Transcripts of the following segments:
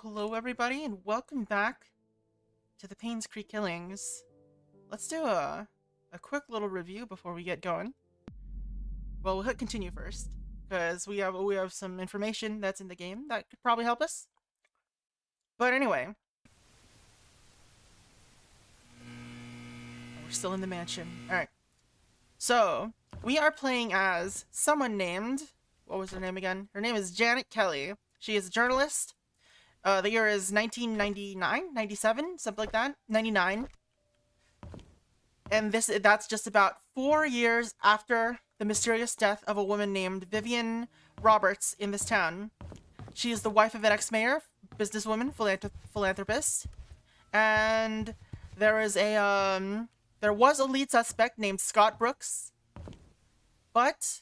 Hello everybody, and welcome back to the Painscreek killings. Let's do a quick little review before we get going. Well, we'll hit continue first, because we have some information that's in the game that could probably help us. But anyway, we're still in the mansion. Alright. So, we are playing as someone named, what was her name again? Her name is Janet Kelly. She is a journalist. The year is 1999, 97, something like that, 99. And that's just about 4 years after the mysterious death of a woman named Vivian Roberts in this town. She is the wife of an ex-mayor, businesswoman, philanthropist. And there was a lead suspect named Scott Brooks, but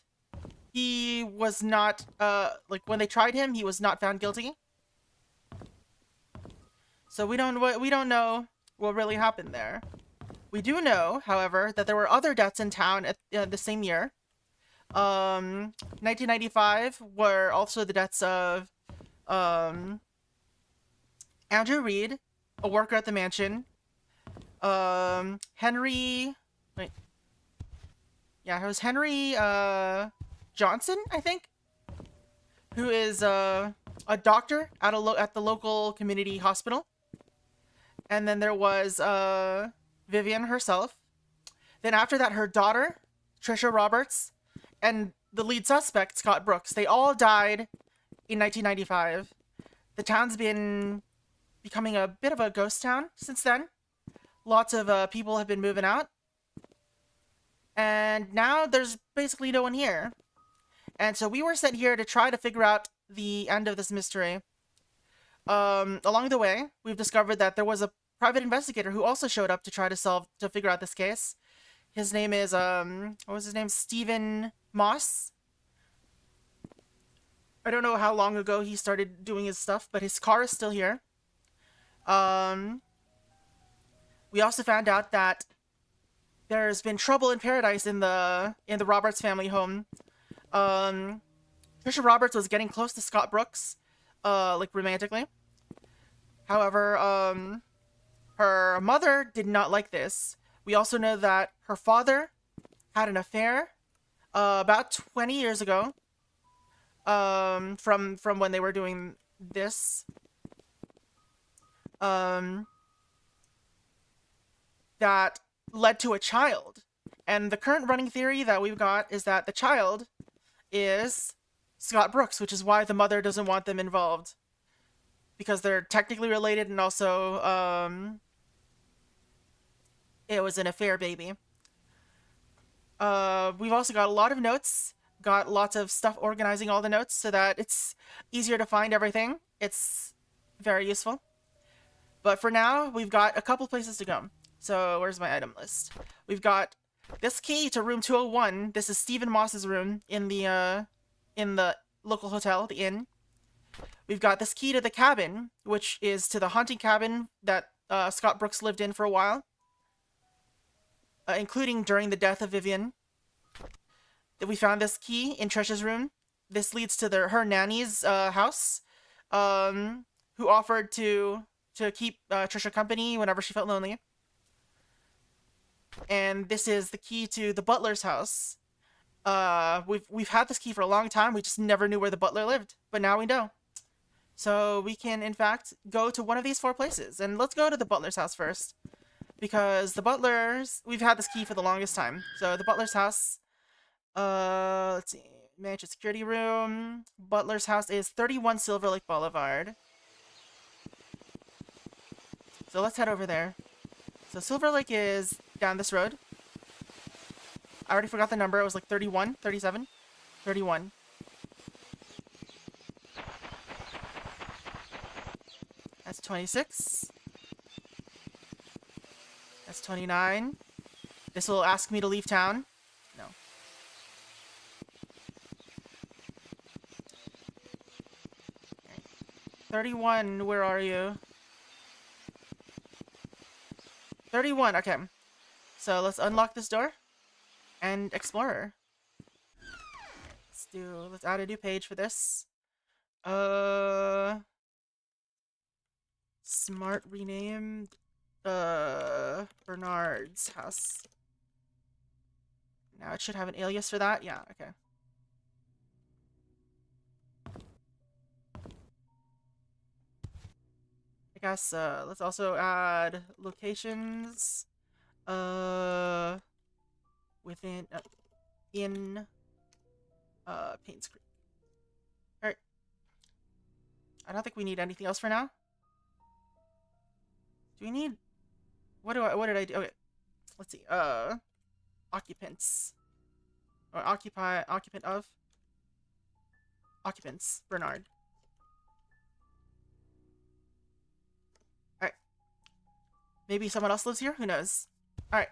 he was not, when they tried him, he was not found guilty. So we don't know what really happened there. We do know, however, that there were other deaths in town at the same year. 1995 were also the deaths of Andrew Reed, a worker at the mansion. Henry Johnson, I think, who is a doctor at the local community hospital. And then there was Vivian herself. Then after that, her daughter, Trisha Roberts, and the lead suspect, Scott Brooks. They all died in 1995. The town's been becoming a bit of a ghost town since then. Lots of people have been moving out. And now there's basically no one here. And so we were sent here to try to figure out the end of this mystery. Along the way, we've discovered that there was a private investigator who also showed up to try to figure out this case. His name is, what was his name? Stephen Moss. I don't know how long ago he started doing his stuff, but his car is still here. We also found out that there's been trouble in paradise in the Roberts family home. Trisha Roberts was getting close to Scott Brooks, romantically. However, her mother did not like this. We also know that her father had an affair about 20 years ago, from when they were doing this. That led to a child. And the current running theory that we've got is that the child is Scott Brooks, which is why the mother doesn't want them involved. Because they're technically related, and also, it was an affair baby. We've also got a lot of notes, got lots of stuff organizing all the notes so that it's easier to find everything. It's very useful. But for now, we've got a couple places to go. So where's my item list? We've got this key to room 201. This is Stephen Moss's room in the local hotel, the inn. We've got this key to the cabin, which is to the haunting cabin that Scott Brooks lived in for a while, including during the death of Vivian. We found this key in Trisha's room. This leads to her nanny's house, who offered to keep Trisha company whenever she felt lonely. And this is the key to the butler's house. We've had this key for a long time. We just never knew where the butler lived, but now we know. So we can, in fact, go to one of these 4 places. And let's go to the butler's house first, because we've had this key for the longest time. So the butler's house, let's see, mansion security room. Butler's house is 31 Silver Lake Boulevard. So let's head over there. So Silver Lake is down this road. I already forgot the number. It was like 31, 37, 31. That's 26. That's 29. This will ask me to leave town. No. 31, where are you? 31, okay. So let's unlock this door and explore. Let's add a new page for this. Smart rename. Bernard's house. Now it should have an alias for that. Yeah, okay. I guess, let's also add locations, within, in, Painscreek. Alright. I don't think we need anything else for now. Do we need, what did I do? Okay. Let's see, occupants. Or occupant of? Occupants, Bernard. Alright. Maybe someone else lives here? Who knows? Alright.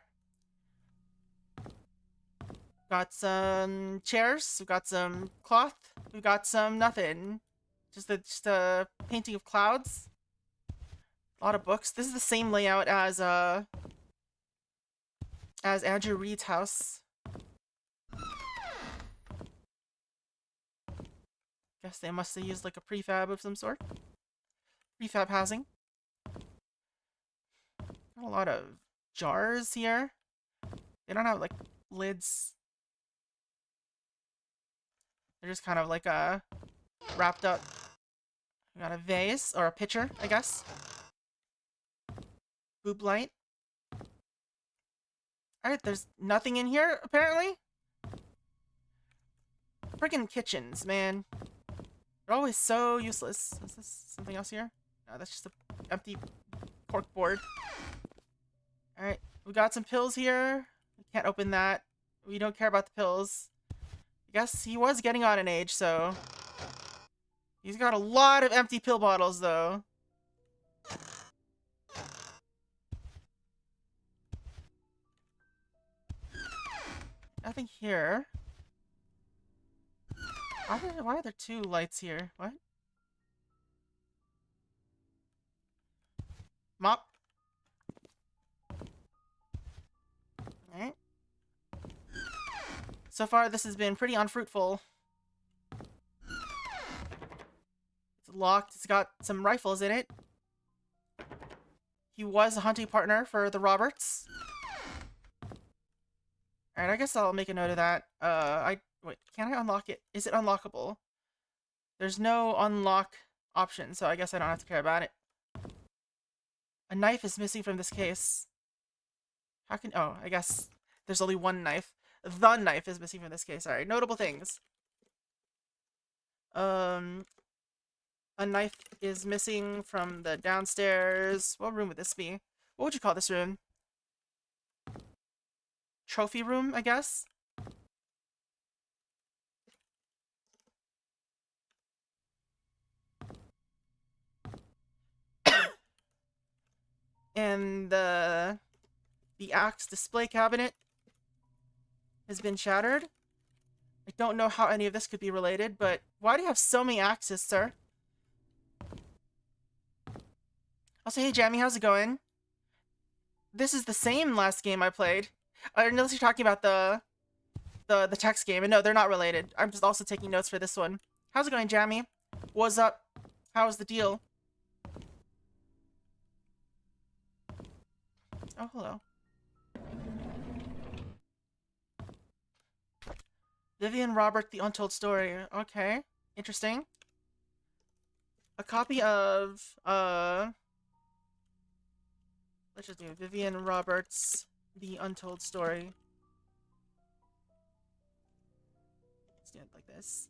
Got some chairs. We've got some cloth. We've got some nothing. Just a painting of clouds. A lot of books. This is the same layout as Andrew Reed's house. Guess they must have used like a prefab of some sort. Prefab housing. Got a lot of jars here. They don't have like lids. They're just kind of like wrapped up. We got a vase or a pitcher, I guess. Boob light. Alright, there's nothing in here, apparently. Friggin' kitchens, man. They're always so useless. Is this something else here? No, that's just an empty cork board. Alright, we got some pills here. We can't open that. We don't care about the pills. I guess he was getting on in age, so... He's got a lot of empty pill bottles, though. Nothing here. Why are there two lights here? What? Mop. Alright. So far, this has been pretty unfruitful. It's locked. It's got some rifles in it. He was a hunting partner for the Roberts. Alright, I guess I'll make a note of that. Wait, can I unlock it? Is it unlockable? There's no unlock option, so I guess I don't have to care about it. A knife is missing from this case. How can... Oh, I guess there's only one knife. The knife is missing from this case. Alright, notable things. A knife is missing from the downstairs. What room would this be? What would you call this room? Trophy room, I guess? And the axe display cabinet has been shattered. I don't know how any of this could be related, but why do you have so many axes, sir? Also, hey Jammy, how's it going? This is the same last game I played. Unless you're talking about the text game, and no, they're not related. I'm just also taking notes for this one. How's it going, Jammy? What's up? How's the deal? Oh, hello. Vivian Robert, The Untold Story. Okay. Interesting. A copy of, let's just do Vivian Roberts, The Untold Story. Let's do it like this.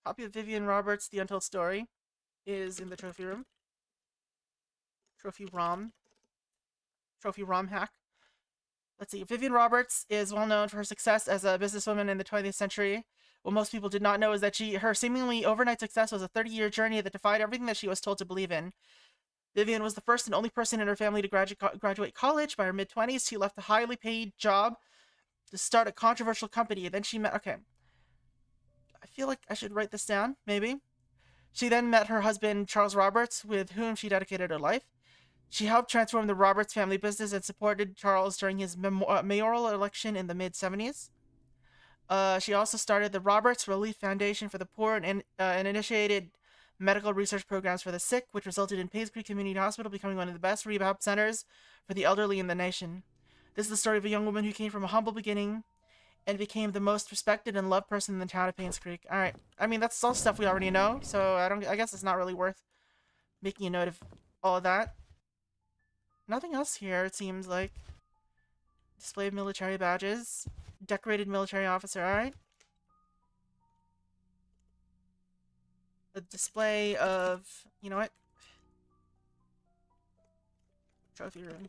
Copy of Vivian Roberts' The Untold Story is in the trophy room. Trophy ROM hack. Let's see. Vivian Roberts is well known for her success as a businesswoman in the 20th century. What most people did not know is that her seemingly overnight success was a 30-year journey that defied everything that she was told to believe in. Vivian was the first and only person in her family to graduate college. By her mid-20s, she left a highly paid job to start a controversial company. Then she met... Okay. I feel like I should write this down, maybe. She then met her husband, Charles Roberts, with whom she dedicated her life. She helped transform the Roberts family business and supported Charles during his mayoral election in the mid-70s. She also started the Roberts Relief Foundation for the Poor and initiated medical research programs for the sick, which resulted in Painscreek Community Hospital becoming one of the best rehab centers for the elderly in the nation. This is the story of a young woman who came from a humble beginning and became the most respected and loved person in the town of Painscreek. All right. I mean, that's all stuff we already know, so I guess it's not really worth making a note of all of that. Nothing else here, it seems like. Display of military badges. Decorated military officer, alright. The display of... You know what? Trophy room.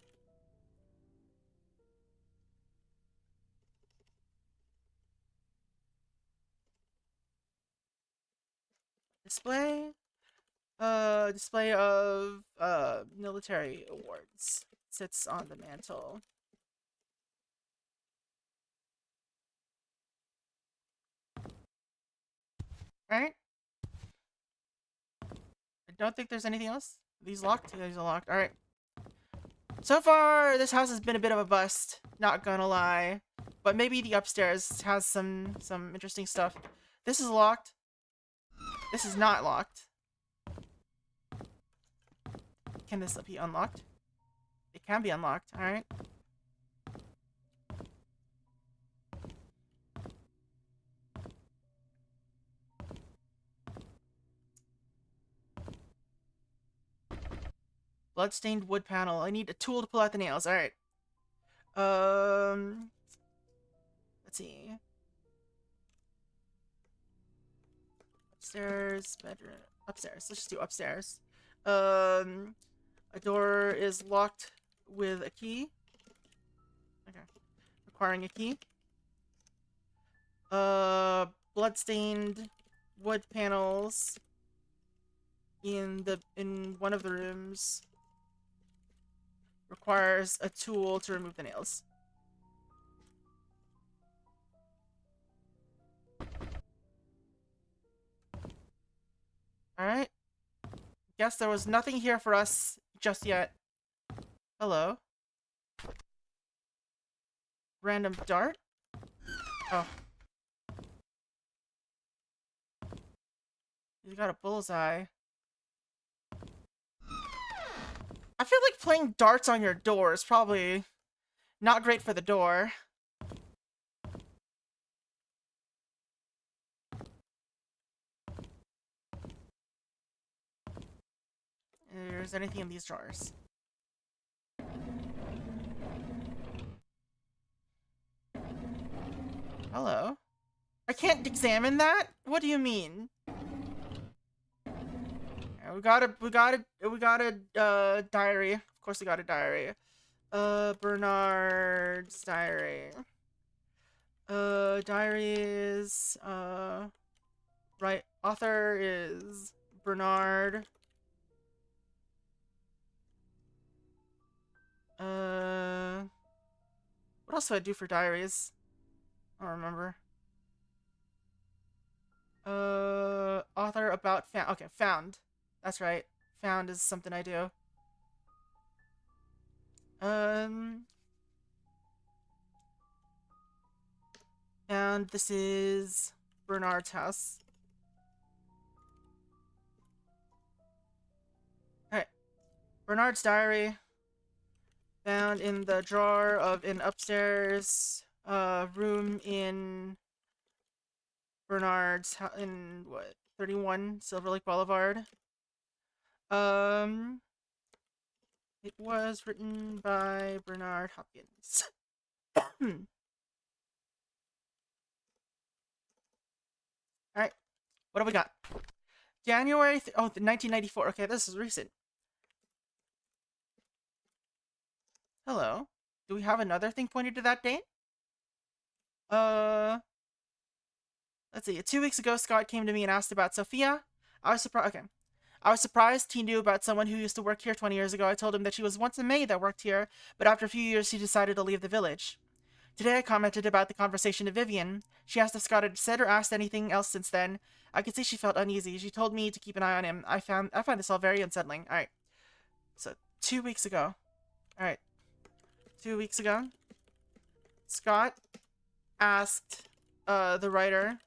Display? Display of, military awards. Sits on the mantle. Alright. I don't think there's anything else. Are these locked? Yeah, these are locked. Alright. So far, this house has been a bit of a bust. Not gonna lie. But maybe the upstairs has some interesting stuff. This is locked. This is not locked. Can this be unlocked? It can be unlocked. Alright. Bloodstained wood panel. I need a tool to pull out the nails. Alright. Let's see. Upstairs, bedroom. Upstairs. Let's just do upstairs. A door is locked with a key. Okay. Requiring a key. Bloodstained wood panels in one of the rooms. Requires a tool to remove the nails. Alright. Guess there was nothing here for us just yet. Hello. Random dart? Oh. You got a bullseye. I feel like playing darts on your door is probably not great for the door. There's anything in these drawers. Hello. I can't examine that? What do you mean? We got a diary. Of course we got a diary. Bernard's diary. Diary is, right, author is Bernard. What else do I do for diaries? I don't remember. Author about found. Okay, found. That's right. Found is something I do. And this is Bernard's house. Alright. Bernard's diary. Found in the drawer of an upstairs room in Bernard's house in what? 31 Silver Lake Boulevard. It was written by Bernard Hopkins. Alright. What do we got? January 1994. Okay, this is recent. Hello. Do we have another thing pointed to that date? Let's see. 2 weeks ago, Scott came to me and asked about Sophia. I was surprised. Okay. I was surprised he knew about someone who used to work here 20 years ago. I told him that she was once a maid that worked here, but after a few years, she decided to leave the village. Today, I commented about the conversation to Vivian. She asked if Scott had said or asked anything else since then. I could see she felt uneasy. She told me to keep an eye on him. I find this all very unsettling. All right. So 2 weeks ago. All right. 2 weeks ago, Scott asked the writer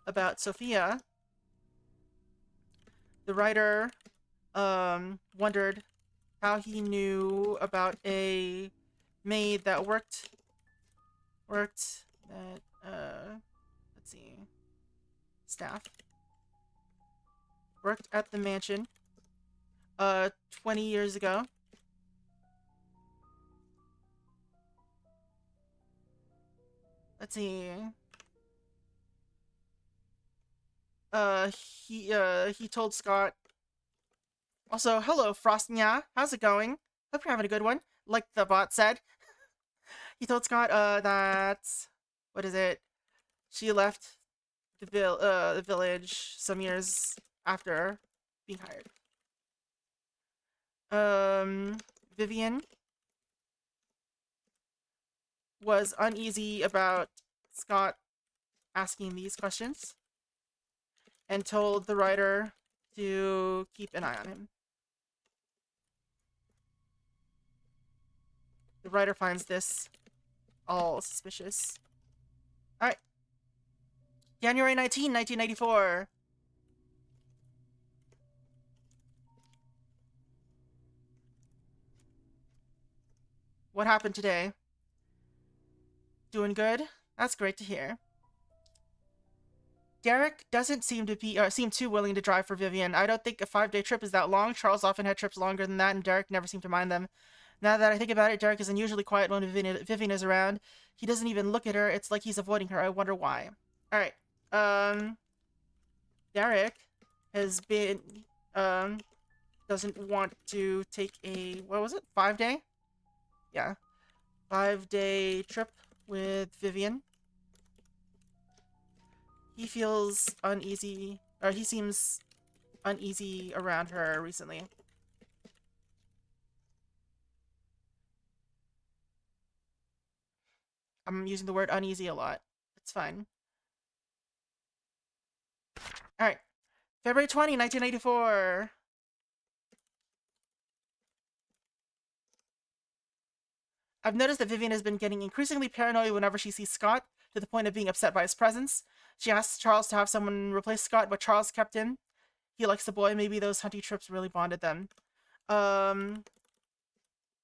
about Sophia. The writer wondered how he knew about a maid that worked at let's see, staff worked at the mansion 20 years ago. Let's see. He told Scott. Also, hello, Frostnya. How's it going? Hope you're having a good one. Like the bot said. He told Scott, that... What is it? She left the village some years after being hired. Vivian was uneasy about Scott asking these questions and told the writer to keep an eye on him. The writer finds this all suspicious. Alright. January 19, 1994. What happened today? Doing good? That's great to hear. Derek doesn't seem too willing to drive for Vivian. I don't think a 5-day trip is that long. Charles often had trips longer than that, and Derek never seemed to mind them. Now that I think about it, Derek is unusually quiet when Vivian is around. He doesn't even look at her. It's like he's avoiding her. I wonder why. Alright. Derek has been, doesn't want to take a, what was it? 5-day? Yeah. 5-day trip with Vivian. He feels uneasy, or he seems uneasy around her recently. I'm using the word uneasy a lot. It's fine. Alright. February 20, 1984. I've noticed that Vivian has been getting increasingly paranoid whenever she sees Scott, to the point of being upset by his presence. She asks Charles to have someone replace Scott, but Charles kept him. He likes the boy. Maybe those hunting trips really bonded them.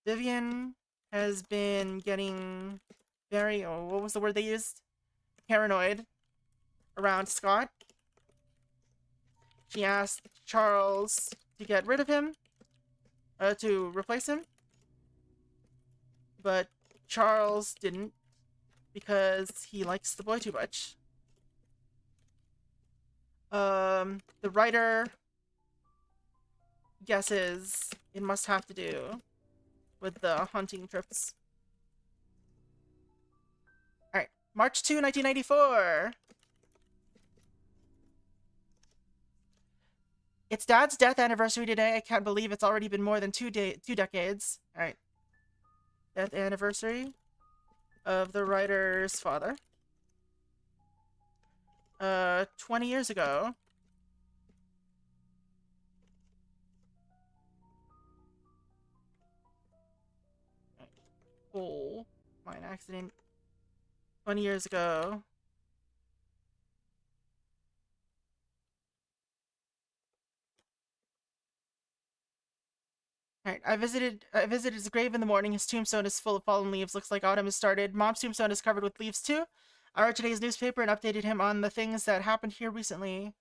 Vivian has been getting very, what was the word they used? Paranoid around Scott. She asked Charles to get rid of him, to replace him. But Charles didn't, because he likes the boy too much. The writer guesses it must have to do with the hunting trips. Alright, March 2, 1994. It's Dad's death anniversary today. I can't believe it's already been more than 2 decades. Alright. Death anniversary of the writer's father. 20 years ago. Coal mine accident. 20 years ago. Alright, I visited his grave in the morning. His tombstone is full of fallen leaves. Looks like autumn has started. Mom's tombstone is covered with leaves too. I read today's newspaper and updated him on the things that happened here recently.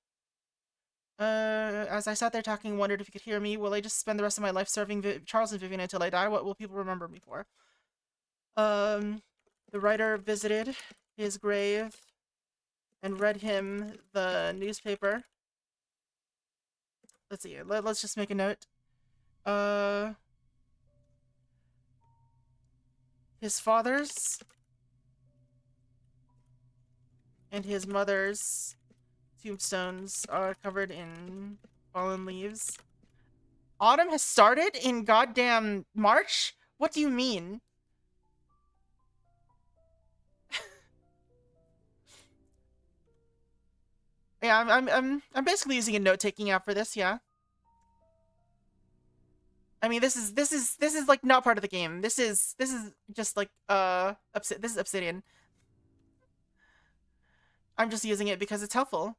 As I sat there talking, wondered if he could hear me. Will I just spend the rest of my life serving Charles and Vivian until I die? What will people remember me for? The writer visited his grave and read him the newspaper let's see. Let's just make a note. His father's and his mother's tombstones are covered in fallen leaves. Autumn has started in goddamn March? What do you mean? Yeah, I'm basically using a note-taking app for this, yeah. I mean, this is like not part of the game. This is just like this is Obsidian. I'm just using it because it's helpful.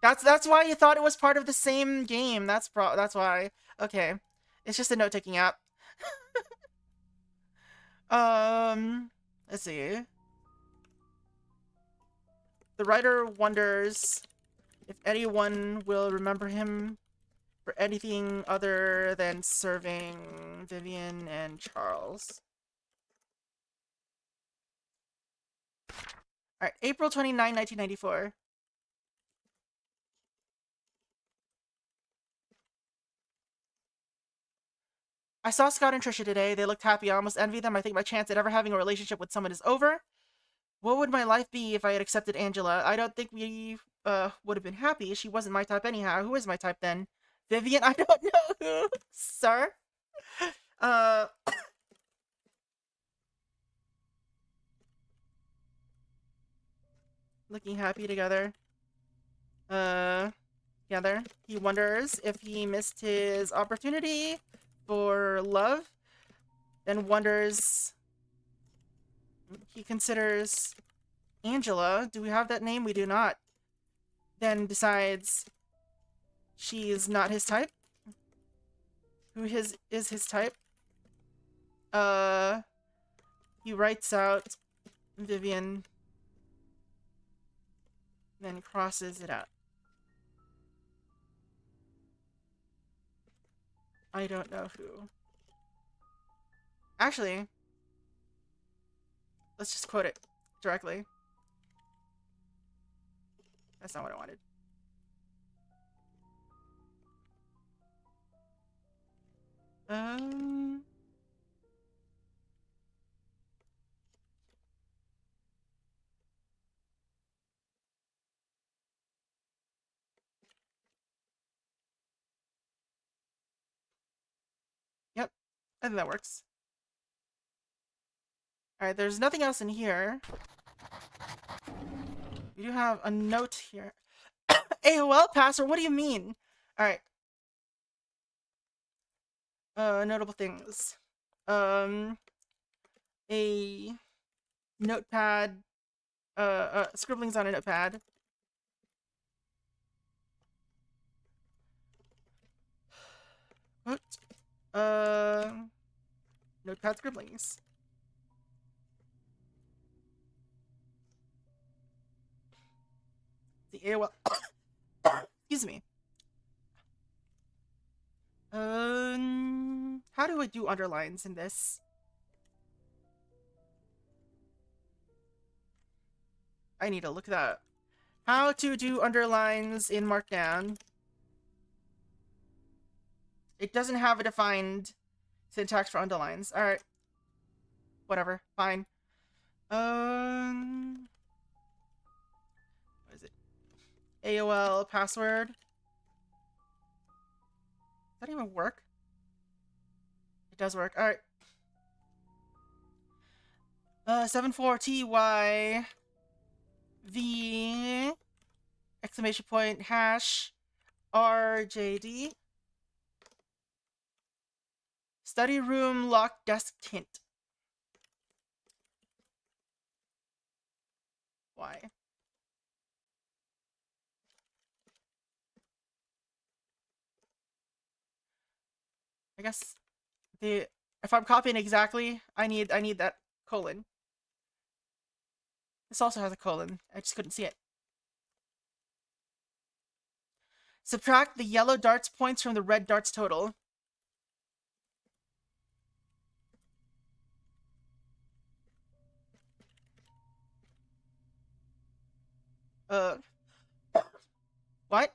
That's why you thought it was part of the same game. That's why. Okay. It's just a note-taking app. Let's see. The writer wonders if anyone will remember him for anything other than serving Vivian and Charles. Alright, April 29, 1994. I saw Scott and Trisha today. They looked happy. I almost envy them. I think my chance at ever having a relationship with someone is over. What would my life be if I had accepted Angela? I don't think we would have been happy. She wasn't my type anyhow. Who is my type then? Vivian? I don't know who. Sir? Looking happy together. Together. He wonders if he missed his opportunity for love. Then wonders... He considers Angela. Do we have that name? We do not. Then decides she's not his type. Who is his type? He writes out Vivian, then crosses it out. I don't know who. Actually, let's just quote it directly. That's not what I wanted. Yep, I think that works. Alright, there's nothing else in here. We do have a note here. AOL password? What do you mean? Alright. Notable things. A notepad. Scribblings on a notepad. What? Notepad scribblings. The AOL. Excuse me. How do I do underlines in this? I need to look that up. How to do underlines in Markdown. It doesn't have a defined syntax for underlines. Alright. Whatever. Fine. What is it? AOL password. Does that even work? It does work. Alright. 74TY V exclamation point hash RJD. Study room lock desk tint. Why? I guess if I'm copying exactly, I need that colon. This also has a colon. I just couldn't see it. Subtract the yellow dart's points from the red dart's total. What?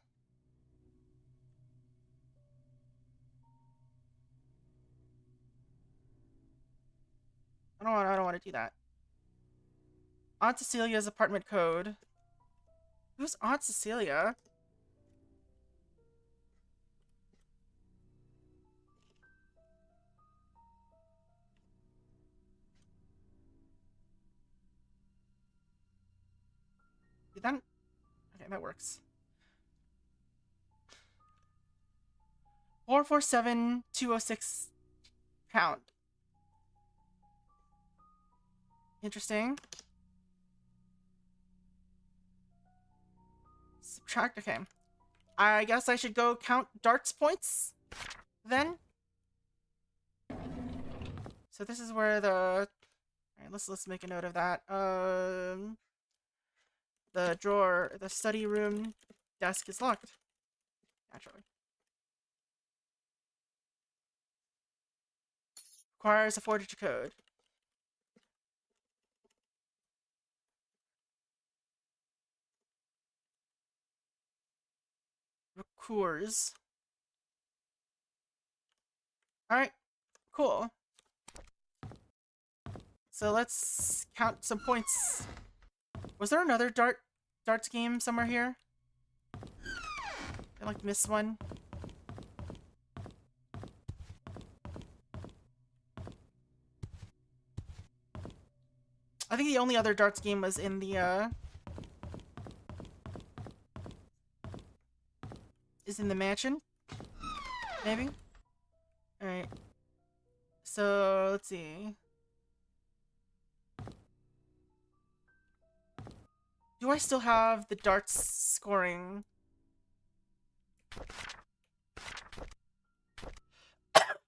I don't want to do that. Aunt Cecilia's apartment code. Who's Aunt Cecilia? That... Okay, that works. 447-206 pound. Interesting. Subtract. Okay. I guess I should go count darts points then. So this is where the... Alright, let's make a note of that. The drawer, the study room desk is locked. Naturally. Requires a 4-digit code. Recours. Alright, cool. So let's count some points. Was there another darts game somewhere here? I missed one. I think the only other darts game was in the is in the mansion. Maybe? Alright. So let's see. Do I still have the darts scoring?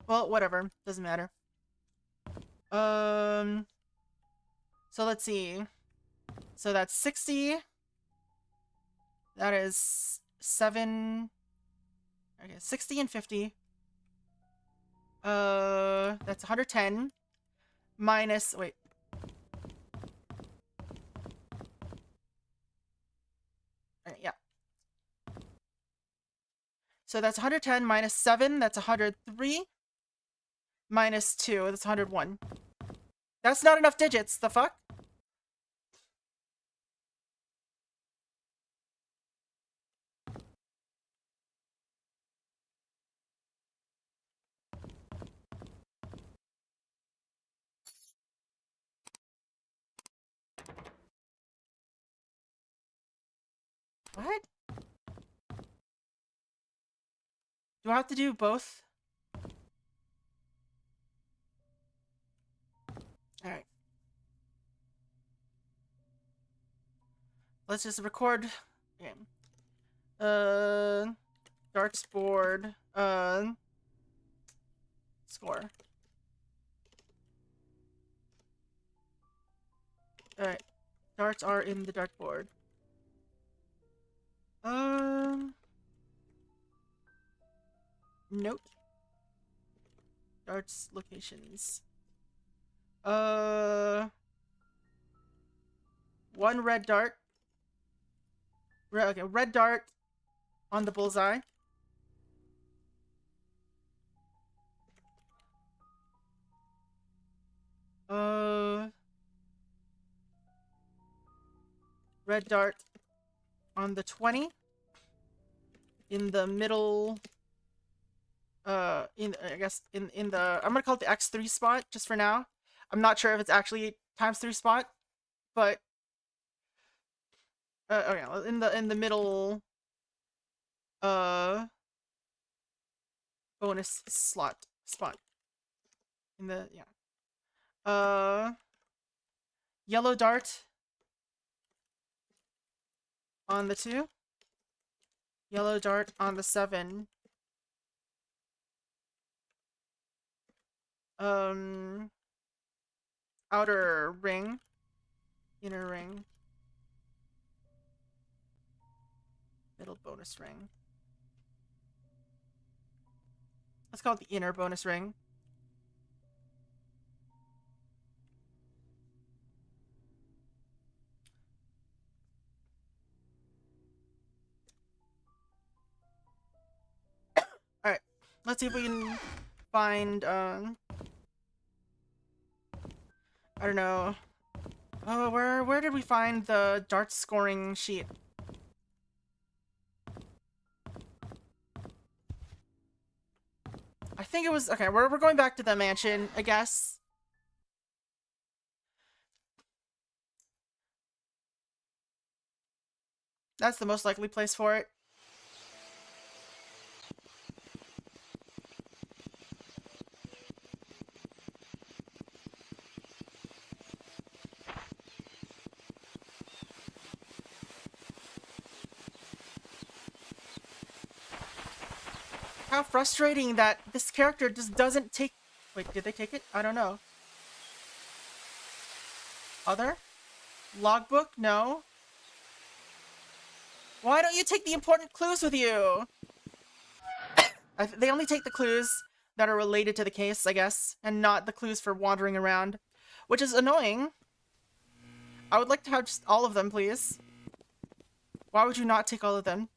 Well, whatever. Doesn't matter. So let's see. So that's 60. That is 7. Okay, 60 and 50. That's 110. Minus, wait. Alright, yeah. So that's 110 minus 7, that's 103. Minus 2, that's 101. That's not enough digits, the fuck? What? Do I have to do both? Alright. Let's just record. Okay. Darts board. Score. Alright. Darts are in the dartboard. Note. Darts locations. One red dart. Okay, red dart on the bullseye. Red dart on the 20. In the middle. I guess in the, I'm gonna call it the X3 spot just for now. I'm not sure if it's actually ×3 spot, but okay, in the middle bonus spot in the, yeah. Yellow dart on the 2. Yellow dart on the 7. Outer ring. Inner ring. Middle bonus ring. Let's call it the inner bonus ring. Alright. Let's see if we can find I don't know. Oh, where did we find the dart scoring sheet? I think it was okay. We're going back to the mansion, I guess. That's the most likely place for it. How frustrating that this character just doesn't take... Wait, did they take it? I don't know. Other? Logbook? No. Why don't you take the important clues with you? They only take the clues that are related to the case, I guess, and not the clues for wandering around, which is annoying. I would like to have just all of them, please. Why would you not take all of them?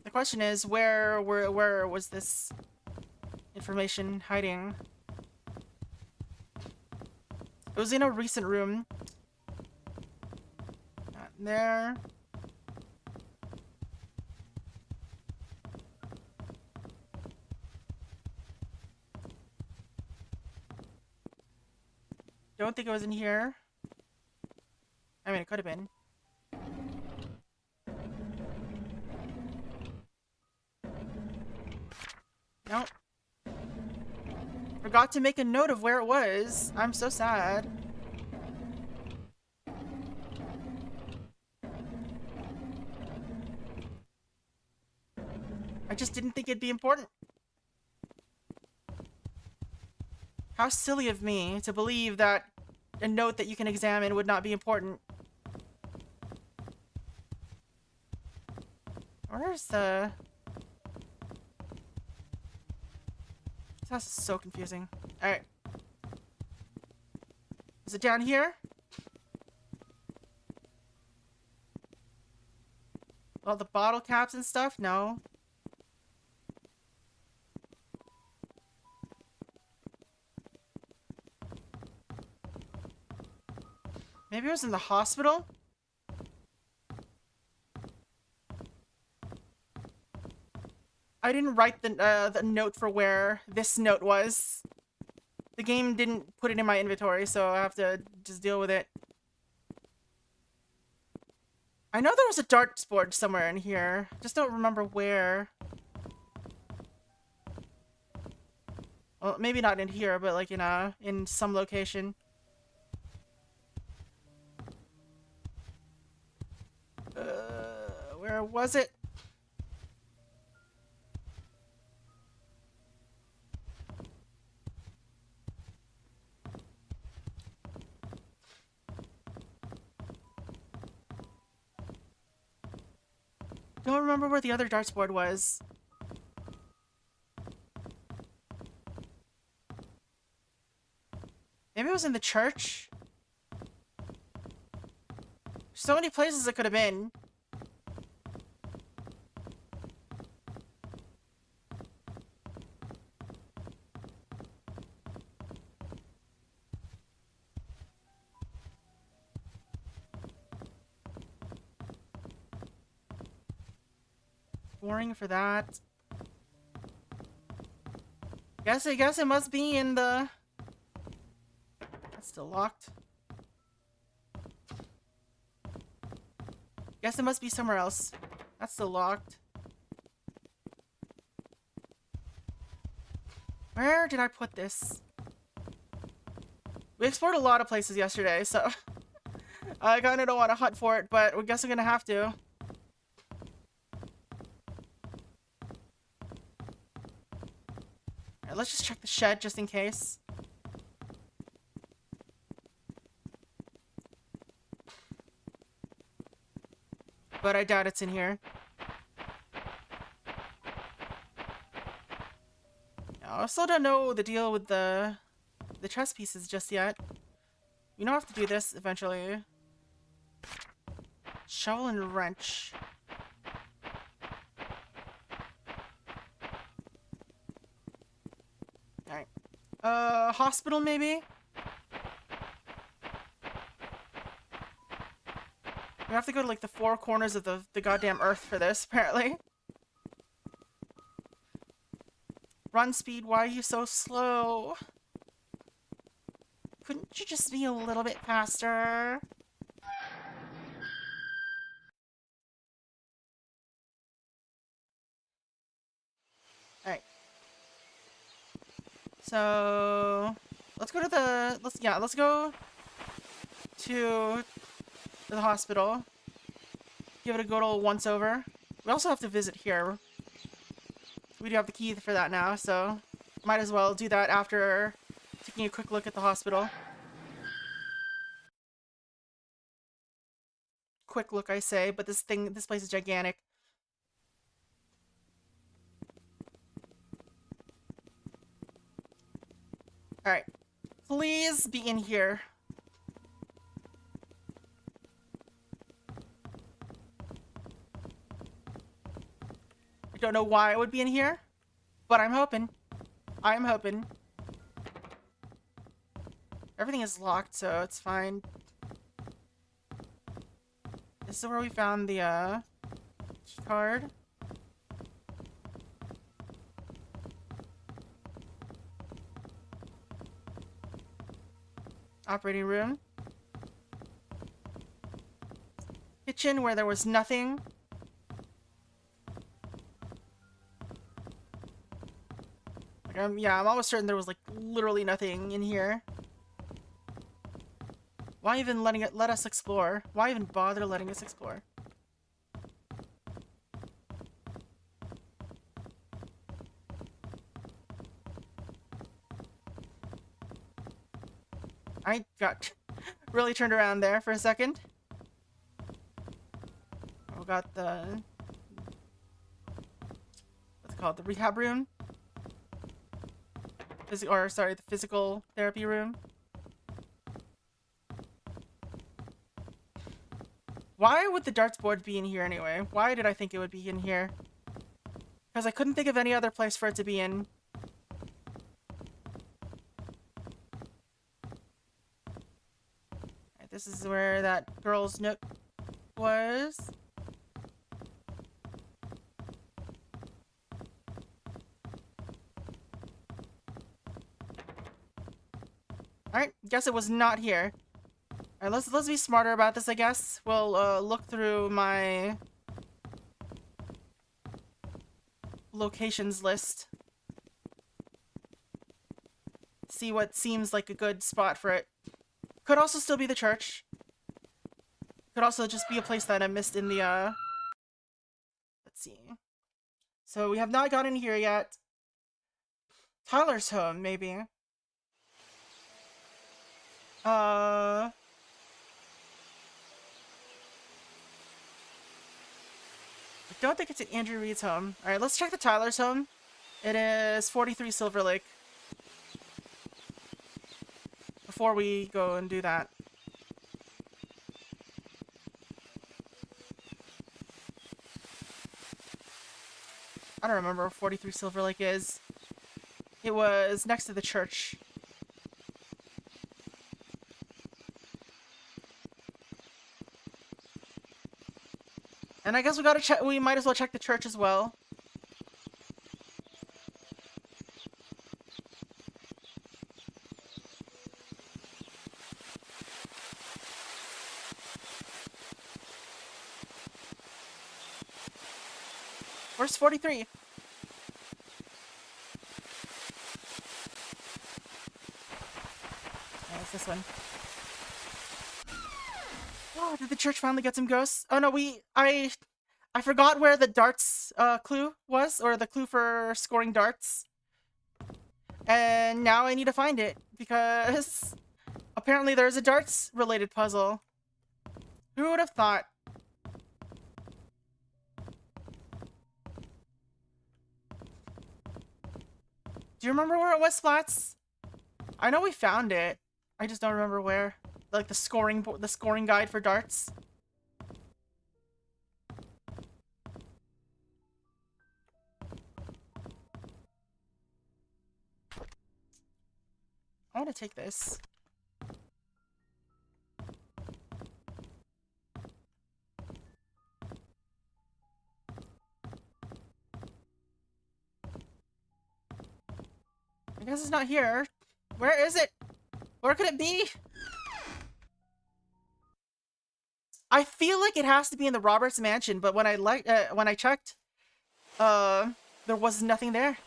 The question is, where was this information hiding? It was in a recent room. Not there. Don't think it was in here. I mean, it could have been. Nope. Forgot to make a note of where it was. I'm so sad. I just didn't think it'd be important. How silly of me to believe that a note that you can examine would not be important. Where's the... This house is so confusing. Alright. Is it down here? All the bottle caps and stuff? No. Maybe it was in the hospital? I didn't write the note for where this note was. The game didn't put it in my inventory, so I have to just deal with it. I know there was a dartboard somewhere in here. Just don't remember where. Well, maybe not in here, but like in some location. Where was it? Don't remember where the other dartboard was. Maybe it was in the church? So many places it could have been. Boring for that. I guess it must be in the... That's still locked. Guess it must be somewhere else. That's still locked. Where did I put this? We explored a lot of places yesterday, so... I kinda don't want to hunt for it, but I guess I'm gonna have to. Alright, let's just check the shed just in case. But I doubt it's in here. I still don't know the deal with the chess pieces just yet. We don't have to do this eventually. Shovel and wrench. Hospital maybe? We have to go to like the four corners of the goddamn earth for this, apparently. Run speed, why are you so slow? Couldn't you just be a little bit faster? Alright. So let's go to the let's go to the hospital. Give it a good old once over. We also have to visit here. We do have the key for that now, so might as well do that after taking a quick look at the hospital. Quick look, I say, but this place is gigantic. Alright. Please be in here. I don't know why it would be in here, but I'm hoping. I'm hoping. Everything is locked, so it's fine. This is where we found the key card. Operating room. Kitchen where there was nothing. Like, I'm almost certain there was like literally nothing in here. Why even let us explore? Why even bother letting us explore? I got really turned around there for a second. We got the what's it called? The rehab room? The physical therapy room. Why would the darts board be in here anyway? Why did I think it would be in here? Because I couldn't think of any other place for it to be in. Right, this is where that girl's nook was. Alright, guess it was not here. Alright, let's be smarter about this, I guess. We'll look through my locations list. See what seems like a good spot for it. Could also still be the church. Could also just be a place that I missed in the let's see. So we have not gotten here yet. Tyler's home, maybe. I don't think it's at Andrew Reed's home. Alright, let's check the Tyler's home. It is 43 Silver Lake. Before we go and do that. I don't remember where 43 Silver Lake is. It was next to the church. And I guess we gotta check. We might as well check the church as well. Where's 43? Oh, it's this one. Oh, did the church finally get some ghosts? Oh no, I forgot where the darts clue was, or the clue for scoring darts. And now I need to find it, because apparently there's a darts related puzzle. Who would have thought? Do you remember where it was, Splats? I know we found it. I just don't remember where. Like the scoring guide for darts. I want to take this. I guess it's not here. Where is it? Where could it be? I feel like it has to be in the Roberts mansion, but when I checked, there was nothing there.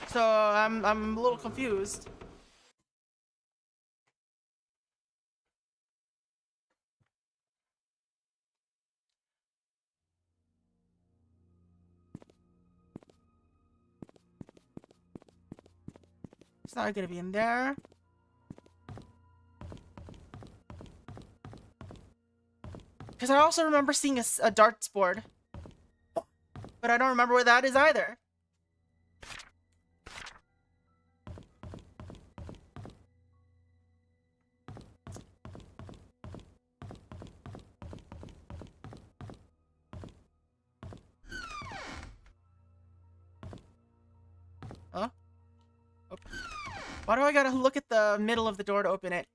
So I'm a little confused. It's not gonna be in there. Because I also remember seeing a darts board. But I don't remember where that is either. Huh? Oh. Why do I gotta look at the middle of the door to open it?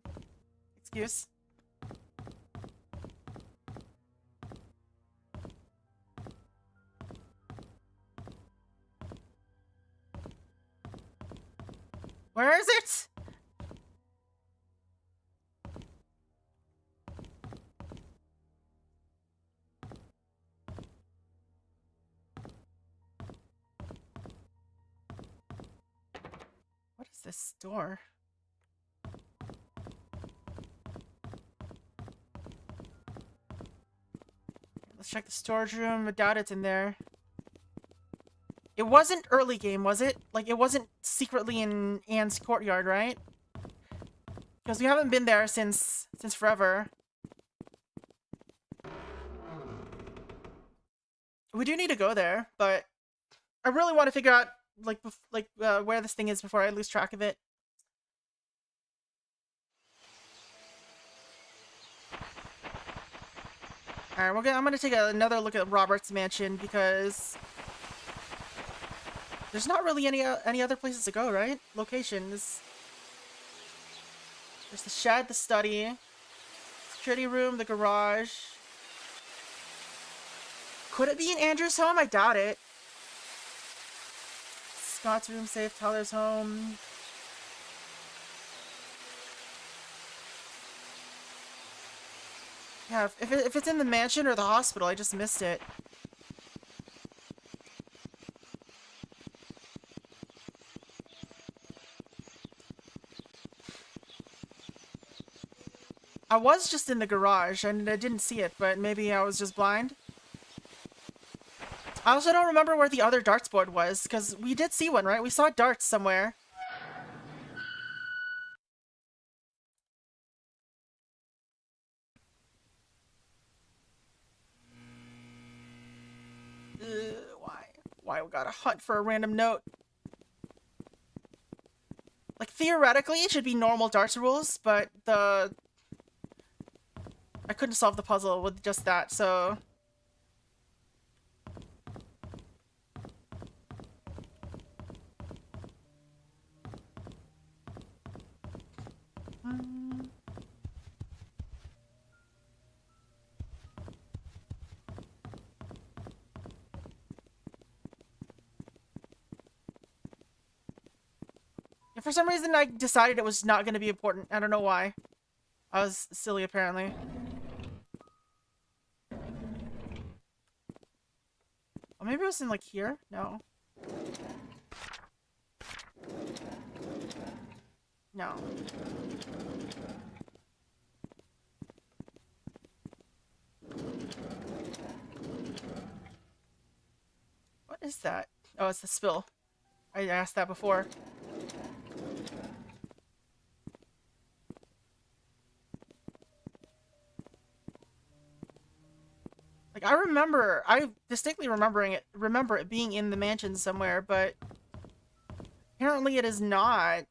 Excuse? Where is it? What is this door? Let's check the storage room. I doubt it's in there. It wasn't early game, was it? Like, it wasn't secretly in Anne's courtyard, right? Because we haven't been there since forever. We do need to go there, but I really want to figure out where this thing is before I lose track of it. Alright, I'm gonna take another look at Robert's mansion because there's not really any other places to go, right? Locations. There's the shed, the study, security room, the garage. Could it be in Andrew's home? I doubt it. Scott's room, safe, Tyler's home. Yeah, if it's in the mansion or the hospital, I just missed it. I was just in the garage and I didn't see it, but maybe I was just blind. I also don't remember where the other darts board was, because we did see one, right? We saw darts somewhere. Why? Why we gotta hunt for a random note? Like, theoretically, it should be normal darts rules, but I couldn't solve the puzzle with just that, so... For some reason, I decided it was not going to be important. I don't know why. I was silly, apparently. Oh, maybe it was in, like, here? No. No. What is that? Oh, it's the spill. I asked that before. Like, I distinctly remember it being in the mansion somewhere, but apparently it is not.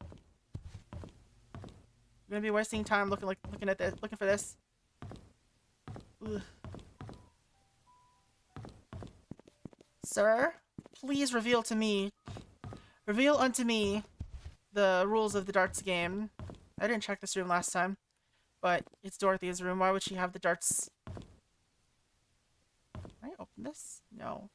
I'm gonna be wasting time looking for this. Ugh. Sir, please reveal to me. Reveal unto me the rules of the darts game. I didn't check this room last time, but it's Dorothy's room. Why would she have the darts? Can I open this? No.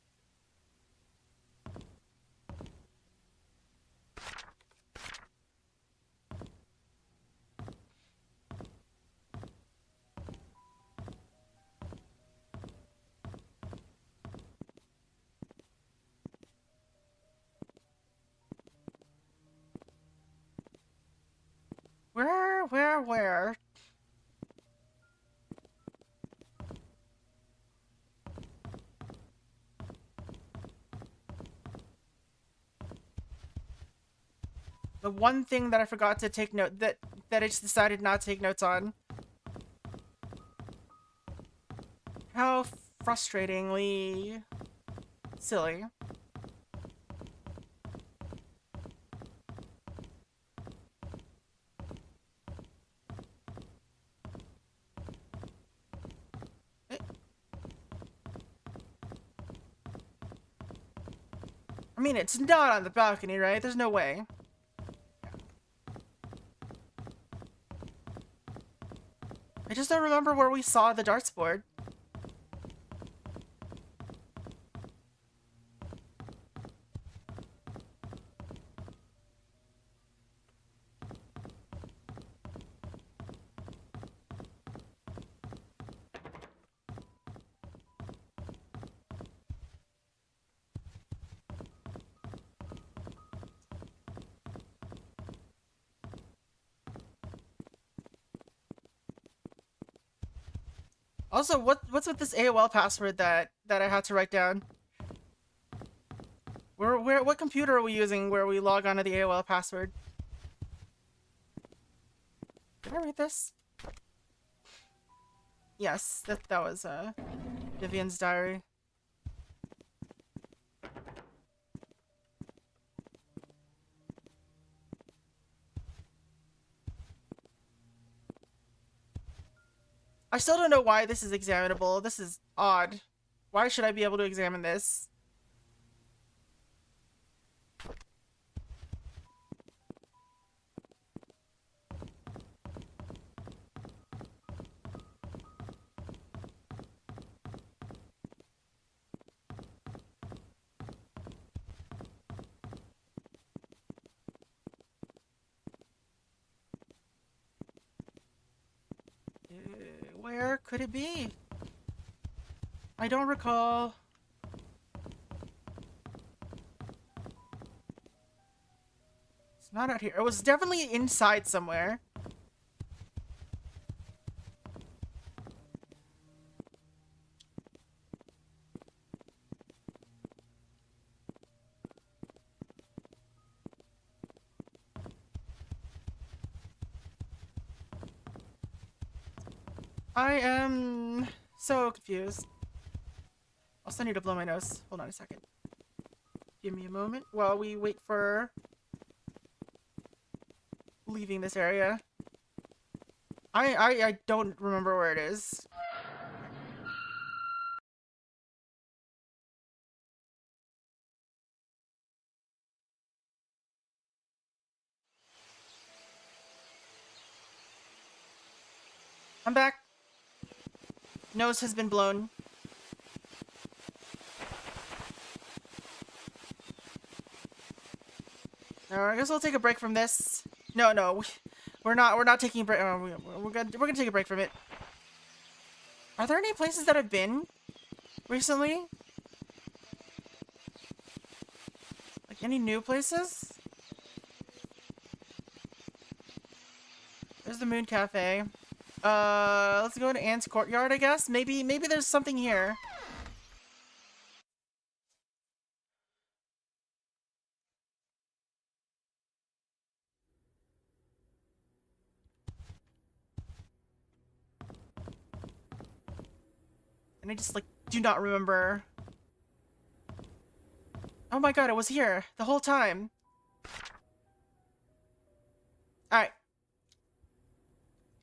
Where? The one thing that I forgot to take note that I just decided not to take notes on. How frustratingly silly. I mean, it's not on the balcony, right? There's no way. I just don't remember where we saw the darts board. Also, what's with this AOL password that I had to write down? What computer are we using where we log on to the AOL password? Did I read this? Yes, that was Vivian's diary. I still don't know why this is examinable. This is odd. Why should I be able to examine this? Where could it be? I don't recall. It's not out here. It was definitely inside somewhere. I am so confused. Also need to blow my nose. Hold on a second. Give me a moment while we wait for leaving this area. I don't remember where it is. I'm back. Nose has been blown. I guess we'll take a break from this. No, we're not taking a break. We're gonna take a break from it. Are there any places that I've been recently? Like any new places? There's the Moon Cafe. Let's go to Anne's Courtyard, I guess. Maybe there's something here. And I just, like, do not remember. Oh my god, it was here the whole time. Alright.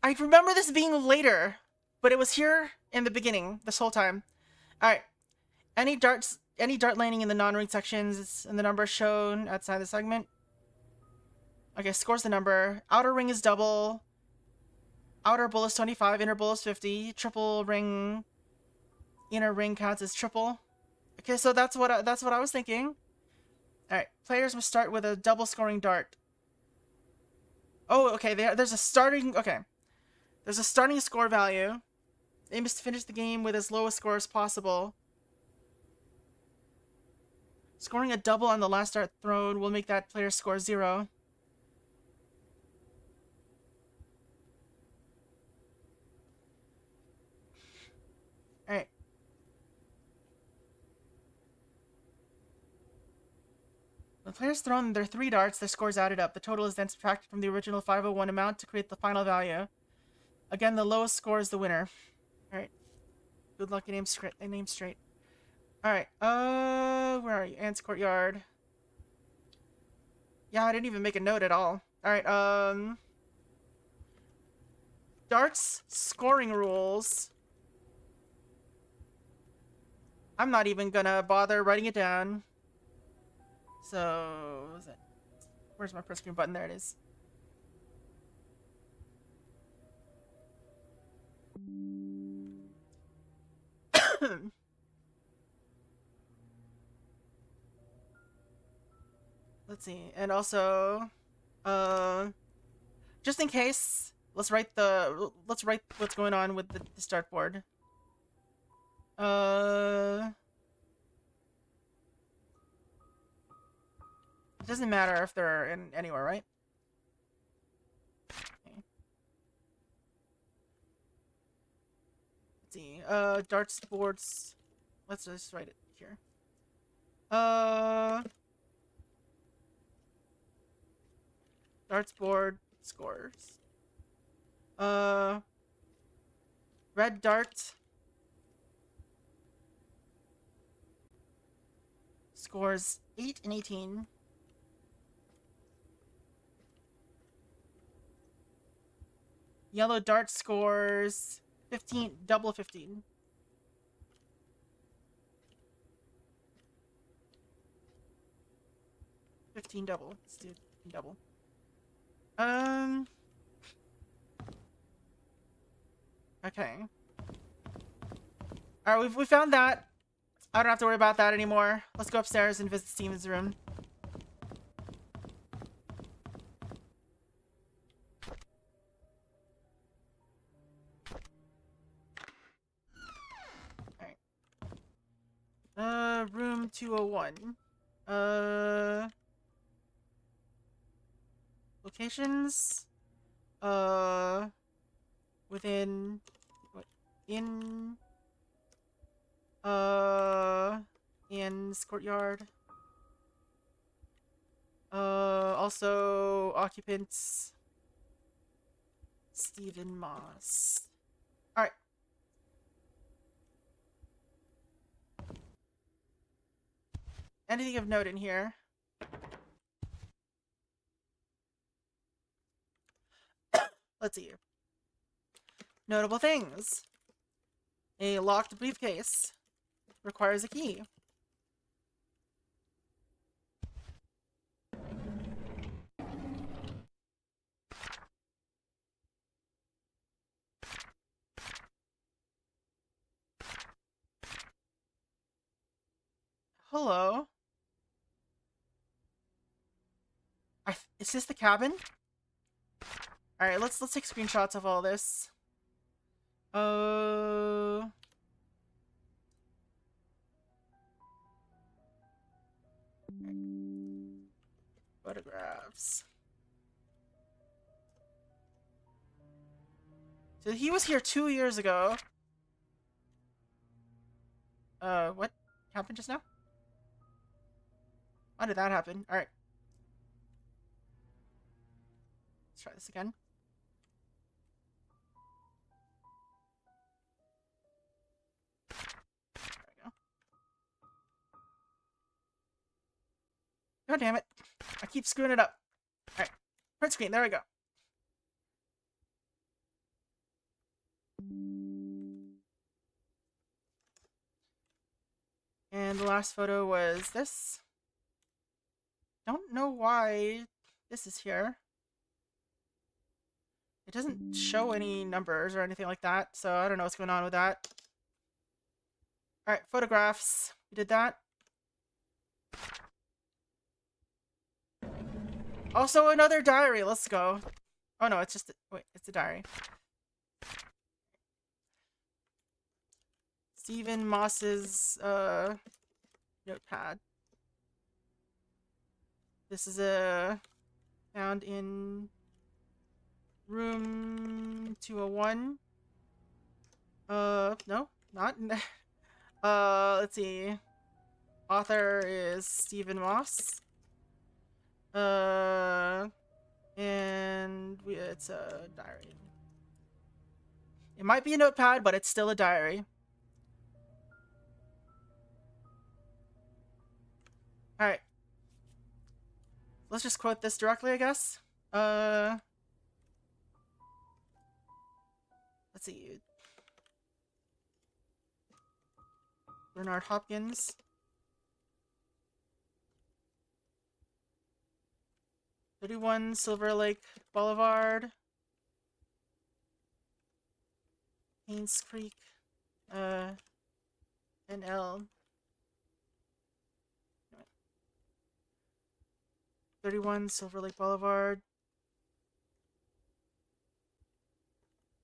I remember this being later, but it was here in the beginning this whole time. Alright. Any darts any dart landing in the non-ring sections and the number shown outside the segment. Okay, scores the number. Outer ring is double. Outer bull is 25, inner bull is 50. Triple ring, inner ring counts as triple. Okay, so that's what I was thinking. All right, players must start with a double scoring dart. Oh, okay. There's a starting. Okay, there's a starting score value. They must finish the game with as low a score as possible. Scoring a double on the last dart thrown will make that player score 0. Alright. When players thrown their 3 darts, their scores added up. The total is then subtracted from the original 501 amount to create the final value. Again, the lowest score is the winner. Alright. Good luck and aim straight. Alright, where are you? Ants Courtyard. Yeah, I didn't even make a note at all. Alright, darts scoring rules. I'm not even gonna bother writing it down. So, what is it? Where's my press screen button? There it is. Let's see. And also, just in case, let's write what's going on with the start board. It doesn't matter if they're in anywhere, right? Okay. Let's see. Darts boards. Let's just write it here. Darts board scores. Red dart scores 8 and 18. Yellow dart scores 15, double 15. Double. Let's do 15 double. Okay. Alright, we found that. I don't have to worry about that anymore. Let's go upstairs and visit Steven's room. Alright. Room 201. Locations? Within... What? In... Anne's courtyard. Also occupants Stephen Moss. Alright. Anything of note in here? Let's see. Notable things. A locked briefcase requires a key. Hello. Is this the cabin? All right, let's take screenshots of all this. Photographs. So he was here 2 years ago. What happened just now? Why did that happen? All right. Let's try this again. There we go. God damn it. I keep screwing it up. Alright. Print screen. There we go. And the last photo was this. Don't know why this is here. It doesn't show any numbers or anything like that, so I don't know what's going on with that. Alright, photographs. We did that. Also, another diary. Let's go. Oh no, it's just... wait, it's a diary. Stephen Moss's notepad. This is found in room 201. No, not. Let's see. Author is Stephen Moss. And it's a diary. It might be a notepad, but it's still a diary. Alright. Let's just quote this directly, I guess. Let's see. Bernard Hopkins. "31 Silver Lake Boulevard. Painscreek. NL. 31 Silver Lake Boulevard.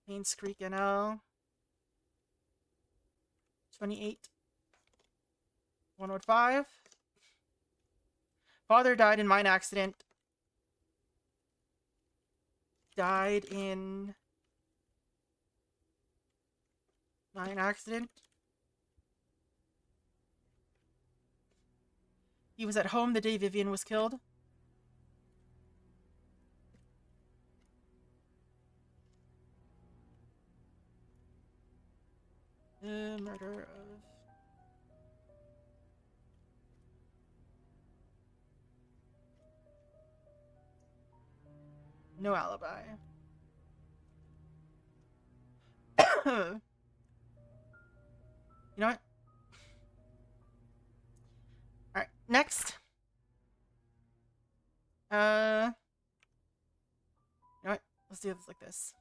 Painscreek, NL. 28. 105. Father died in mine accident. Died in mine accident. He was at home the day Vivian was killed. The murder of... no alibi. You know what? Alright, next. You know what? Let's do this like this.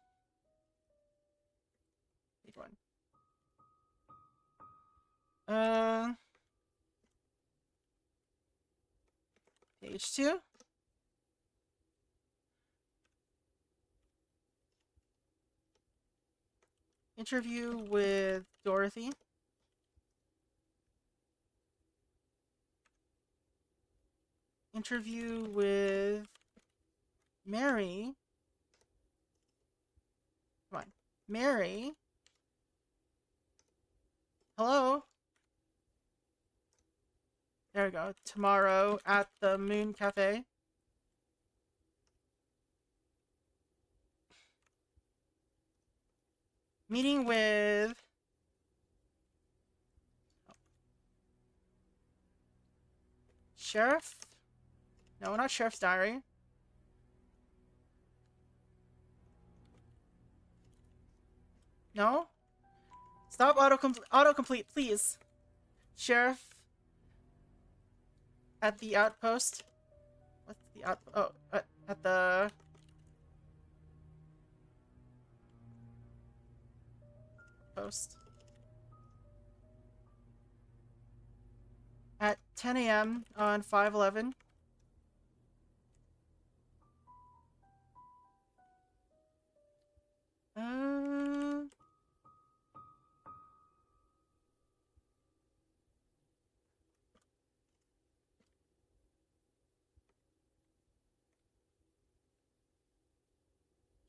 Page 1. Page 2. Interview with Dorothy. Interview with Mary. Come on. Mary. Hello? There we go. Tomorrow at the Moon Cafe. Meeting with... Sheriff? No, not Sheriff's Diary. No? Stop autocomplete, please. Sheriff at the outpost. What's the outpost? Oh, at the... post. At 10 a.m. on 5/11.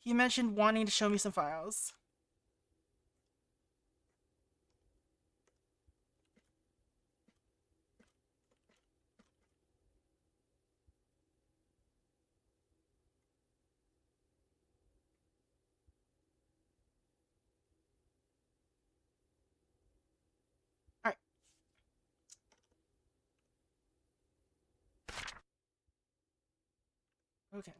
He mentioned wanting to show me some files. Alright. Okay.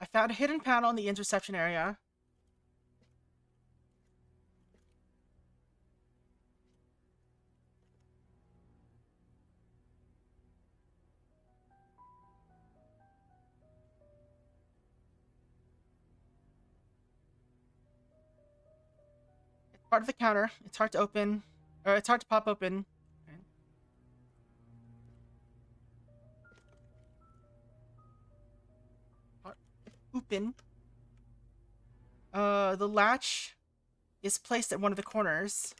I found a hidden panel in the interception area. It's part of the counter. It's hard to open, or it's hard to pop open. Open. The latch is placed at one of the corners.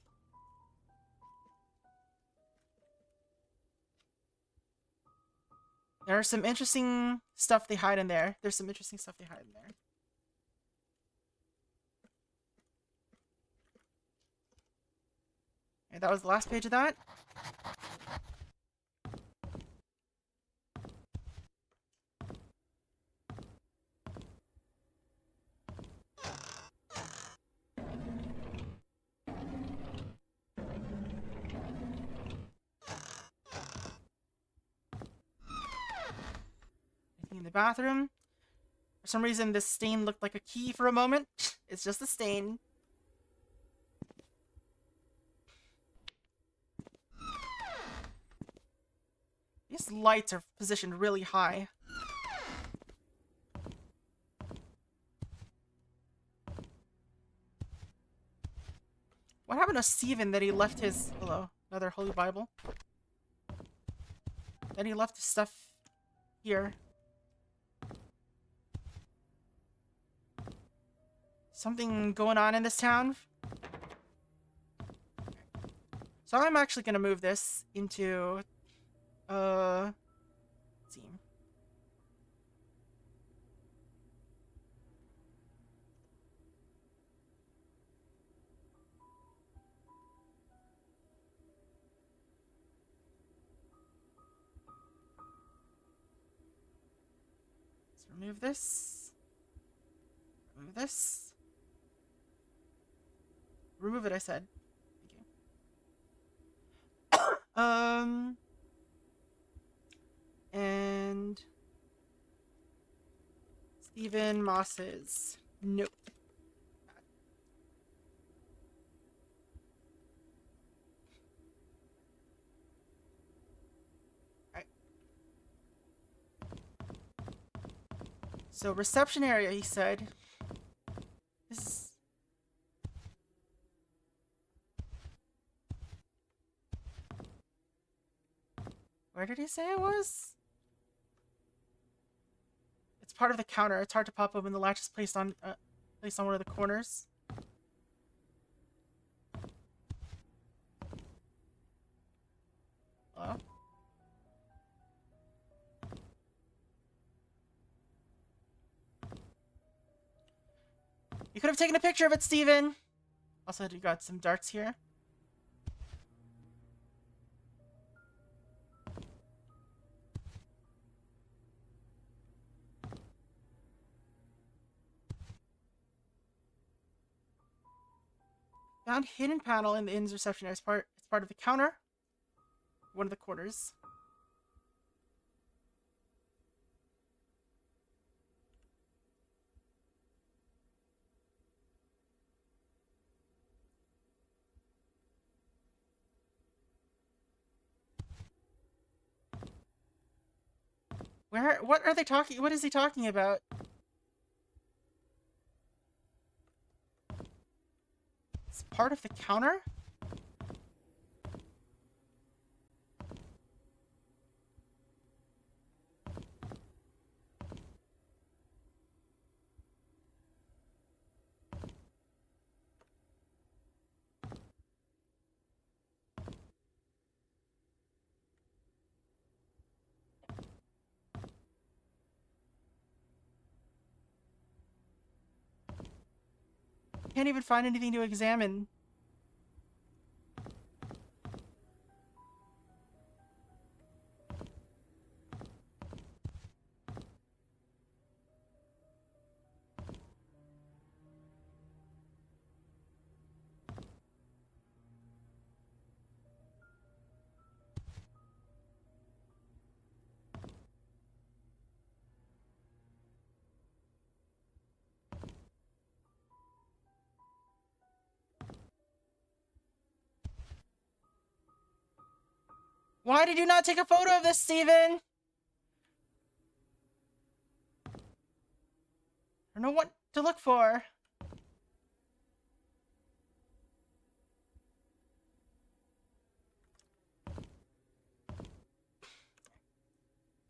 There's some interesting stuff they hide in there. There's some interesting stuff they hide in there. And that was the last page of that. In the bathroom. For some reason, this stain looked like a key for a moment. It's just a stain. These lights are positioned really high. What happened to Stephen that he left his... Hello, another Holy Bible. Then he left his stuff here. Something going on in this town. So I'm actually gonna move this into let's see. Let's remove this. Remove this. Remove it, I said. Okay. And Stephen Moss's nope. Alright. So reception area, he said. This is... Where did he say it was? It's part of the counter. It's hard to pop open. The latch is placed on one of the corners. Hello? You could have taken a picture of it, Steven! Also, you got some darts here. Found hidden panel in the inn's reception area. It's part of the counter. One of the quarters. What are they talking? What is he talking about? It's part of the counter? Can't even find anything to examine. Why did you not take a photo of this, Steven? I don't know what to look for.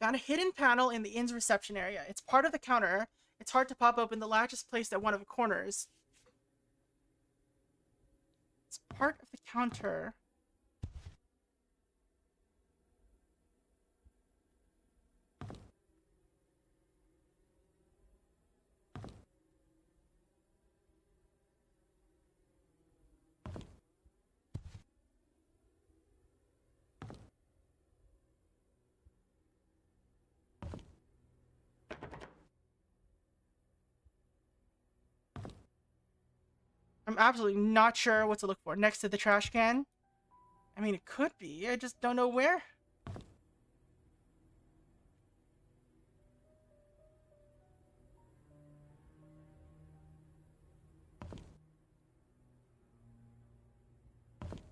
Found a hidden panel in the inn's reception area. It's part of the counter. It's hard to pop open. The latch is placed at one of the corners. It's part of the counter. I'm absolutely not sure what to look for. Next to the trash can? I mean, it could be. I just don't know where.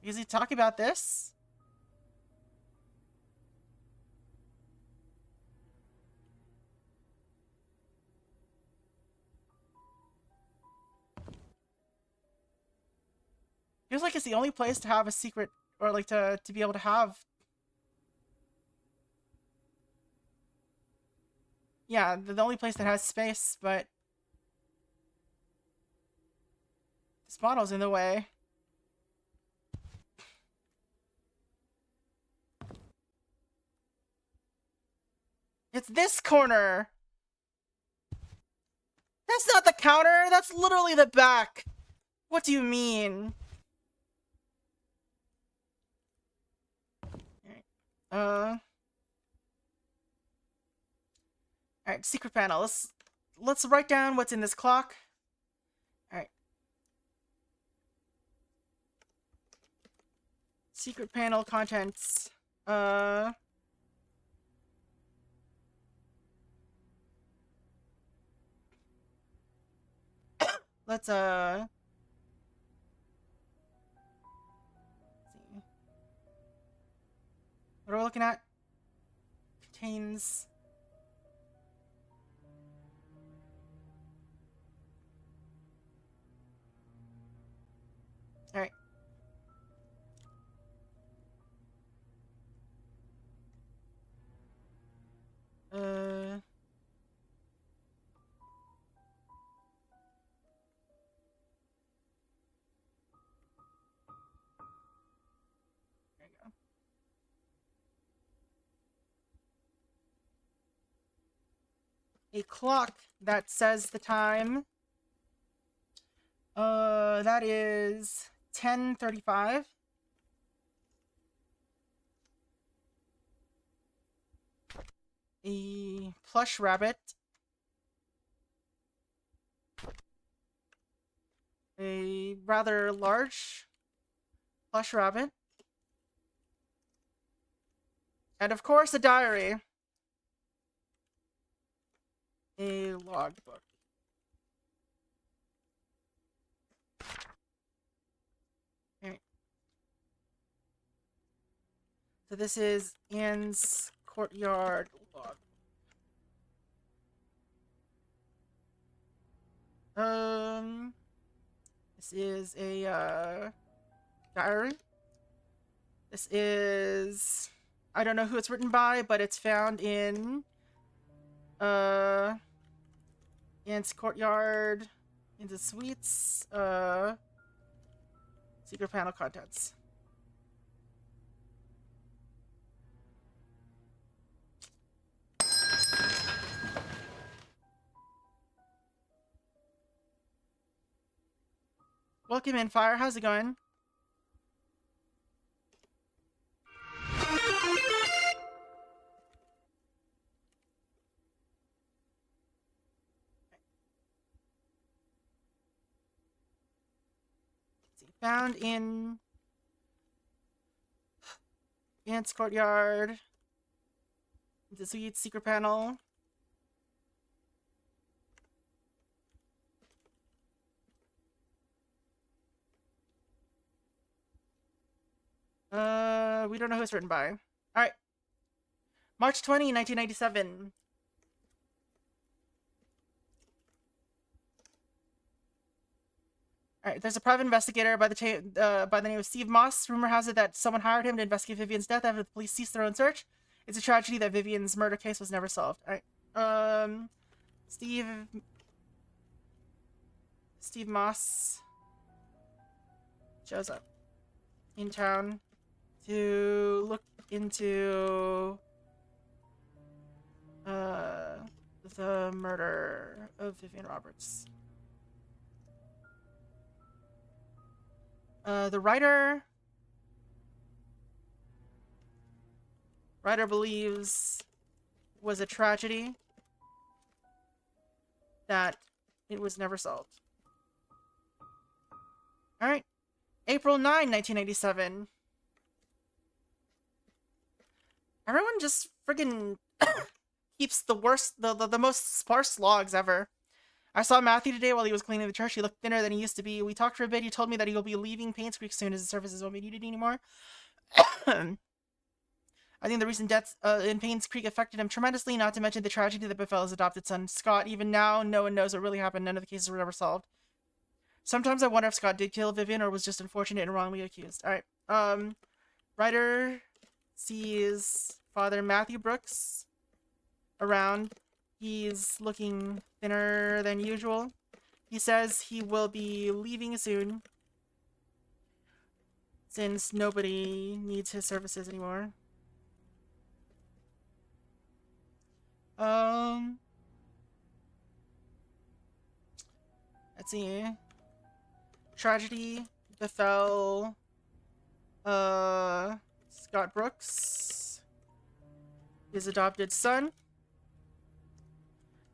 Is he talking about this? Feels like it's the only place to have a secret, or like to be able to have. Yeah, the only place that has space, but this model's in the way. It's this corner. That's not the counter. That's literally the back. What do you mean? All right, secret panel. Let's write down what's in this clock. All right. Secret panel contents. Let's see. What are we looking at? Contains. All right. There you go. A clock that says the time. That is 10:35. A plush rabbit. A rather large plush rabbit. And of course, a diary. A logbook. Alright. So this is Anne's courtyard log. This is a diary. This is, I don't know who it's written by, but it's found in Anne's courtyard, into suites, secret panel contents. Welcome in, Fire. How's it going? Found in Ant's courtyard. The suite secret panel. We don't know who it's written by. Alright. March 20, 1997. Alright, there's a private investigator by the name of Steve Moss. Rumor has it that someone hired him to investigate Vivian's death after the police ceased their own search. It's a tragedy that Vivian's murder case was never solved. Alright. Steve Moss shows up in town to look into the murder of Vivian Roberts. The writer believes was a tragedy that it was never solved. Alright. April 9, 1987. Everyone just friggin' keeps the most sparse logs ever. I saw Matthew today while he was cleaning the church. He looked thinner than he used to be. We talked for a bit. He told me that he'll be leaving Painscreek soon as the services won't be needed anymore. I think the recent deaths in Painscreek affected him tremendously, not to mention the tragedy that befell his adopted son, Scott. Even now, no one knows what really happened. None of the cases were ever solved. Sometimes I wonder if Scott did kill Vivian or was just unfortunate and wrongly accused. Alright. Writer sees Father Matthew Brooks around. He's looking thinner than usual. He says he will be leaving soon, since nobody needs his services anymore. Let's see. Tragedy befell Scott Brooks, his adopted son.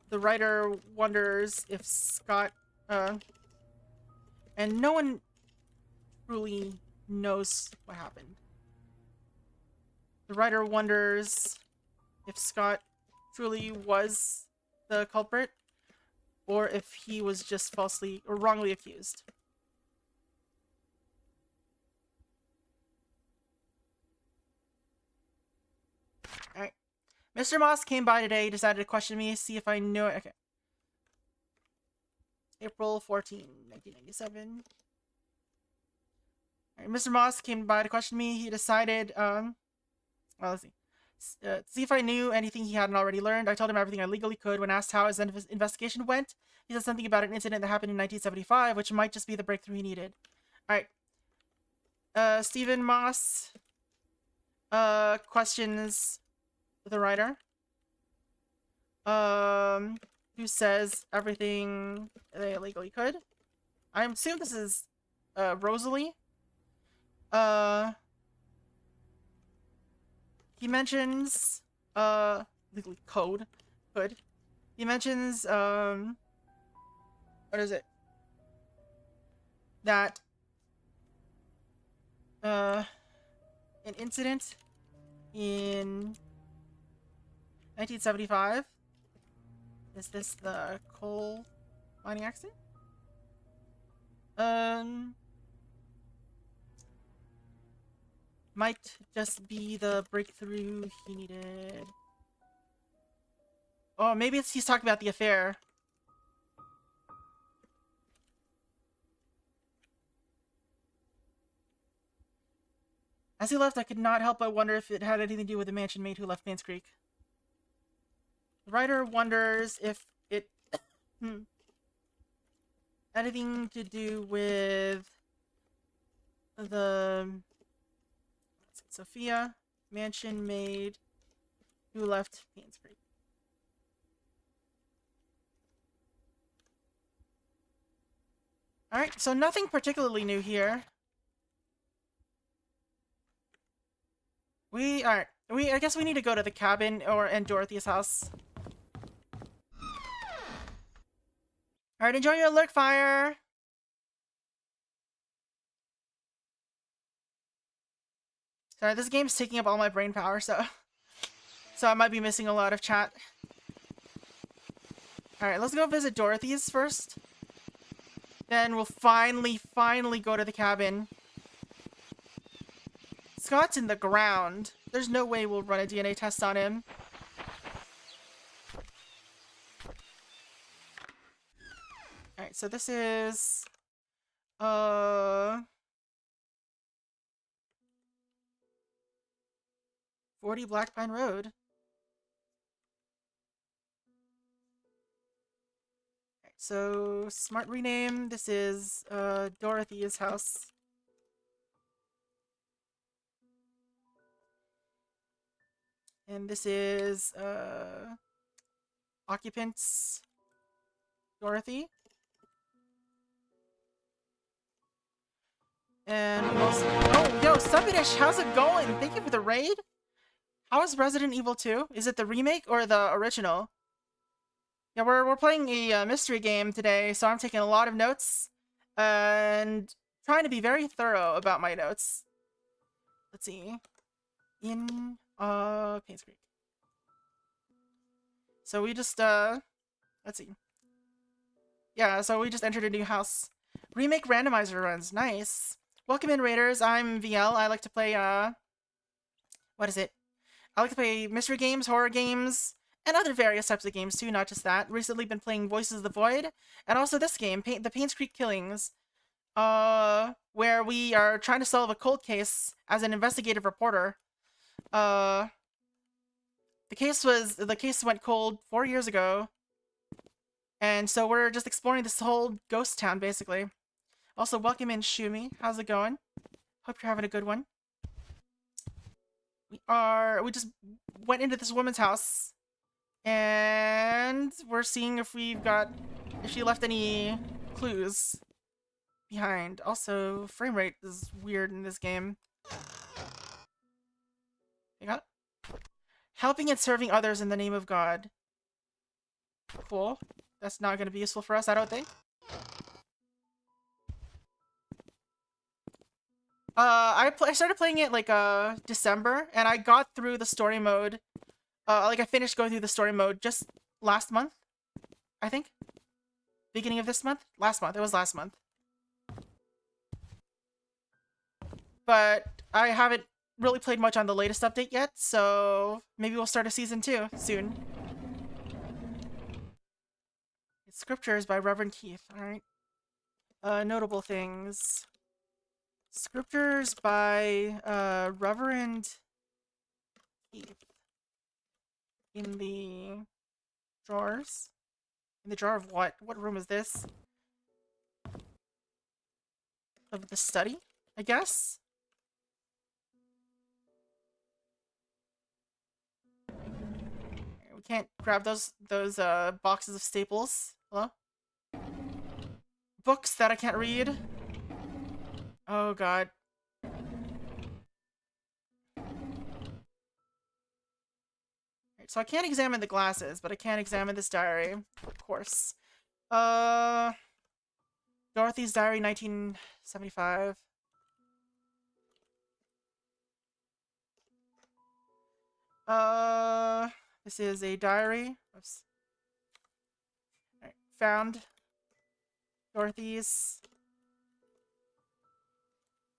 The writer wonders if Scott, and no one truly knows what happened. The writer wonders if Scott truly was the culprit, or if he was just falsely or wrongly accused. Alright. Mr. Moss came by today, decided to question me, see if I knew it. Okay. April 14, 1997. Alright, Mr. Moss came by to question me. He decided, well, let's see. See if I knew anything he hadn't already learned. I told him everything I legally could. When asked how his investigation went, he said something about an incident that happened in 1975, which might just be the breakthrough he needed. Alright. Stephen Moss questions the writer, who says everything they legally could. I assume this is Rosalie. He mentions legally could. He mentions what is it? That an incident in 1975. Is this the coal mining accident? Might just be the breakthrough he needed. Oh, maybe he's talking about the affair. As he left, I could not help but wonder if it had anything to do with the mansion maid who left Painscreek. The writer wonders if it anything to do with the Sophia mansion maid who left Painscreek. Alright, so nothing particularly new here. I guess we need to go to the cabin and Dorothy's house. Alright, enjoy your lurk fire! Sorry, this game's taking up all my brain power, so I might be missing a lot of chat. Alright, let's go visit Dorothy's first. Then we'll finally go to the cabin. Scott's in the ground. There's no way we'll run a DNA test on him. Alright, so this is... 40 Black Pine Road. Alright, so, smart rename. This is, Dorothy's house. And this is, occupants, Dorothy. And we also... Oh, yo, Subidish, how's it going? Thank you for the raid. How is Resident Evil 2? Is it the remake or the original? Yeah, we're playing a mystery game today, so I'm taking a lot of notes and trying to be very thorough about my notes. Let's see. In Painscreek. So we just let's see. Yeah, so we just entered a new house. Remake randomizer runs. Nice. Welcome in, Raiders. I'm VL. I like to play what is it? I like to play mystery games, horror games, and other various types of games too, not just that. Recently been playing Voices of the Void, and also this game, the Painscreek Killings, where we are trying to solve a cold case as an investigative reporter. The case went cold 4 years ago, and so we're just exploring this whole ghost town, basically. Also, welcome in, Shumi. How's it going? Hope you're having a good one. We just went into this woman's house, and we're seeing if she left any clues behind. Also, frame rate is weird in this game. Hang on. Helping and serving others in the name of God. Cool. That's not going to be useful for us, I don't think. I started playing it like December, and I got through the story mode. I finished going through the story mode just last month, I think. Beginning of this month? Last month. It was last month. But I haven't really played much on the latest update yet, so maybe we'll start a season 2 soon. It's scriptures by Reverend Keith. Alright. Notable things. Scriptures by Reverend Keith. In the drawers? In the drawer of what? What room is this? Of the study, I guess? We can't grab those boxes of staples. Hello? Books that I can't read. Oh god. So I can't examine the glasses, but I can examine this diary, of course. Dorothy's diary, 1975. This is a diary. Oops. All right, found Dorothy's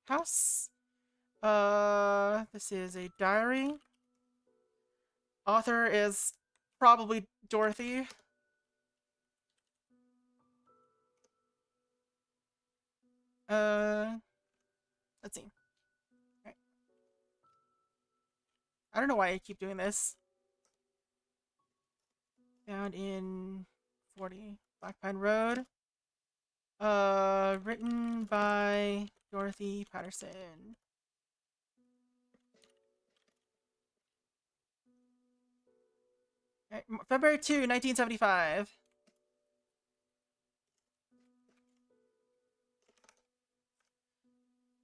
house. This is a diary. Author is probably Dorothy. Let's see. Right. I don't know why I keep doing this. Found in 40 Black Pine Road. Written by Dorothy Patterson. Right. February 2, 1975.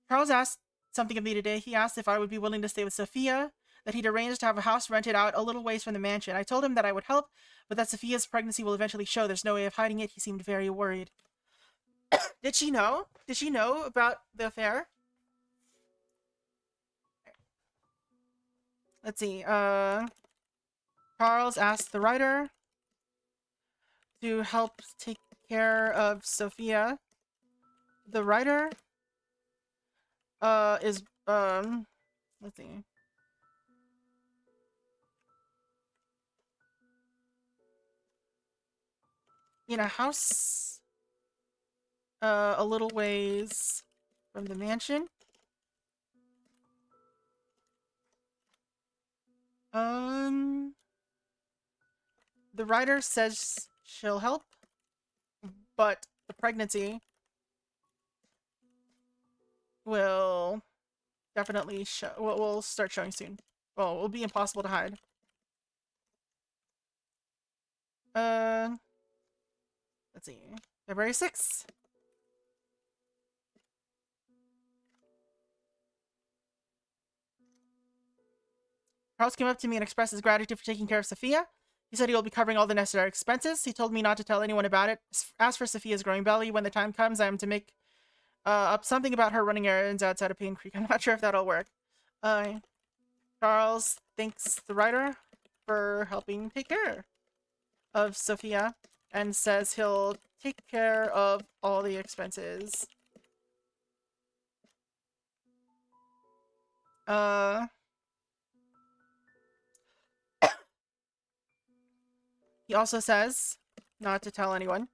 Charles asked something of me today. He asked if I would be willing to stay with Sophia, that he'd arranged to have a house rented out a little ways from the mansion. I told him that I would help, but that Sophia's pregnancy will eventually show. There's no way of hiding it. He seemed very worried. Did she know? Did she know about the affair? Let's see. Charles asked the writer to help take care of Sophia. The writer is let's see. in a house a little ways from the mansion. The writer says she'll help, but the pregnancy will definitely show. Will start showing soon. Well, it will be impossible to hide. Let's see. February 6th. Charles came up to me and expressed his gratitude for taking care of Sophia. He said he will be covering all the necessary expenses. He told me not to tell anyone about it. As for Sophia's growing belly, when the time comes, I am to make up something about her running errands outside of Painscreek. I'm not sure if that'll work. Charles thanks the writer for helping take care of Sophia and says he'll take care of all the expenses. He also says not to tell anyone.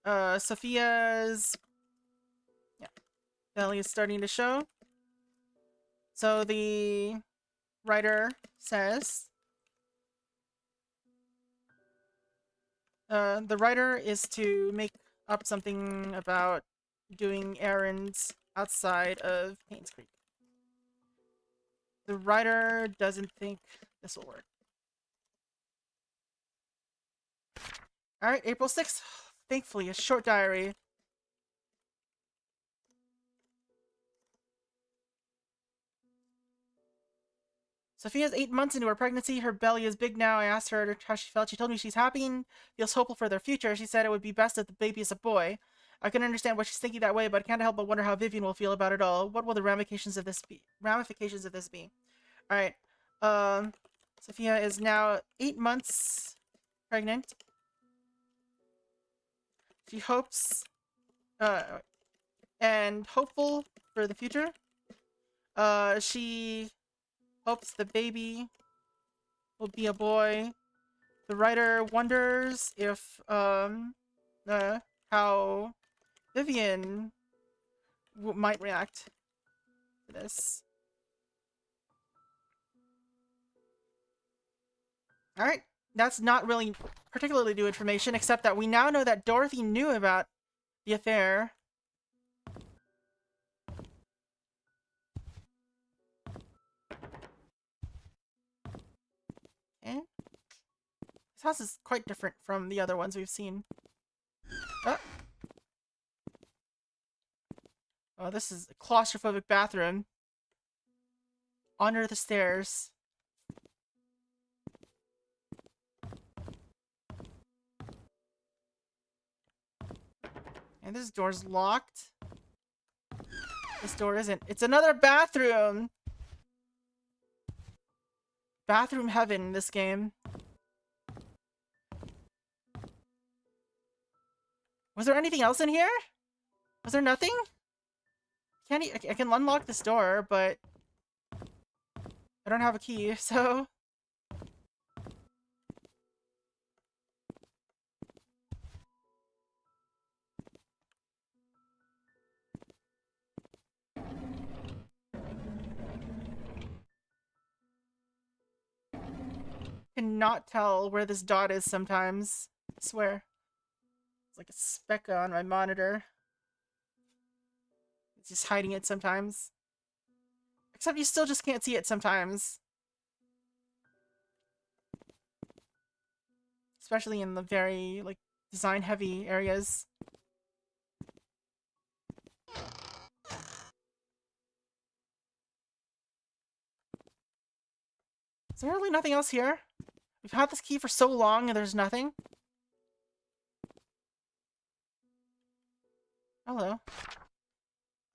Sophia's belly is starting to show. So the writer says the writer is to make up something about doing errands outside of Painscreek. The writer doesn't think this will work. Alright, April 6th. Thankfully, a short diary. Sophia's 8 months into her pregnancy. Her belly is big now. I asked her how she felt. She told me she's happy and feels hopeful for their future. She said it would be best if the baby is a boy. I can understand why she's thinking that way, but I can't help but wonder how Vivian will feel about it all. What will the ramifications of this be? Alright. Sophia is now 8 months pregnant. She hopes and hopeful for the future. She hopes the baby will be a boy. The writer wonders if how Vivian might react to this. Alright, that's not really particularly new information, except that we now know that Dorothy knew about the affair. Okay. This house is quite different from the other ones we've seen. Oh, this is a claustrophobic bathroom. Under the stairs. And this door's locked. This door isn't. It's another bathroom! Bathroom heaven in this game. Was there anything else in here? Was there nothing? I can unlock this door, but I don't have a key, so... Cannot tell where this dot is sometimes. I swear. It's like a speck on my monitor. It's just hiding it sometimes. Except you still just can't see it sometimes. Especially in the very, like, design-heavy areas. Is there really nothing else here? We've had this key for so long and there's nothing. Hello.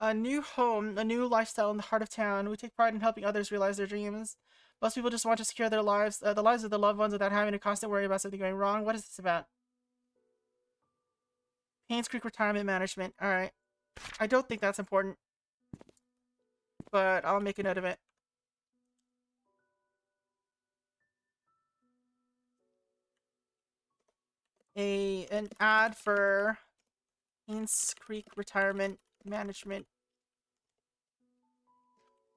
A new home, a new lifestyle in the heart of town. We take pride in helping others realize their dreams. Most people just want to secure their lives, the lives of their loved ones without having to constant worry about something going wrong. What is this about? Painscreek Retirement Management. Alright. I don't think that's important. But I'll make a note of it. an ad for Painscreek Retirement Management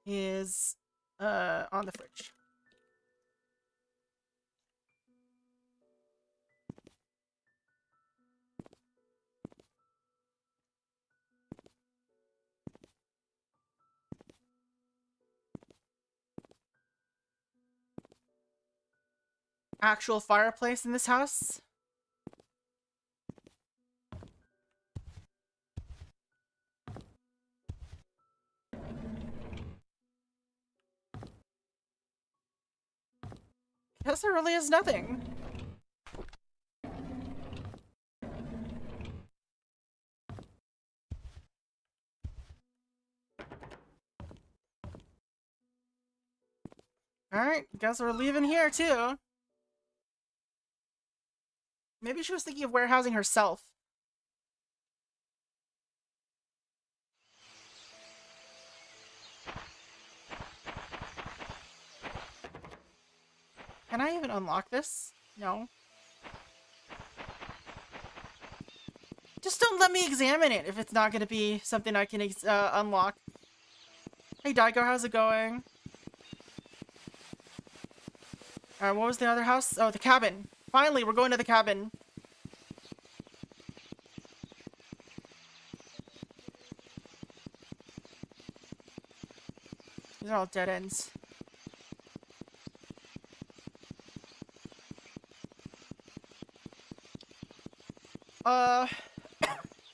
is on the fridge. Actual fireplace in this house. Guess there really is nothing. Alright, guess we're leaving here too. Maybe she was thinking of warehousing herself. Can I even unlock this? No. Just don't let me examine it if it's not going to be something I can unlock. Hey Daigo, how's it going? Alright, what was the other house? Oh, the cabin. Finally, we're going to the cabin. These are all dead ends.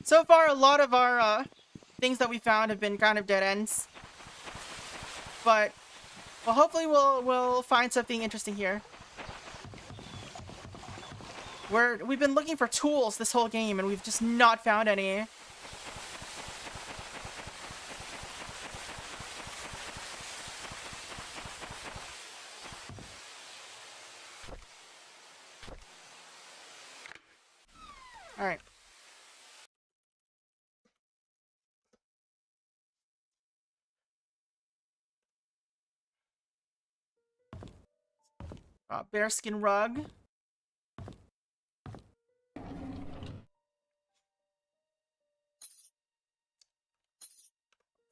So far, a lot of our, things that we found have been kind of dead ends. But, well, hopefully we'll find something interesting here. We've been looking for tools this whole game, and we've just not found any. Alright. Bearskin rug. What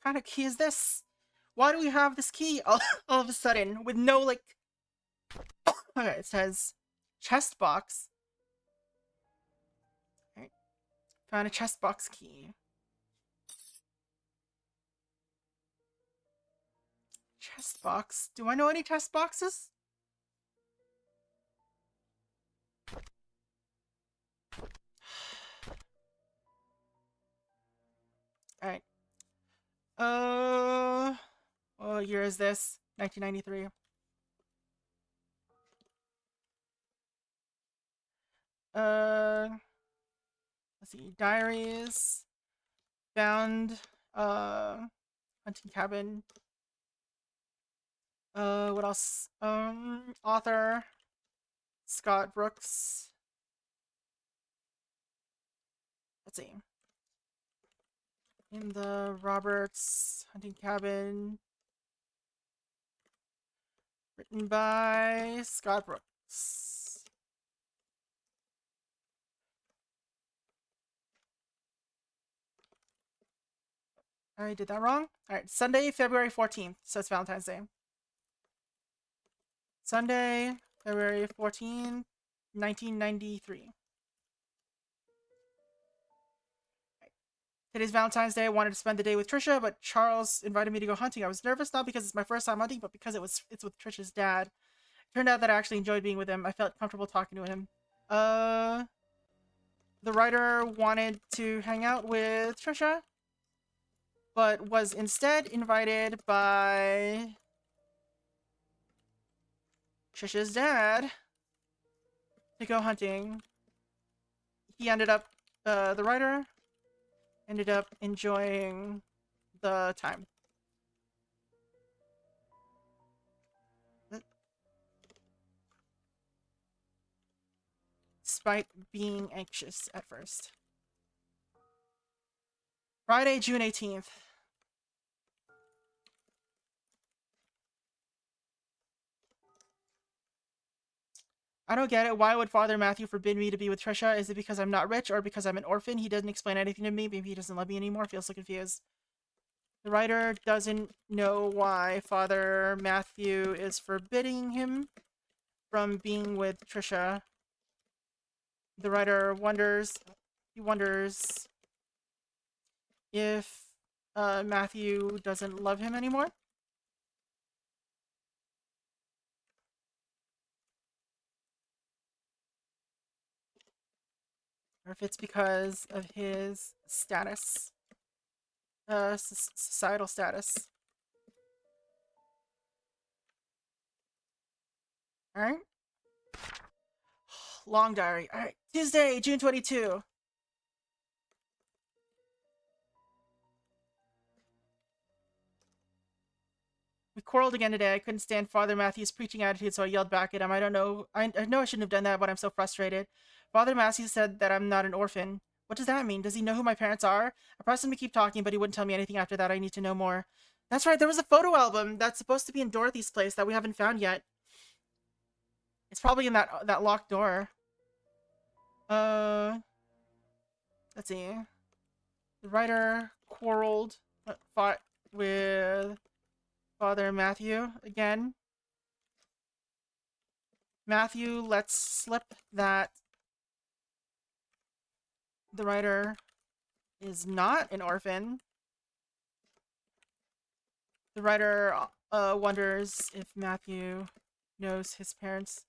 kind of key is this? Why do we have this key all of a sudden with no, like... Okay, it says chest box. Right. Found a chest box key. Chest box? Do I know any chest boxes? Alright. What year is this? 1993. Let's see. Diaries. Found, hunting cabin. What else? Author. Scott Brooks. Let's see. In the Roberts hunting cabin. Written by Scott Brooks. I did that wrong. Alright, Sunday, February 14th. So it's Valentine's Day. Sunday, February 14th, 1993. Today's Valentine's Day. I wanted to spend the day with Trisha, but Charles invited me to go hunting. I was nervous, not because it's my first time hunting, but because it's with Trisha's dad. It turned out that I actually enjoyed being with him. I felt comfortable talking to him. The writer wanted to hang out with Trisha, but was instead invited by Trisha's dad to go hunting. He ended up, the writer ended up enjoying the time. Despite being anxious at first. Friday, June 18th. I don't get it. Why would Father Matthew forbid me to be with Trisha? Is it because I'm not rich or because I'm an orphan? He doesn't explain anything to me. Maybe he doesn't love me anymore. Feels so confused. The writer doesn't know why Father Matthew is forbidding him from being with Trisha. The writer wonders if Matthew doesn't love him anymore. Or if it's because of his status. Societal status. Alright. Long diary. Alright. Tuesday, June 22. We quarreled again today. I couldn't stand Father Matthew's preaching attitude, so I yelled back at him. I know I shouldn't have done that, but I'm so frustrated. Father Matthew said that I'm not an orphan. What does that mean? Does he know who my parents are? I pressed him to keep talking, but he wouldn't tell me anything after that. I need to know more. That's right, there was a photo album that's supposed to be in Dorothy's place that we haven't found yet. It's probably in that locked door. Let's see. The writer quarreled, fought with Father Matthew again. Matthew lets slip that the writer is not an orphan. The writer wonders if Matthew knows his parents.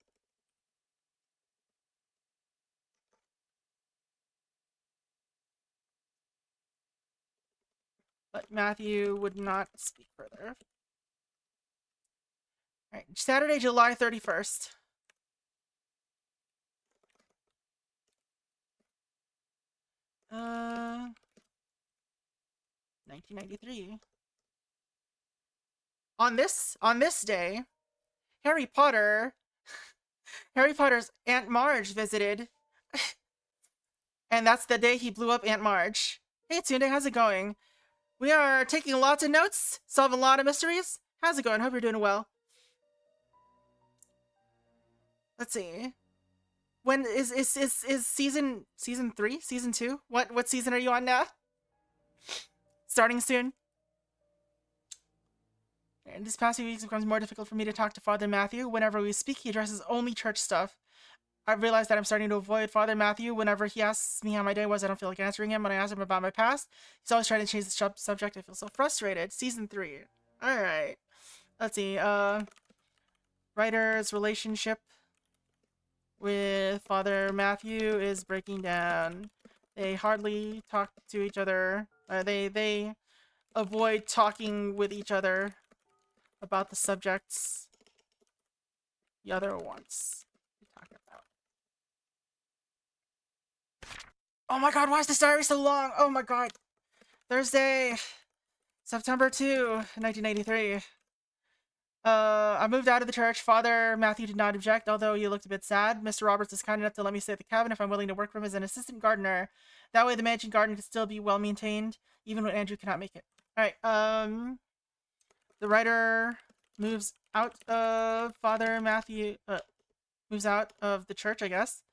But Matthew would not speak further. Alright, Saturday, July 31st. Uh, 1993. On this day, Harry Potter's Aunt Marge visited. And that's the day he blew up Aunt Marge. Hey Tunde, how's it going? We are taking lots of notes, solving a lot of mysteries. How's it going? Hope you're doing well. Let's see. When is season 3? Season 2? What season are you on now? Starting soon. And this past few weeks it becomes more difficult for me to talk to Father Matthew. Whenever we speak, he addresses only church stuff. I realized that I'm starting to avoid Father Matthew. Whenever he asks me how my day was, I don't feel like answering him. When I ask him about my past, he's always trying to change the subject. I feel so frustrated. Season 3. Alright. Let's see. Writer's relationship with Father Matthew is breaking down. They hardly talk to each other. They avoid talking with each other about the subjects the other wants to talk about. Oh my god, why is this diary so long? Oh my god. Thursday, September 2, 1983. I moved out of the church. Father Matthew did not object, although he looked a bit sad. Mr. Roberts is kind enough to let me stay at the cabin if I'm willing to work for him as an assistant gardener. That way the mansion garden can still be well maintained, even when Andrew cannot make it. Alright, the writer moves out of Father Matthew, moves out of the church, I guess.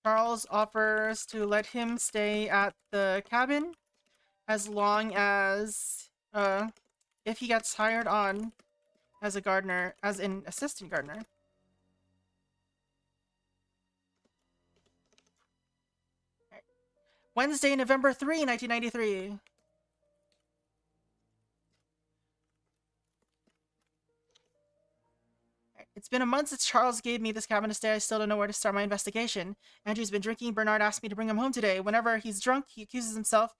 Charles offers to let him stay at the cabin as long as, if he gets hired on as a gardener, as an assistant gardener. Wednesday, November 3, 1993. It's been a month since Charles gave me this cabin to stay. I still don't know where to start my investigation. Andrew's been drinking. Bernard asked me to bring him home today. Whenever he's drunk, he accuses himself,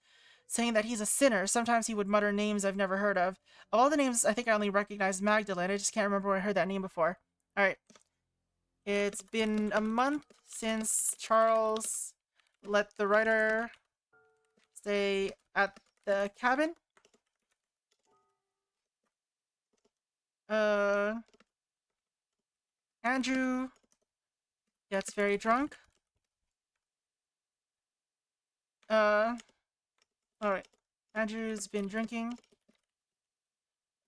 saying that he's a sinner. Sometimes he would mutter names I've never heard of. Of all the names, I think I only recognize Magdalene. I just can't remember where I heard that name before. Alright. It's been a month since Charles let the writer stay at the cabin. Andrew gets very drunk. Alright. Andrew's been drinking.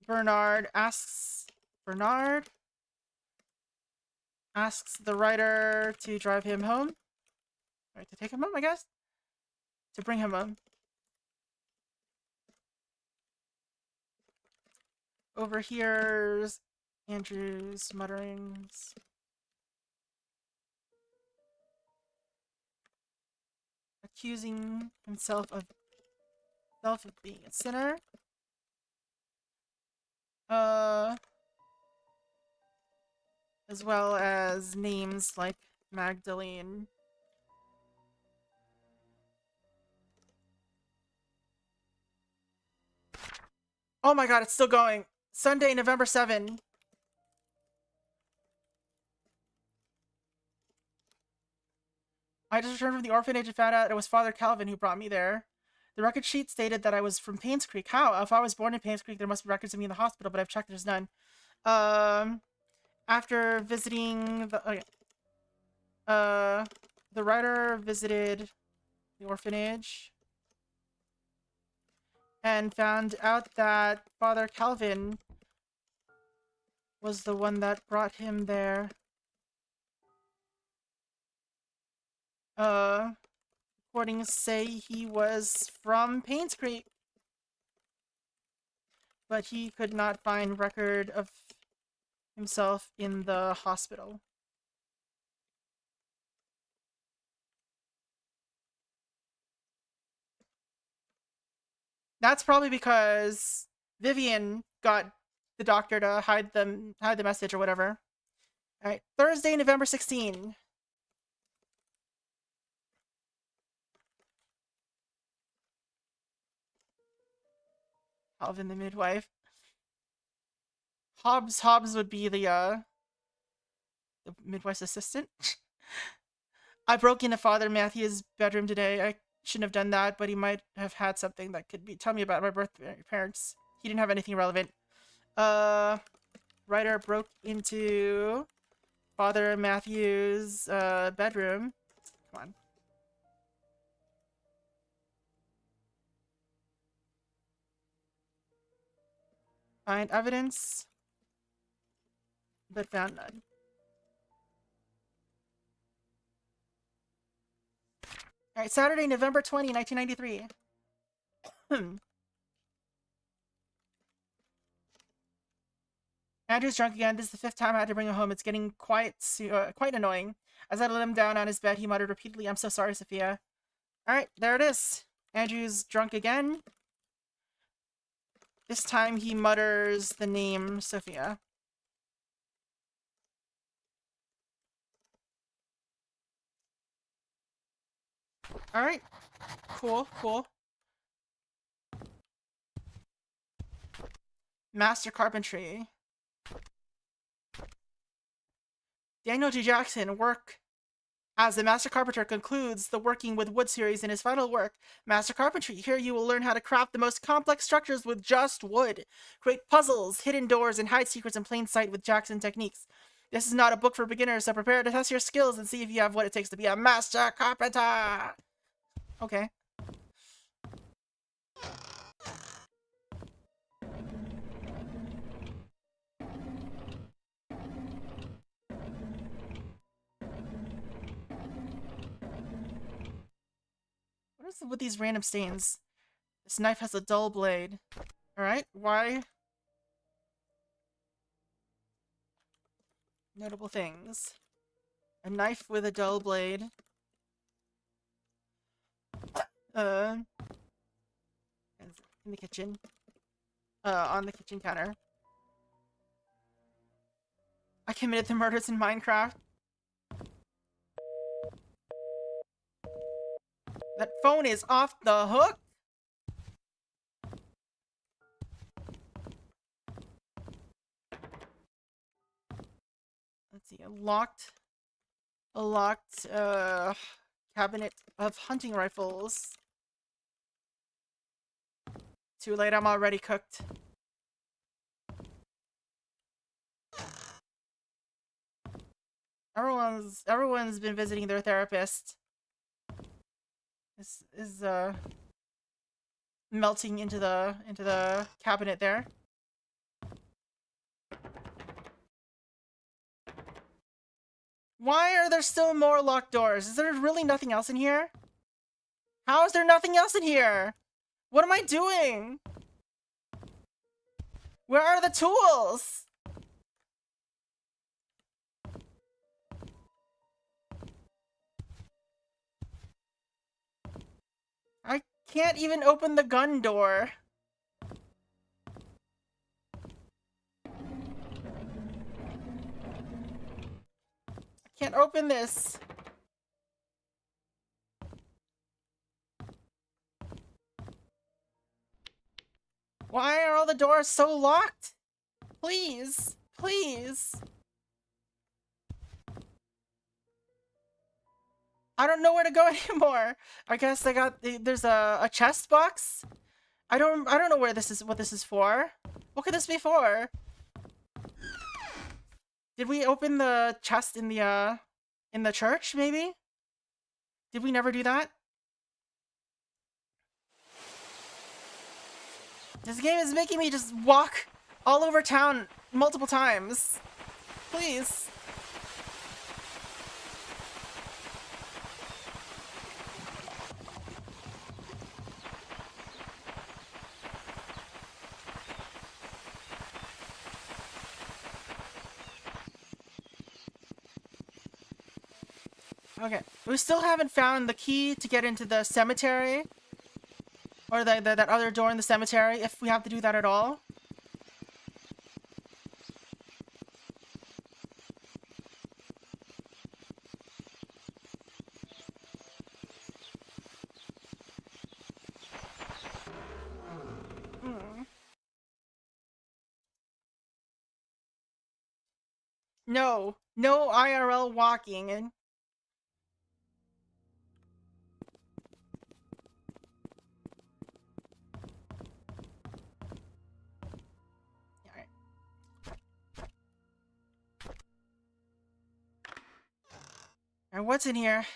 Bernard asks the writer to drive him home. Right, to take him home, I guess? To bring him home. Overhears Andrew's mutterings. Accusing himself of being a sinner. As well as names like Magdalene. Oh my god, it's still going. Sunday, November 7. I just returned from the orphanage and found out it was Father Calvin who brought me there. The record sheet stated that I was from Painscreek. How? If I was born in Painscreek, there must be records of me in the hospital, but I've checked, there's none. After visiting the... Okay. The writer visited the orphanage and found out that Father Calvin was the one that brought him there. Recordings say he was from Painscreek, but he could not find record of himself in the hospital. That's probably because Vivian got the doctor to hide the message or whatever. All right, Thursday, November 16. Calvin the midwife. Hobbs would be the midwife's assistant. I broke into Father Matthew's bedroom today. I shouldn't have done that, but he might have had something that could be tell me about my birth parents. He didn't have anything relevant. Writer broke into Father Matthew's bedroom. Come on. Find evidence, but found none. Alright, Saturday, November 20, 1993. Andrew's drunk again. This is the 5th time I had to bring him home. It's getting quite annoying. As I let him down on his bed, he muttered repeatedly, "I'm so sorry, Sophia." Alright, there it is. Andrew's drunk again. This time he mutters the name Sophia. Alright. Cool. Master Carpentry. Daniel G. Jackson, work as the Master Carpenter, concludes the Working with Wood series in his final work, Master Carpentry. Here you will learn how to craft the most complex structures with just wood. Create puzzles, hidden doors, and hide secrets in plain sight with Jackson techniques. This is not a book for beginners, so prepare to test your skills and see if you have what it takes to be a Master Carpenter! Okay. What is with these random stains? This knife has a dull blade. Alright, why? Notable things. A knife with a dull blade. In the kitchen. On the kitchen counter. I committed the murders in Minecraft. That phone is off the hook? Let's see, a locked cabinet of hunting rifles. Too late, I'm already cooked. Everyone's been visiting their therapist. This is melting into the cabinet there. Why are there still more locked doors? Is there really nothing else in here? How is there nothing else in here? What am I doing? Where are the tools? I can't even open the gun door. I can't open this. Why are all the doors so locked? Please, please. I don't know where to go anymore. I guess there's a chest box. I don't know what this is for. What could this be for? Did we open the chest in the church, maybe? Did we never do that? This game is making me just walk all over town multiple times. Please. Okay, we still haven't found the key to get into the cemetery. Or that other door in the cemetery, if we have to do that at all. No. No IRL walking. And and what's in here?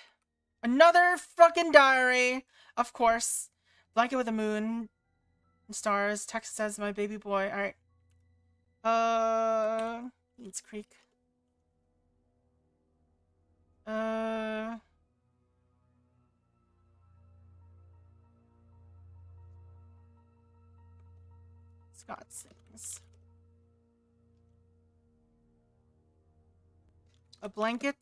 Another fucking diary! Of course. Blanket with a moon. And stars. Text says my baby boy. Alright. Painscreek. Scott sings. A blanket.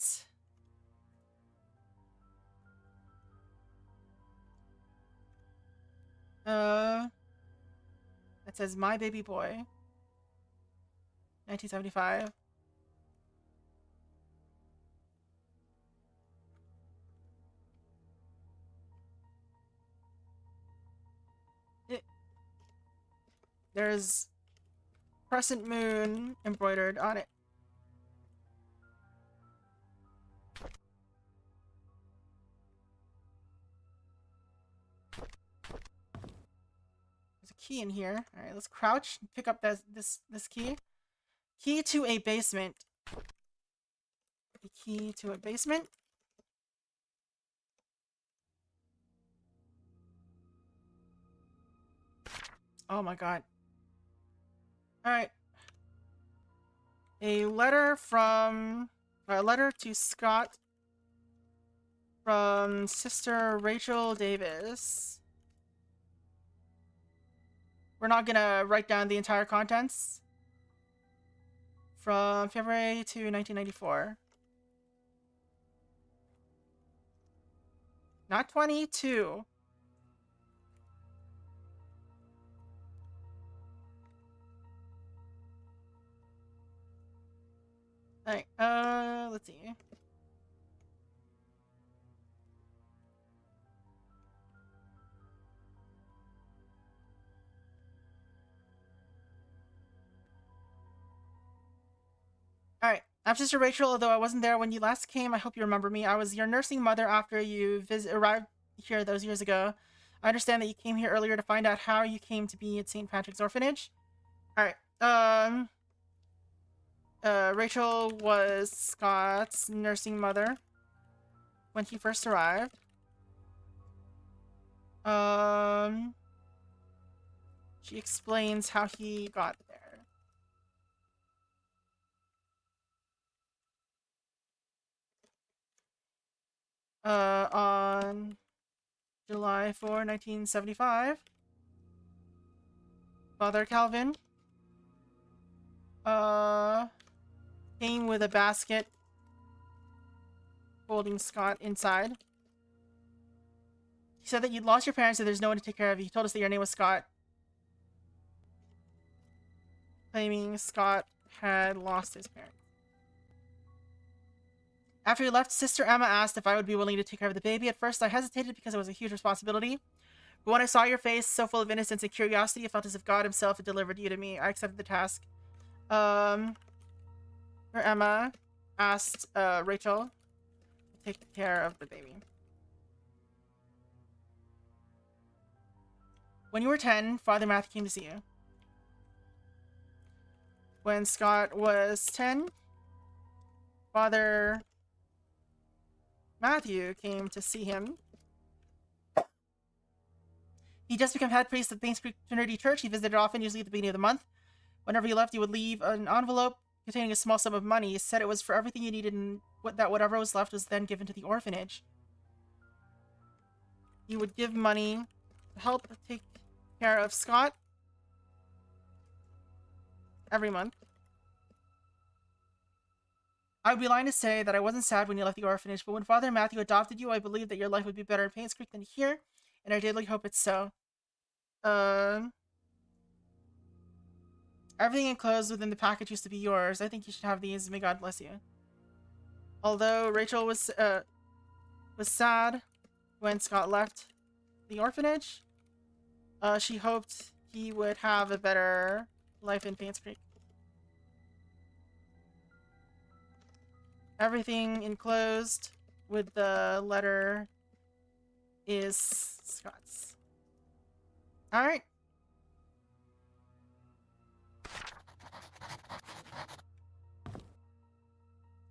It says my baby boy. 1975. There's crescent moon embroidered on it. There's a key in here. All right, let's crouch and pick up this key. Key to a basement. A key to a basement. Oh my god. Alright. A letter to Scott from Sister Rachel Davis. We're not gonna write down the entire contents. From February to 1994. Not 22. Alright, let's see. Alright, I'm Sister Rachel, although I wasn't there when you last came. I hope you remember me. I was your nursing mother after you arrived here those years ago. I understand that you came here earlier to find out how you came to be at St. Patrick's Orphanage. Alright, Rachel was Scott's nursing mother when he first arrived. She explains how he got there. On July 4, 1975, Father Calvin came with a basket holding Scott inside. He said that you'd lost your parents and there's no one to take care of you. He told us that your name was Scott, claiming Scott had lost his parents. After he left, Sister Emma asked if I would be willing to take care of the baby. At first, I hesitated because it was a huge responsibility. But when I saw your face, so full of innocence and curiosity, it felt as if God himself had delivered you to me. I accepted the task. Or Emma asked Rachel to take care of the baby. When you were 10, Father Matthew came to see you. When Scott was 10, Father Matthew came to see him. He just became head priest of Painscreek Trinity Church. He visited often, usually at the beginning of the month. Whenever he left, he would leave an envelope containing a small sum of money. He said it was for everything you needed and that whatever was left was then given to the orphanage. He would give money to help take care of Scott every month. I would be lying to say that I wasn't sad when you left the orphanage, but when Father Matthew adopted you, I believed that your life would be better in Painscreek than here, and I daily hope it's so. Everything enclosed within the package used to be yours. I think you should have these. May God bless you. Although Rachel was sad when Scott left the orphanage, she hoped he would have a better life in Painscreek. Everything enclosed with the letter is Scott's. Alright.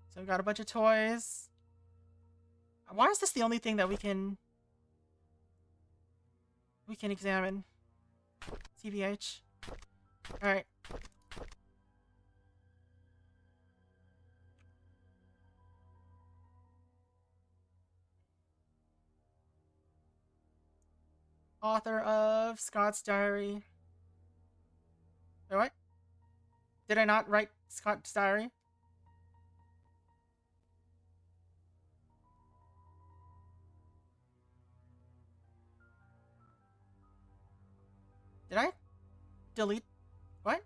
So we got a bunch of toys. Why is this the only thing that we can examine? TBH. Alright. Author of Scott's Diary. Wait, what? Did I not write Scott's Diary? Did I delete? What?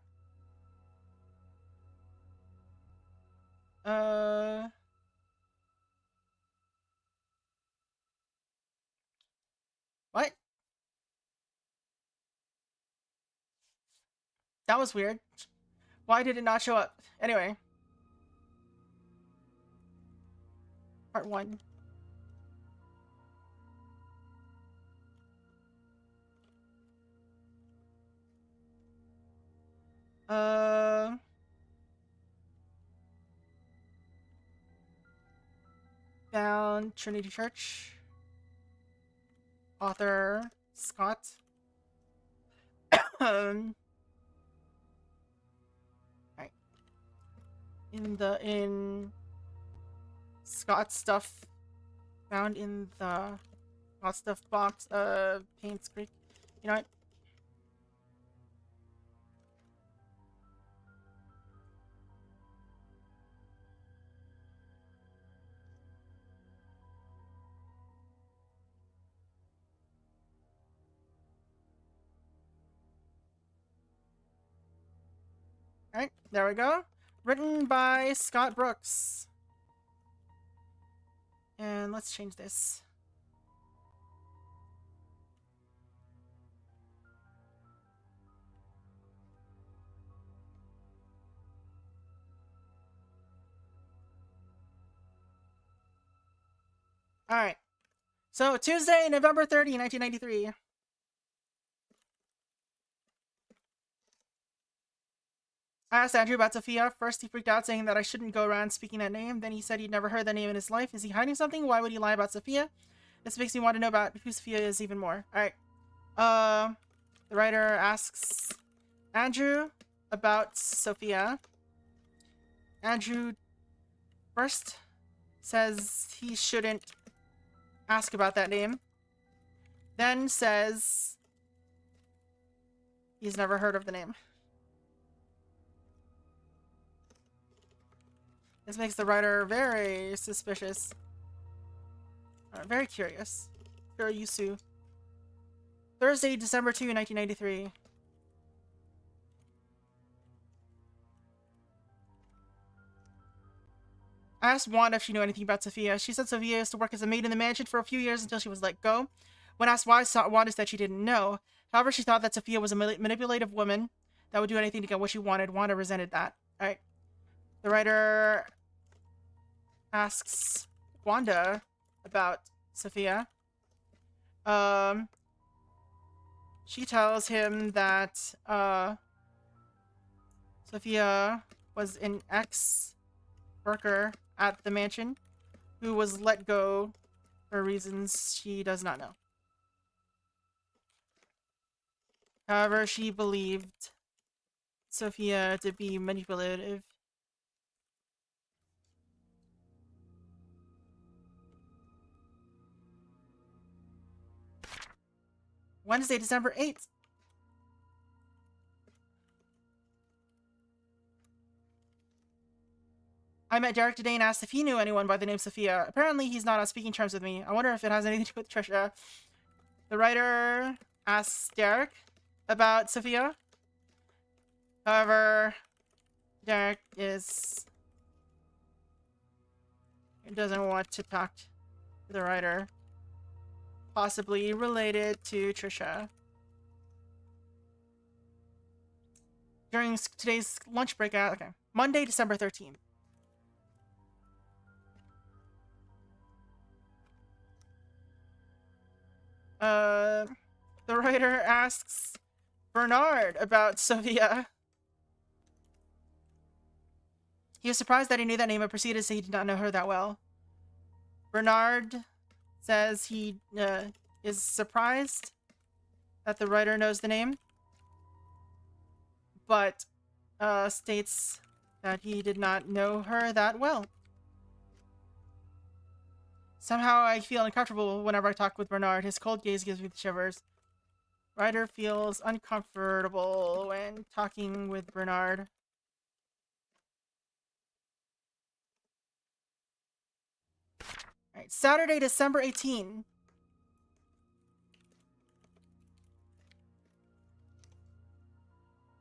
What? That was weird. Why did it not show up? Anyway. Part 1. Found Trinity Church. Author Scott. Right. In Scott stuff found in the Scott stuff box of Painscreek. You know what? Alright, there we go. Written by Scott Brooks. And let's change this. Alright. So, Tuesday, November 30, 1993. I asked Andrew about Sophia. First, he freaked out, saying that I shouldn't go around speaking that name. Then he said he'd never heard that name in his life. Is he hiding something? Why would he lie about Sophia? This makes me want to know about who Sophia is even more. Alright. The writer asks Andrew about Sophia. Andrew first says he shouldn't ask about that name. Then says he's never heard of the name. This makes the writer very suspicious. Very curious. Yusu. Thursday, December 2, 1993. I asked Wanda if she knew anything about Sophia. She said Sophia used to work as a maid in the mansion for a few years until she was let go. When asked why, Wanda said she didn't know. However, she thought that Sophia was a manipulative woman that would do anything to get what she wanted. Wanda resented that. Alright. The writer asks Wanda about Sophia. She tells him that Sophia was an ex-worker at the mansion who was let go for reasons she does not know. However, she believed Sophia to be manipulative. Wednesday, December 8th. I met Derek today and asked if he knew anyone by the name Sophia. Apparently, he's not on speaking terms with me. I wonder if it has anything to do with Trisha. The writer asks Derek about Sophia. However, Derek doesn't want to talk to the writer. Possibly related to Trisha. During today's lunch break, okay. Monday, December 13th. The writer asks Bernard about Sophia. He was surprised that he knew that name, but proceeded to say he did not know her that well. Bernard says he is surprised that the writer knows the name, but states that he did not know her that well. Somehow I feel uncomfortable whenever I talk with Bernard. His cold gaze gives me the shivers. Writer feels uncomfortable when talking with Bernard. Alright, Saturday, December 18.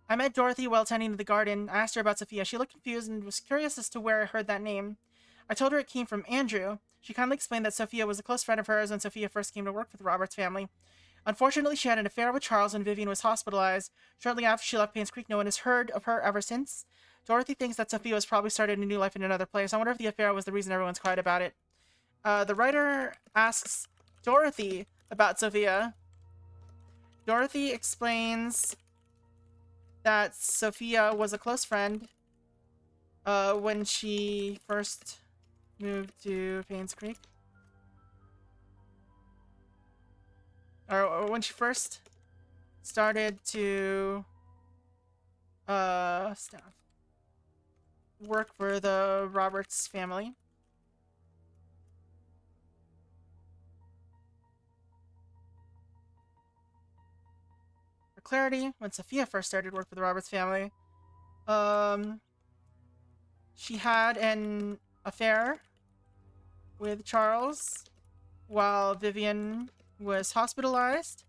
I met Dorothy while tending to the garden. I asked her about Sophia. She looked confused and was curious as to where I heard that name. I told her it came from Andrew. She kindly explained that Sophia was a close friend of hers when Sophia first came to work with Robert's family. Unfortunately, she had an affair with Charles when Vivian was hospitalized. Shortly after she left Painscreek, no one has heard of her ever since. Dorothy thinks that Sophia was probably started a new life in another place. I wonder if the affair was the reason everyone's quiet about it. The writer asks Dorothy about Sophia. Dorothy explains that Sophia was a close friend when she first moved to Painscreek. Or when she first started to work for the Roberts family. For clarity, when Sophia first started work for the Roberts family, she had an affair with Charles while Vivian was hospitalized.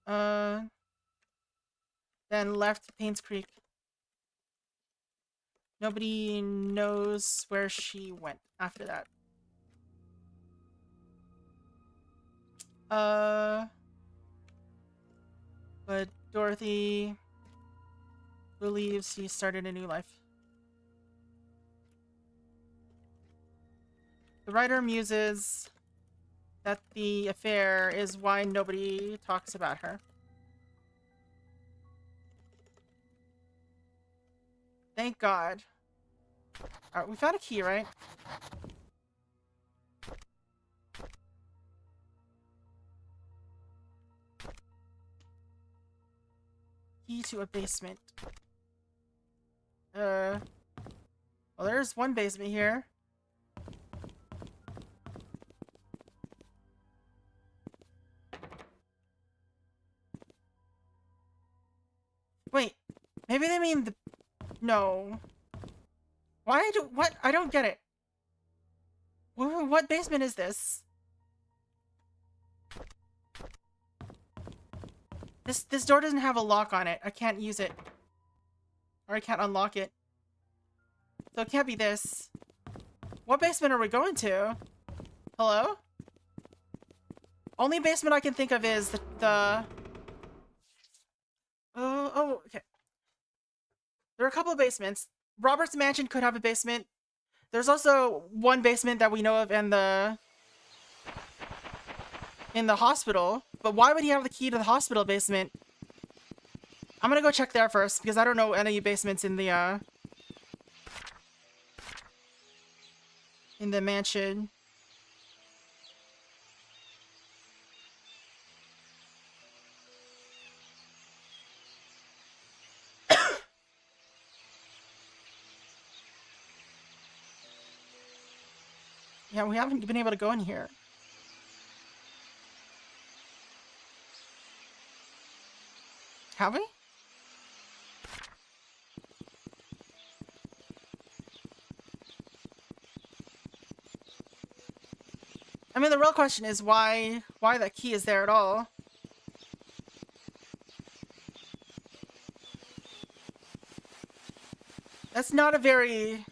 Then left Painscreek. Nobody knows where she went after that. But Dorothy believes she started a new life. The writer muses that the affair is why nobody talks about her. Thank God. Alright, we found a key, right? Key to a basement. Well, there's one basement here. Wait, maybe they mean the... No. What? I don't get it. What basement is this? This door doesn't have a lock on it. I can't use it. Or I can't unlock it. So it can't be this. What basement are we going to? Hello? Only basement I can think of is the... Oh, okay. There are a couple of basements. Robert's mansion could have a basement. There's also one basement that we know of in the hospital. But why would he have the key to the hospital basement? I'm gonna go check there first, because I don't know any basements in the mansion. Yeah, we haven't been able to go in here. Have we? I mean, the real question is why that key is there at all. That's not a very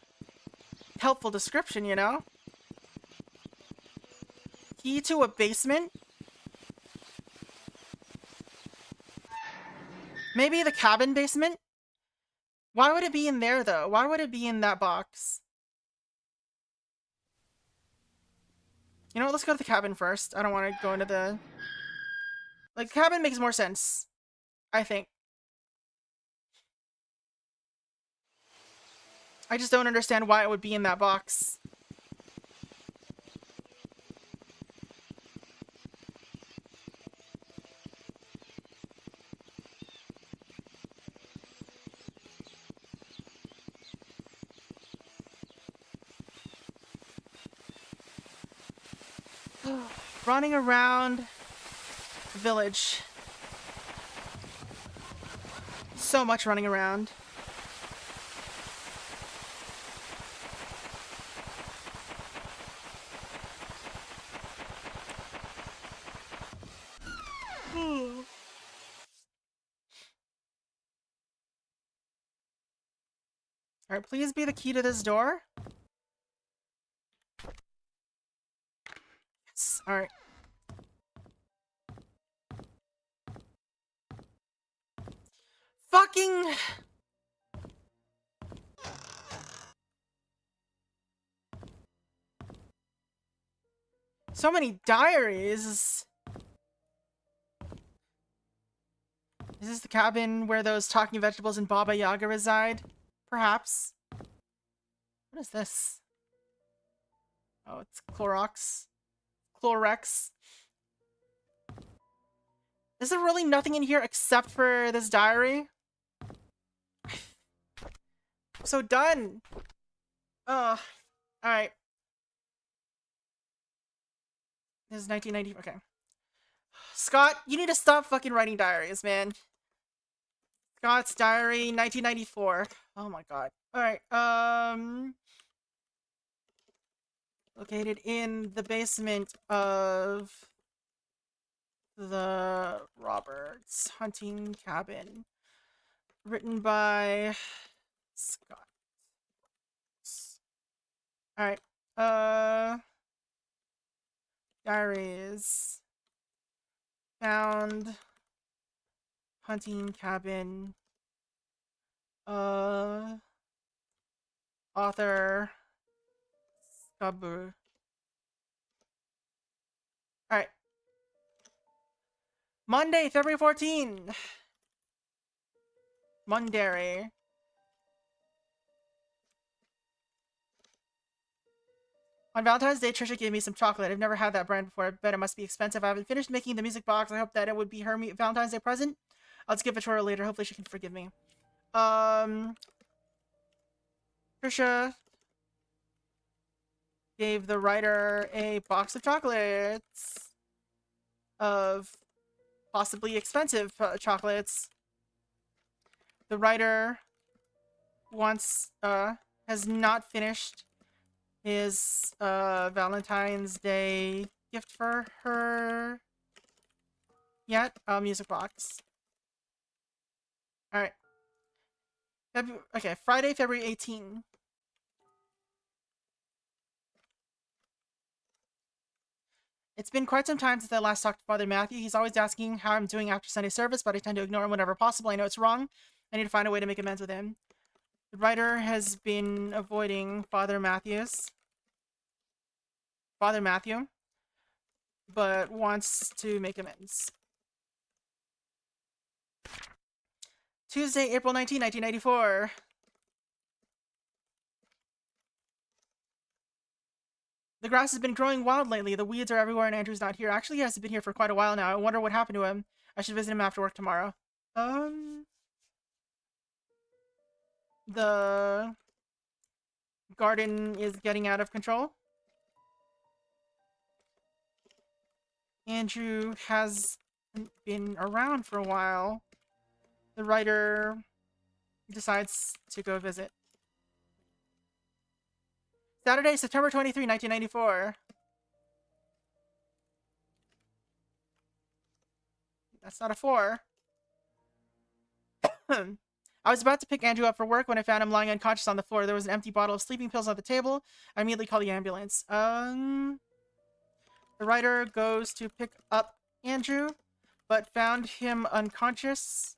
helpful description, you know? Key to a basement? Maybe the cabin basement? Why would it be in there, though? Why would it be in that box? You know what? Let's go to the cabin first. I don't want to go into the... Like, the cabin makes more sense. I think. I just don't understand why it would be in that box. Running around the village. So much running around. Alright, please be the key to this door. Yes, alright. Fucking... So many diaries. Is this the cabin where those talking vegetables and Baba Yaga reside? Perhaps. What is this? Oh, it's Clorox. Clorex. Is there really nothing in here except for this diary? I'm so done. Ugh. Alright. This is 1990. Okay. Scott, you need to stop fucking writing diaries, man. Scott's diary, 1994. Oh my god. Alright, located in the basement of the Roberts hunting cabin. Written by Scott. Alright, diaries. Found hunting cabin. Author Skabu. Alright. Monday, February 14. Monday. On Valentine's Day, Trisha gave me some chocolate. I've never had that brand before. I bet it must be expensive. I haven't finished making the music box. I hope that it would be her Valentine's Day present. I'll just give it to her later. Hopefully she can forgive me. Trisha gave the writer a box of chocolates. Of possibly expensive chocolates. The writer has not finished his Valentine's Day gift for her yet. Music box. Alright. Okay, Friday, February 18. It's been quite some time since I last talked to Father Matthew. He's always asking how I'm doing after Sunday service, but I tend to ignore him whenever possible. I know it's wrong. I need to find a way to make amends with him. The writer has been avoiding Father Matthew, but wants to make amends. Tuesday, April 19, 1994. The grass has been growing wild lately. The weeds are everywhere and Andrew's not here. Actually, he hasn't been here for quite a while now. I wonder what happened to him. I should visit him after work tomorrow. The garden is getting out of control. Andrew has been around for a while. The writer decides to go visit. Saturday, September 23, 1994. That's not a 4. I was about to pick Andrew up for work when I found him lying unconscious on the floor. There was an empty bottle of sleeping pills on the table. I immediately called the ambulance. The writer goes to pick up Andrew, but found him unconscious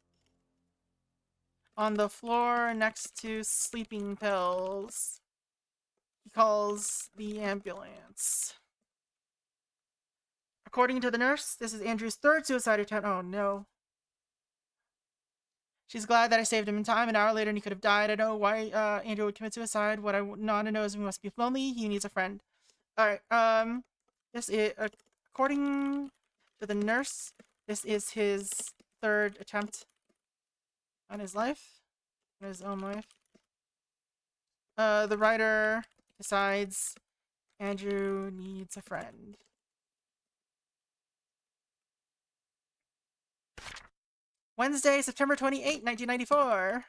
on the floor next to sleeping pills. He calls the ambulance. According to the nurse, this is Andrew's 3rd suicide attempt. Oh no. She's glad that I saved him in time. An hour later and he could have died. I know why Andrew would commit suicide. What I want to know is he must be lonely. He needs a friend. Alright, this is, according to the nurse, this is his 3rd attempt on his life. On his own life. The writer decides Andrew needs a friend. Wednesday, September 28, 1994.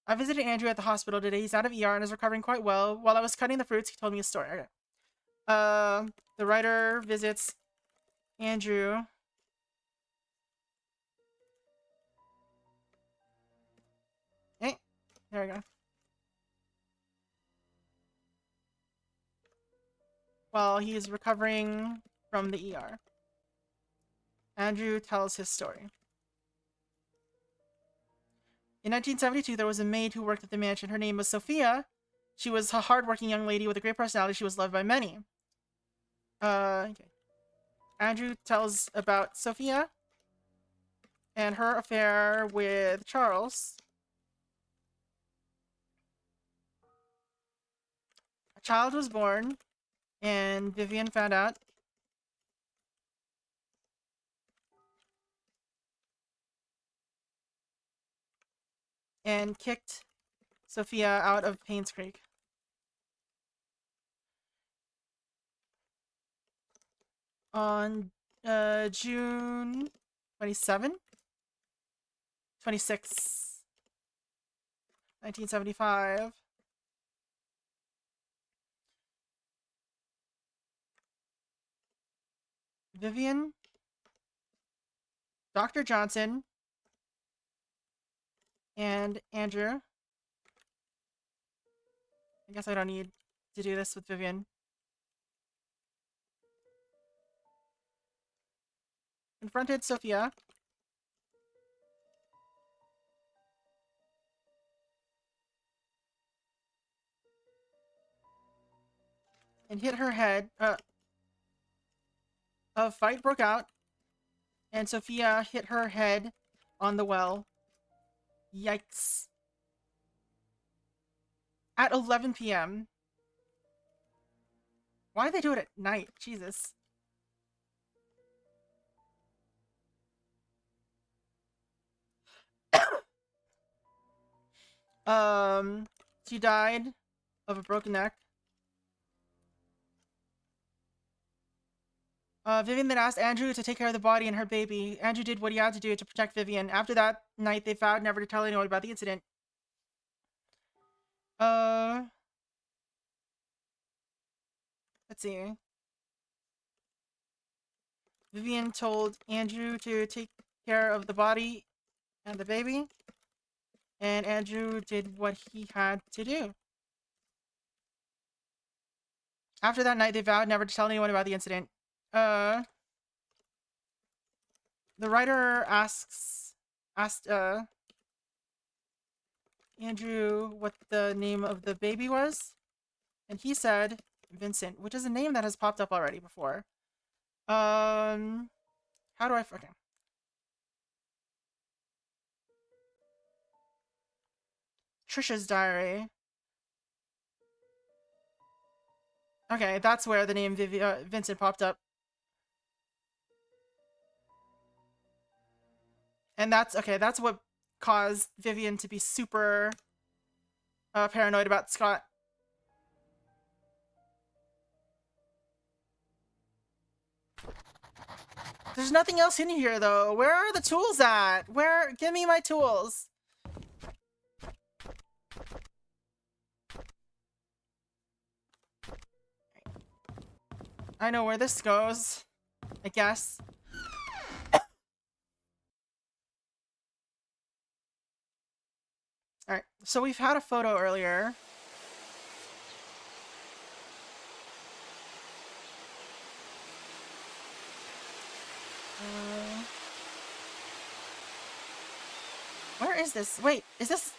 I visited Andrew at the hospital today. He's out of ER and is recovering quite well. While I was cutting the fruits, he told me a story. Okay. The writer visits Andrew. There we go. While he is recovering from the ER. Andrew tells his story. In 1972, there was a maid who worked at the mansion. Her name was Sophia. She was a hardworking young lady with a great personality. She was loved by many. Okay. Andrew tells about Sophia and her affair with Charles. A child was born, and Vivian found out. And kicked Sophia out of Painscreek. On June 27? 26. 1975. Vivian, Dr. Johnson, and Andrew. I guess I don't need to do this with Vivian. Confronted Sophia. And hit her head. A fight broke out. And Sophia hit her head on the well. Yikes. At 11 p.m. Why did they do it at night? Jesus. She died of a broken neck. Vivian then asked Andrew to take care of the body and her baby. Andrew did what he had to do to protect Vivian. After that night, they vowed never to tell anyone about the incident. Let's see. Vivian told Andrew to take care of the body and the baby, and Andrew did what he had to do. After that night, they vowed never to tell anyone about the incident. The writer asked Andrew what the name of the baby was, and he said Vincent, which is a name that has popped up already before. How do I fucking... Trisha's diary. Okay, that's where the name Vincent popped up. And that's what caused Vivian to be super paranoid about Scott. There's nothing else in here, though. Where are the tools at? Give me my tools. I know where this goes, I guess. Alright, so we've had a photo earlier. Where is this? Wait, is this...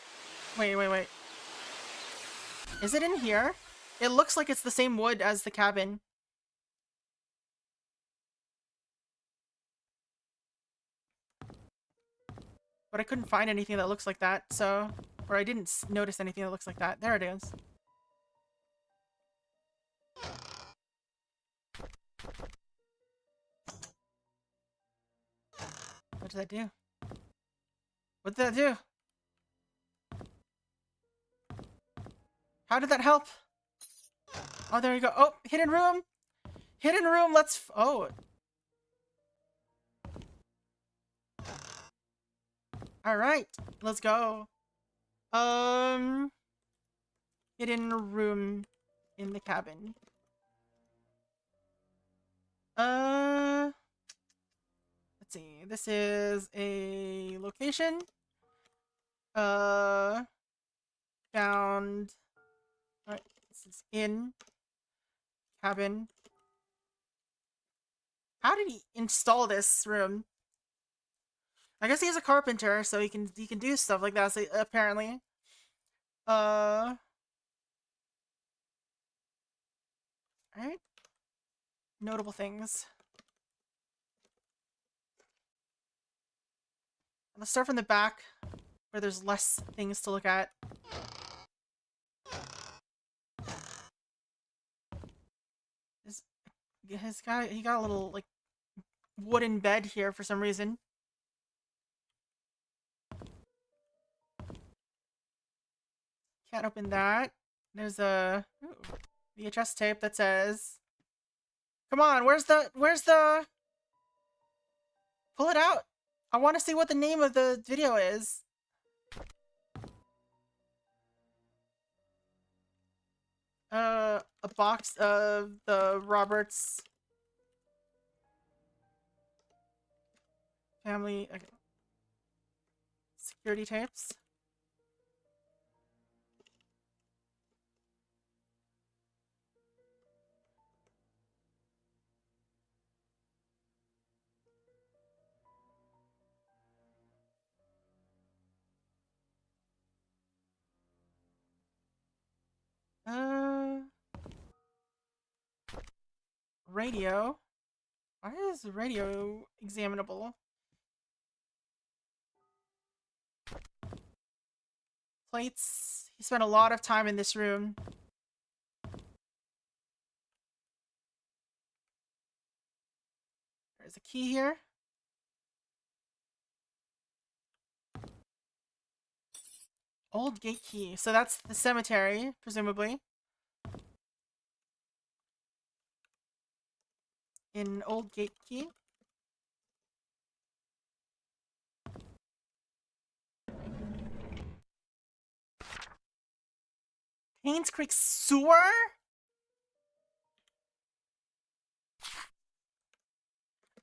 Wait. Is it in here? It looks like it's the same wood as the cabin. But I couldn't find anything that looks like that, so... Or I didn't notice anything that looks like that. There it is. What did that do? What did that do? How did that help? Oh, there you go. Oh, hidden room! Hidden room, let's... Oh. Alright, let's go. Hidden room in the cabin. Let's see. This is a location. Found... Alright, this is in cabin. How did he install this room? I guess he's a carpenter, so he can do stuff like that, so, apparently. Alright. Notable things. Let's start from the back, where there's less things to look at. He got a little, like, wooden bed here for some reason. Can't open that. There's a VHS tape that says... Come on, where's the... Pull it out! I want to see what the name of the video is. A box of the Roberts family... Okay. Security tapes. Radio. Why is radio examinable? Plates. He spent a lot of time in this room. There's a key here. Old gate key. So that's the cemetery, presumably. In old gate key. Painscreek sewer?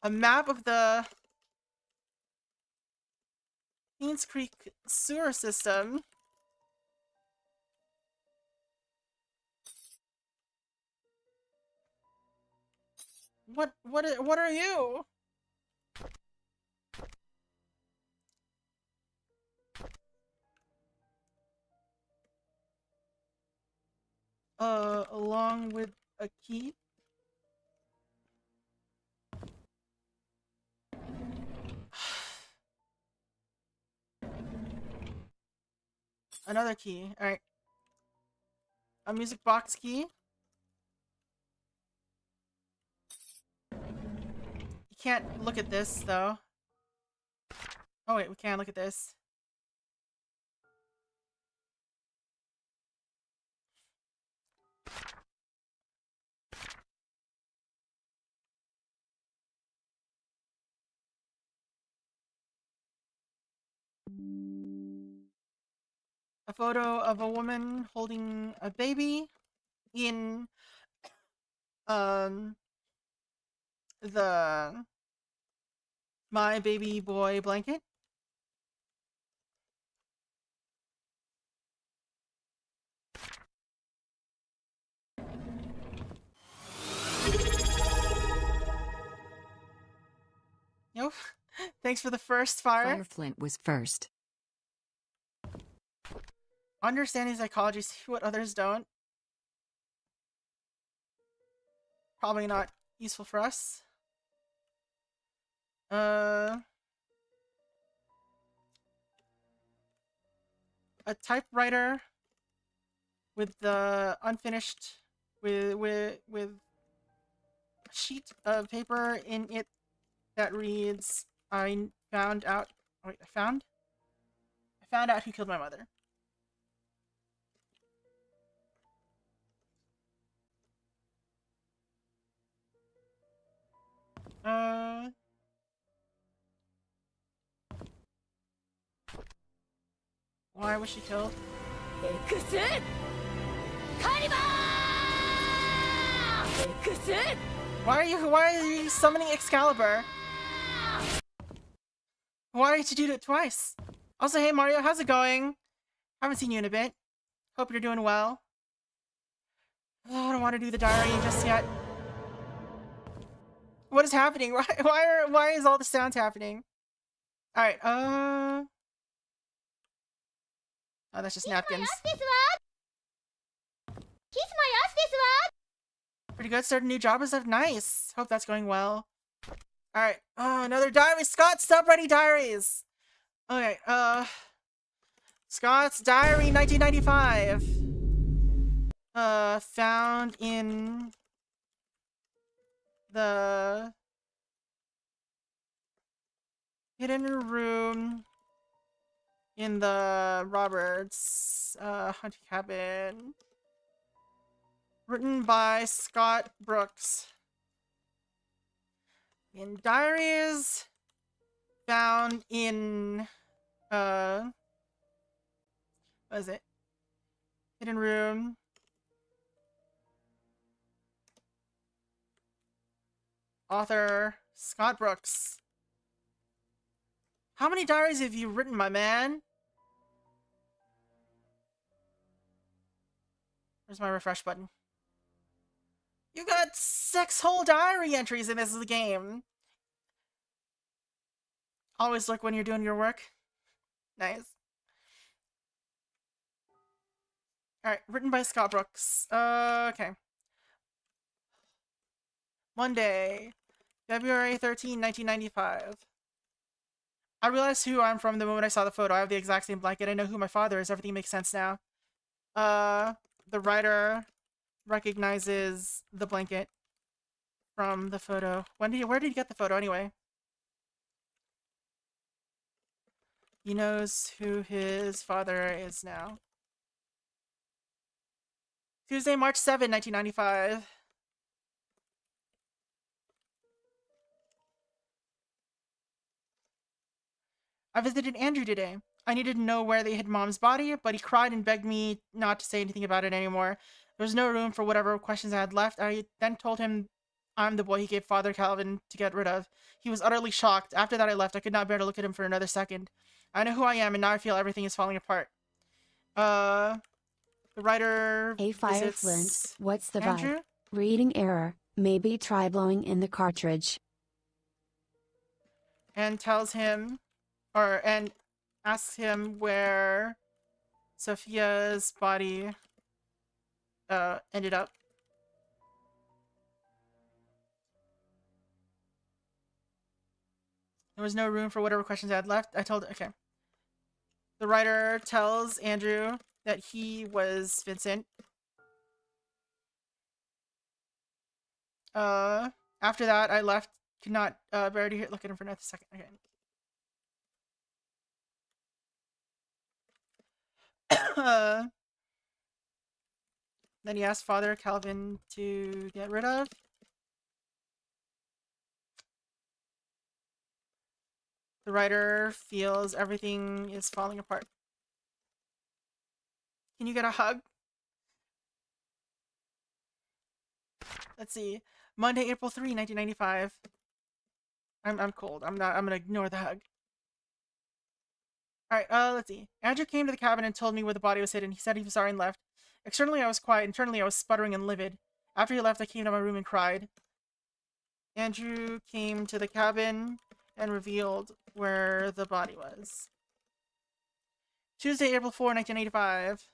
A map of the Painscreek sewer system. What are you? Along with a key. Another key. Alright. A music box key. You can't look at this, though. Oh wait, we can look at this. A photo of a woman holding a baby in the My Baby Boy blanket. Nope. Thanks for the first fire. Fireflint was first. Understanding psychology, see what others don't. Probably not useful for us. A typewriter with the unfinished with a sheet of paper in it that reads, I found out who killed my mother. Why was she killed? Why are you summoning Excalibur? Why did you do it twice? Also, hey Mario, how's it going? Haven't seen you in a bit. Hope you're doing well. Oh, I don't want to do the diary just yet. What is happening? Why is all the sounds happening? Alright, oh, that's just napkins. Pretty good. Started a new job and stuff. Nice. Hope that's going well. Alright. Oh, another diary. Scott, stop writing diaries. Okay, Scott's diary 1995. Found in the hidden room in the Roberts hunting cabin. Written by Scott Brooks. In diaries found in what is it? Hidden room. Author Scott Brooks. How many diaries have you written, my man? Where's my refresh button? You got 6 whole diary entries in this game. Always look when you're doing your work. Nice. Alright, written by Scott Brooks. Okay. Monday, February 13, 1995. I realized who I'm from the moment I saw the photo. I have the exact same blanket. I know who my father is. Everything makes sense now. The writer recognizes the blanket from the photo. Where did you get the photo anyway? He knows who his father is now. Tuesday, March 7, 1995. I visited Andrew today. I needed to know where they hid Mom's body, but he cried and begged me not to say anything about it anymore. There was no room for whatever questions I had left. I then told him I'm the boy he gave Father Calvin to get rid of. He was utterly shocked. After that I left. I could not bear to look at him for another second. I know who I am, and now I feel everything is falling apart. The writer Hey visits Fireflint, what's the Andrew? vibe? Reading error, maybe try blowing in the cartridge. And tells him, and asks him where Sophia's body ended up. There was no room for whatever questions I had left. I told, okay. The writer tells Andrew that he was Vincent. After that, I left. Could not bear to look at him for another second. Okay. Then he asked Father Calvin to get rid of. The writer feels everything is falling apart. Can you get a hug? Let's see. Monday, April 3, 1995. I'm cold. I'm gonna ignore the hug. Alright, let's see. Andrew came to the cabin and told me where the body was hidden. He said he was sorry and left. Externally, I was quiet. Internally, I was sputtering and livid. After he left, I came to my room and cried. Andrew came to the cabin and revealed where the body was. Tuesday, April 4, 1985.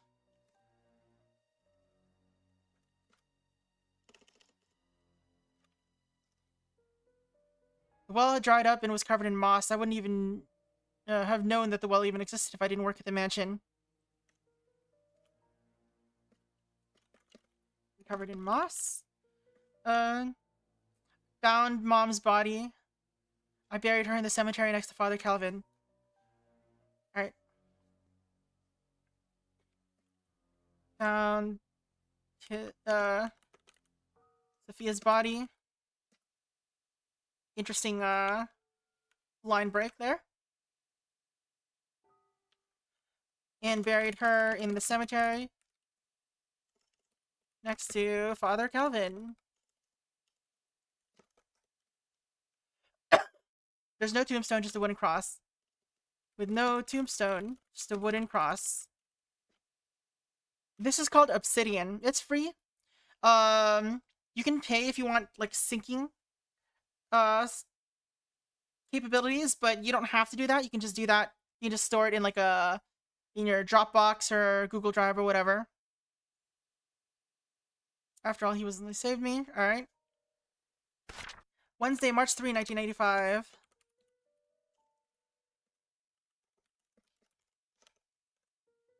The well had dried up and was covered in moss. I wouldn't even have known that the well even existed if I didn't work at the mansion. Covered in moss. Found Mom's body. I buried her in the cemetery next to Father Calvin. Alright. Found Sophia's body. Interesting line break there. And buried her in the cemetery next to Father Calvin. There's no tombstone, just a wooden cross. With no tombstone, just a wooden cross. This is called Obsidian. It's free. You can pay if you want like syncing capabilities, but you don't have to do that. You can just do that. You can just store it in like in your Dropbox or Google Drive or whatever. After all, he was saved me. All right. Wednesday, March 3, 1985.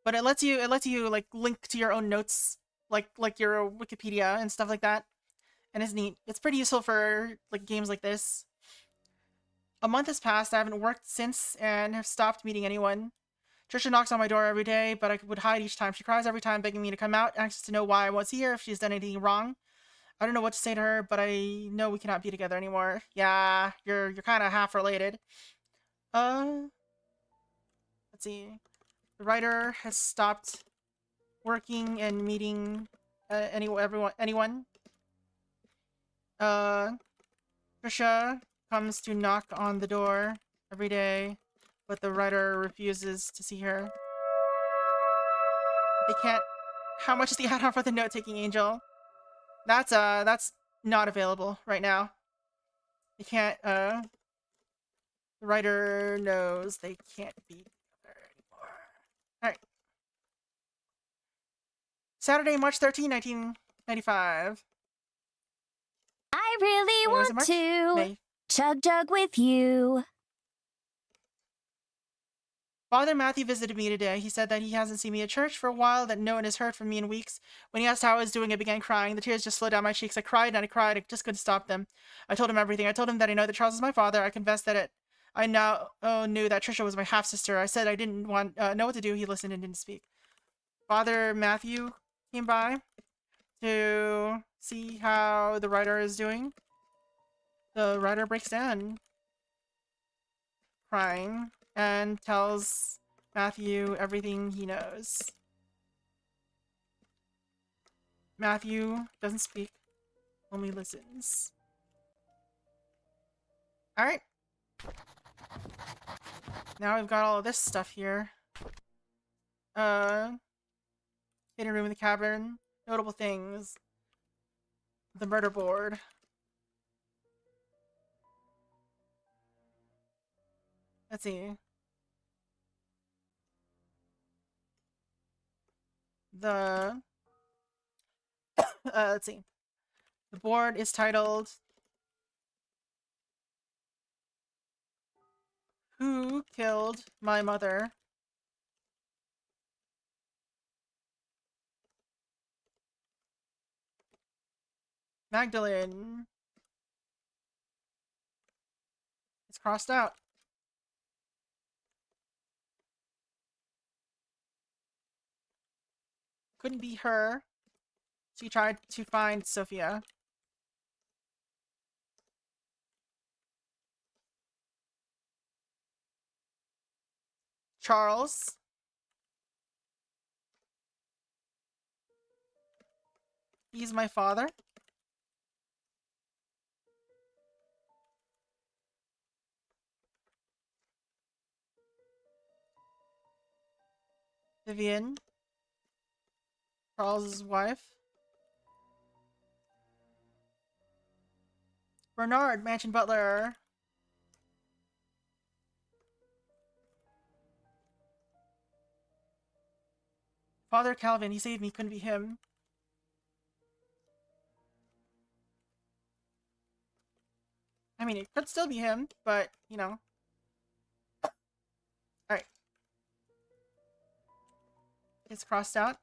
But it lets you like link to your own notes, like your Wikipedia and stuff like that. And it's neat. It's pretty useful for like games like this. A month has passed. I haven't worked since and have stopped meeting anyone. Trisha knocks on my door every day, but I would hide each time. She cries every time, begging me to come out, anxious to know why I won't see her if she's done anything wrong. I don't know what to say to her, but I know we cannot be together anymore. Yeah, you're kind of half related. Let's see. The writer has stopped working and meeting anyone. Trisha comes to knock on the door every day, but the writer refuses to see her. They can't. How much is the add-on for the note-taking angel? That's not available right now. They can't. The writer knows they can't be together anymore. All right. Saturday, March 13, 1995. I really want to chug jug with you. Father Matthew visited me today. He said that he hasn't seen me at church for a while, that no one has heard from me in weeks. When he asked how I was doing, I began crying. The tears just flowed down my cheeks. I cried and I cried. I just couldn't stop them. I told him everything. I told him that I know that Charles is my father. I confessed that I now knew that Trisha was my half-sister. I said I didn't want know what to do. He listened and didn't speak. Father Matthew came by to see how the writer is doing. The writer breaks down, crying, and tells Matthew everything he knows. Matthew doesn't speak, only listens. Alright. Now we've got all of this stuff here. Hidden room in the cavern. Notable things. The murder board. Let's see. Let's see. The board is titled Who Killed My Mother? Magdalene. It's crossed out. Couldn't be her. She tried to find Sophia. Charles. He's my father. Vivian. Charles's wife. Bernard, mansion butler. Father Calvin, he saved me, couldn't be him. I mean, it could still be him, but, you know. Alright. It's crossed out.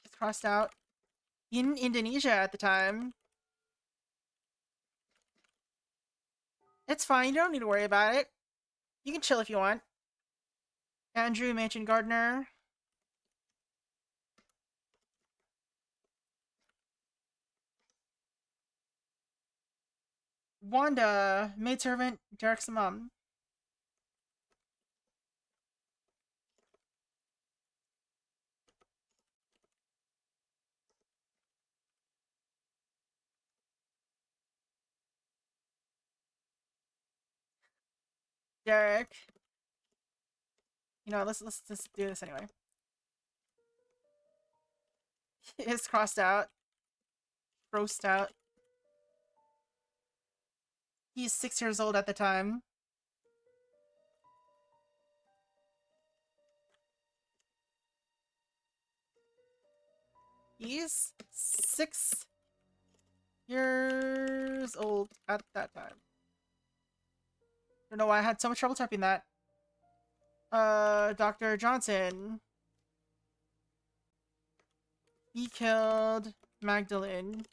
It's crossed out. In Indonesia at the time. It's fine, you don't need to worry about it. You can chill if you want. Andrew, mansion gardener. Wanda, maidservant, Derek's mom. Derek. You know, let's just do this anyway. It's crossed out. Grossed out. He's 6 years old at the time. He's 6 years old at that time. Don't know why I had so much trouble typing that. Dr. Johnson. He killed Magdalene.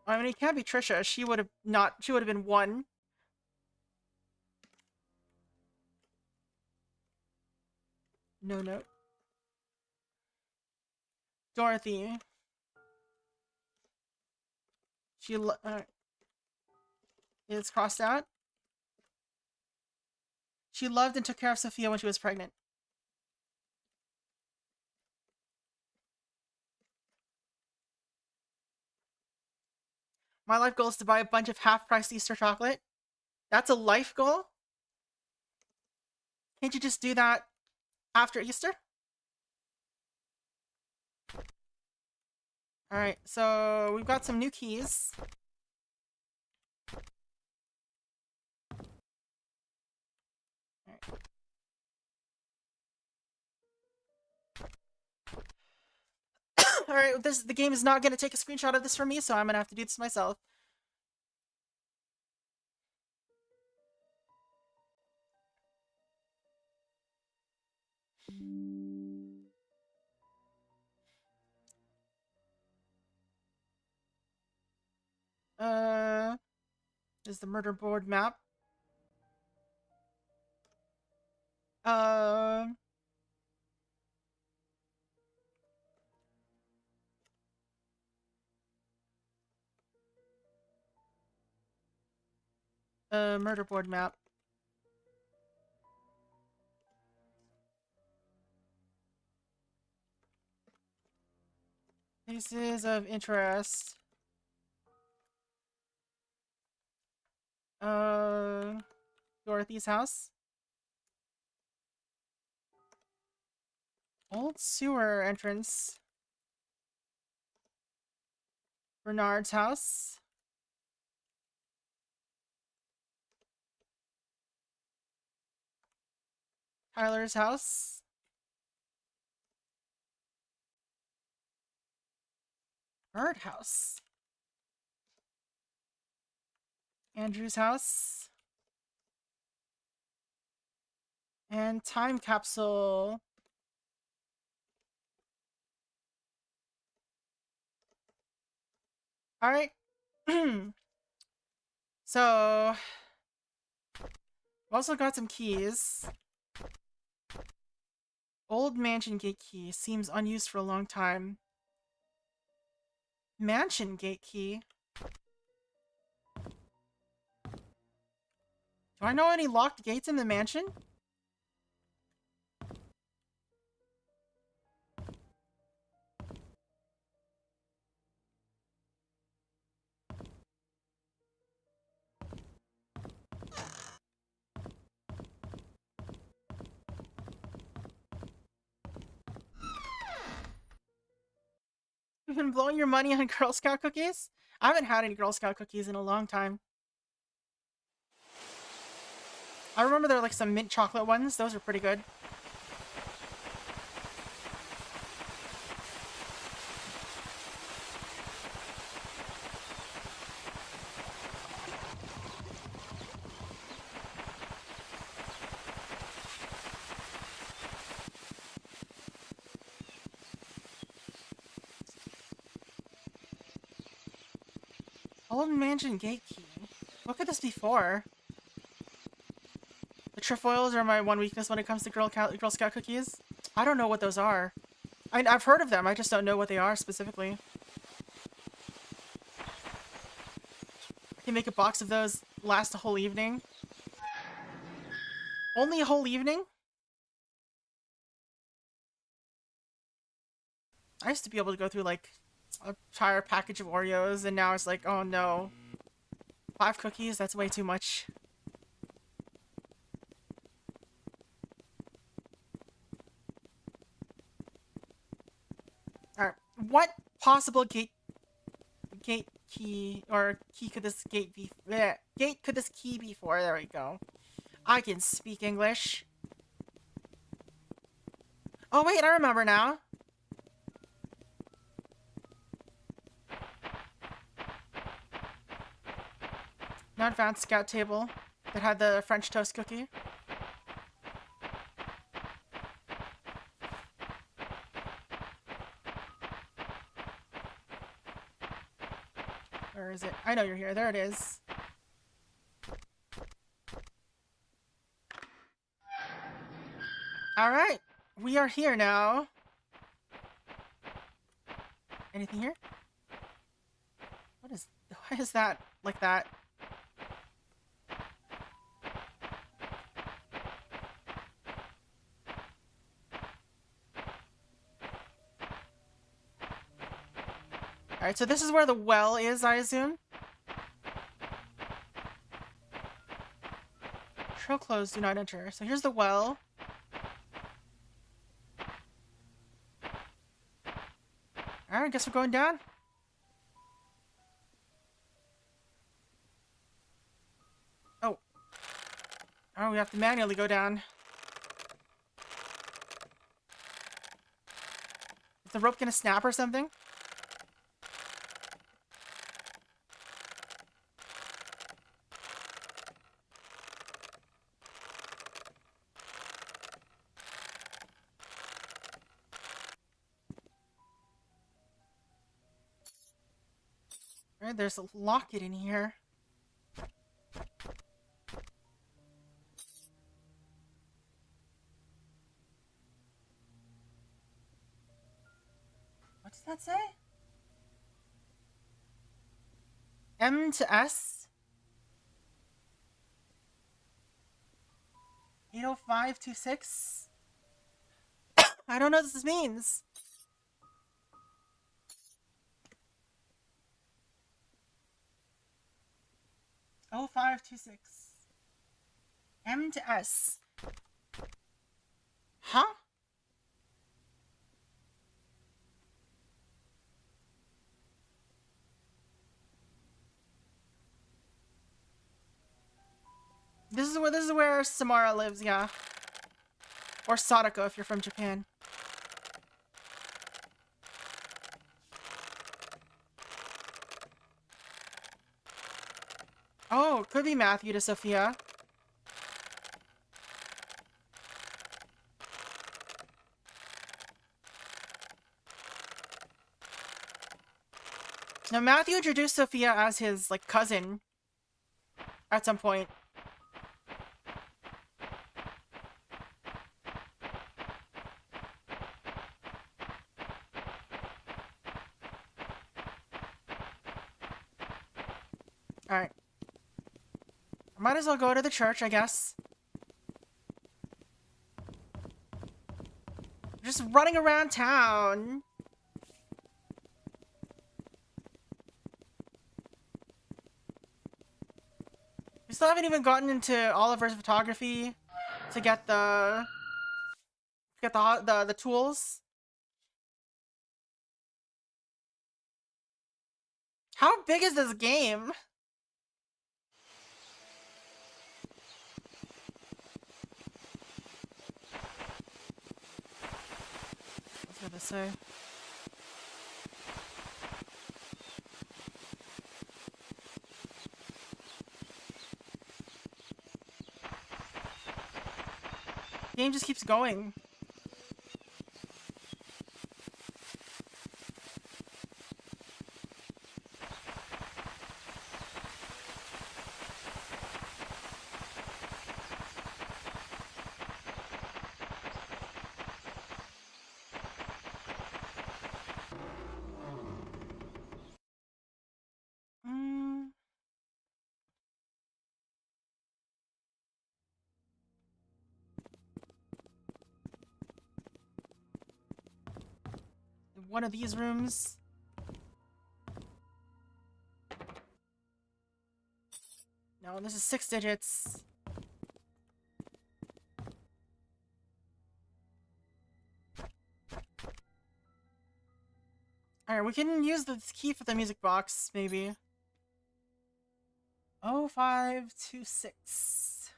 I mean, it can't be Trisha. She would have been 1. No note. Dorothy. She is crossed out. She loved and took care of Sophia when she was pregnant. My life goal is to buy a bunch of half-price Easter chocolate. That's a life goal? Can't you just do that after Easter? Alright, so we've got some new keys. Alright, the game is not going to take a screenshot of this for me, so I'm going to have to do this myself. Is the murder board map. Murder board map. Places of interest. Dorothy's house. Old sewer entrance. Bernard's house. Tyler's house. Bird house. Andrew's house. And time capsule. Alright. So, I've also got some keys. Old mansion gate key. Seems unused for a long time. Mansion gate key. Do I know any locked gates in the mansion? You've been blowing your money on Girl Scout cookies? I haven't had any Girl Scout cookies in a long time. I remember there were like some mint chocolate ones. Those are pretty good. Old mansion gate key. What could this be for? The trefoils are my one weakness when it comes to Girl Scout cookies. I don't know what those are. I've heard of them, I just don't know what they are specifically. I can make a box of those last a whole evening. Only a whole evening? I used to be able to go through like an entire package of Oreos, and now it's like, oh no. 5 cookies? That's way too much. Alright, what possible gate key, or key could this gate be? Bleh, gate could this key be for? There we go. I can speak English. Oh wait, I remember now. Not advanced scout table that had the French toast cookie. Where is it? I know you're here. There it is. Alright. We are here now. Anything here? Why is that like that? Alright, so this is where the well is, I assume? Trail closed, do not enter. So here's the well. Alright, I guess we're going down. Oh. Oh, we have to manually go down. Is the rope gonna snap or something? Alright, there's a locket in here. What does that say? M to S? 80526? I don't know what this means. Oh, 526. M to S. Huh? This is where Samara lives, yeah. Or Sadako if you're from Japan. Oh, could be Matthew to Sophia. Now, Matthew introduced Sophia as his, like, cousin at some point. Alright. Might as well go to the church, I guess. Just running around town. We still haven't even gotten into Oliver's photography to get the tools. How big is this game? What's it gonna say? The game just keeps going. One of these rooms. No, this is 6 digits. Alright, we can use the key for the music box, maybe. 0526.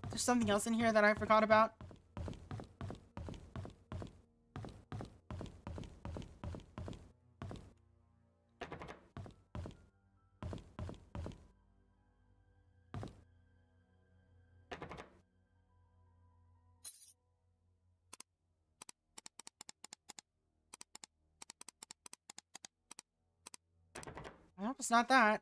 There's something else in here that I forgot about. I hope it's not that.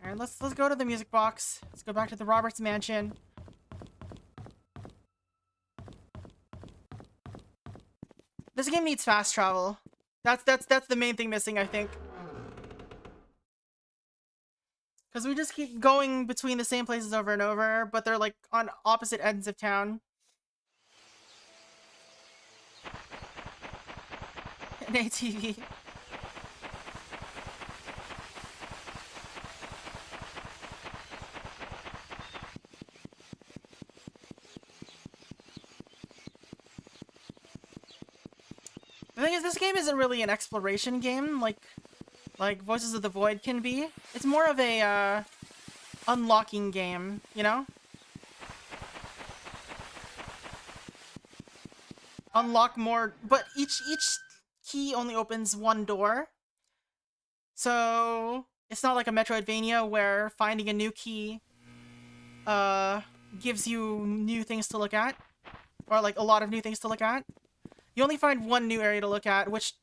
Alright, let's go to the music box. Let's go back to the Roberts mansion. This game needs fast travel. That's the main thing missing, I think. Because we just keep going between the same places over and over, but they're like on opposite ends of town. An ATV. The thing is, this game isn't really an exploration game like Voices of the Void can be. It's more of a unlocking game, you know? unlock more, but each key only opens one door. So it's not like a Metroidvania where finding a new key gives you new things to look at, or like a lot of new things to look at. You only find one new area to look at, which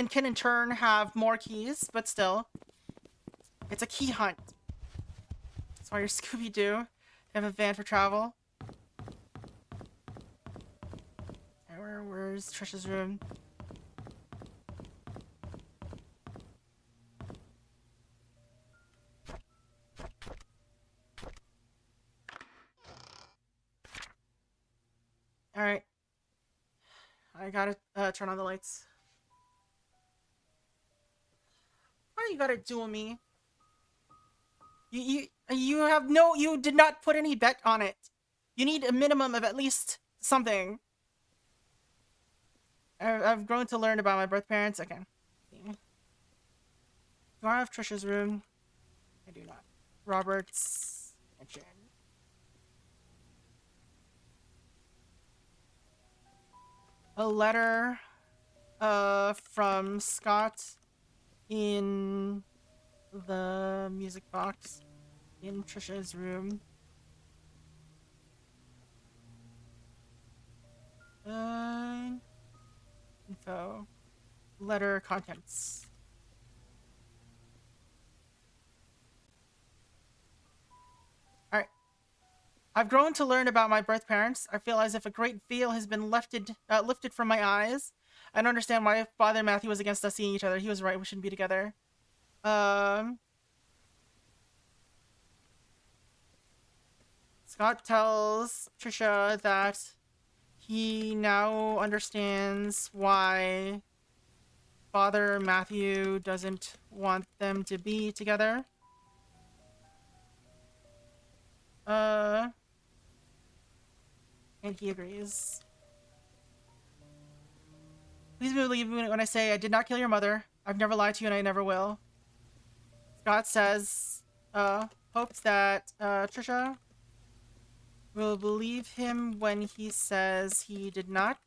can in turn have more keys, but still, it's a key hunt. That's why you're Scooby-Doo. You have a van for travel. Where's Trisha's room? Alright. I gotta turn on the lights. Why you gotta duel me? You have no, you did not put any bet on it. You need a minimum of at least something. I've grown to learn about my birth parents. Okay. Do I have Trisha's room? I do not. Robert's mansion. A letter from Scott in the music box in Trisha's room. Info. Letter contents. Alright. I've grown to learn about my birth parents. I feel as if a great veil has been lifted from my eyes. I don't understand why Father Matthew was against us seeing each other. He was right. We shouldn't be together. Scott tells Trisha that he now understands why Father Matthew doesn't want them to be together. And he agrees. Please believe me when I say I did not kill your mother. I've never lied to you and I never will. Scott says, hopes that, Trisha will believe him when he says he did not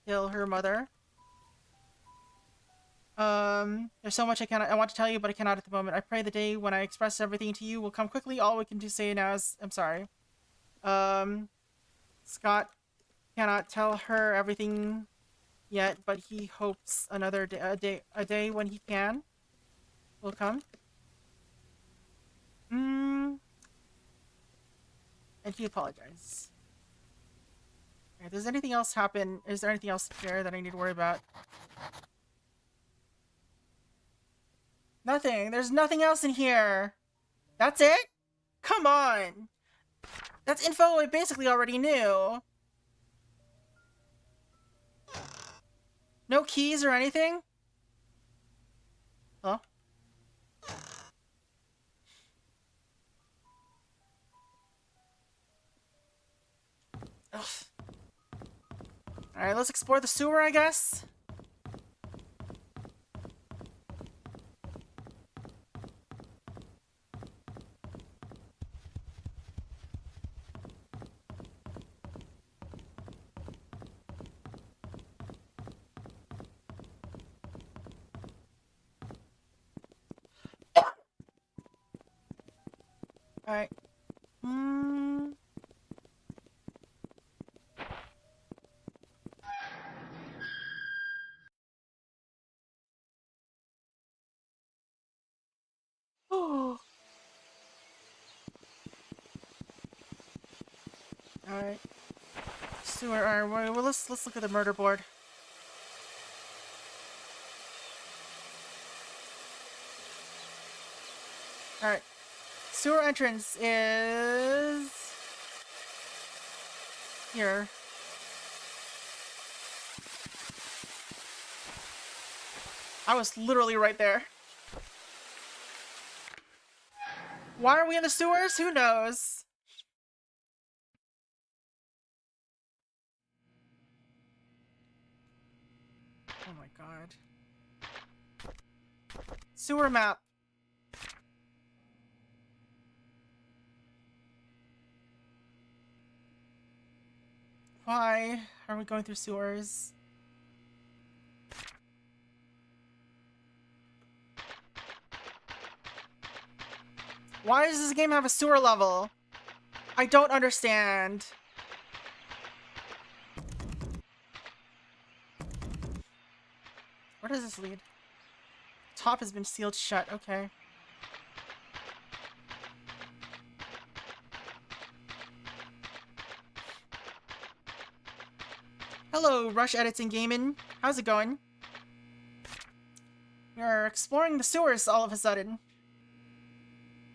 kill her mother. There's so much I want to tell you, but I cannot at the moment. I pray the day when I express everything to you will come quickly. All we can say now is, I'm sorry. Scott cannot tell her everything yet, but he hopes another day, a day when he can will come. And he apologizes. Alright, does anything else happen? Is there anything else here that I need to worry about? Nothing. There's nothing else in here. That's it? Come on. That's info I basically already knew. No keys or anything? Huh? Alright, let's explore the sewer, I guess. Alright. Oh. Alright. Sewer, alright, well, let's look at the murder board. Alright. Sewer entrance is here. I was literally right there. Why are we in the sewers? Who knows? Oh my god. Sewer map. Why are we going through sewers? Why does this game have a sewer level? I don't understand. Where does this lead? Top has been sealed shut. Okay. Hello, Rush Edits and Gaming. How's it going? We are exploring the sewers all of a sudden.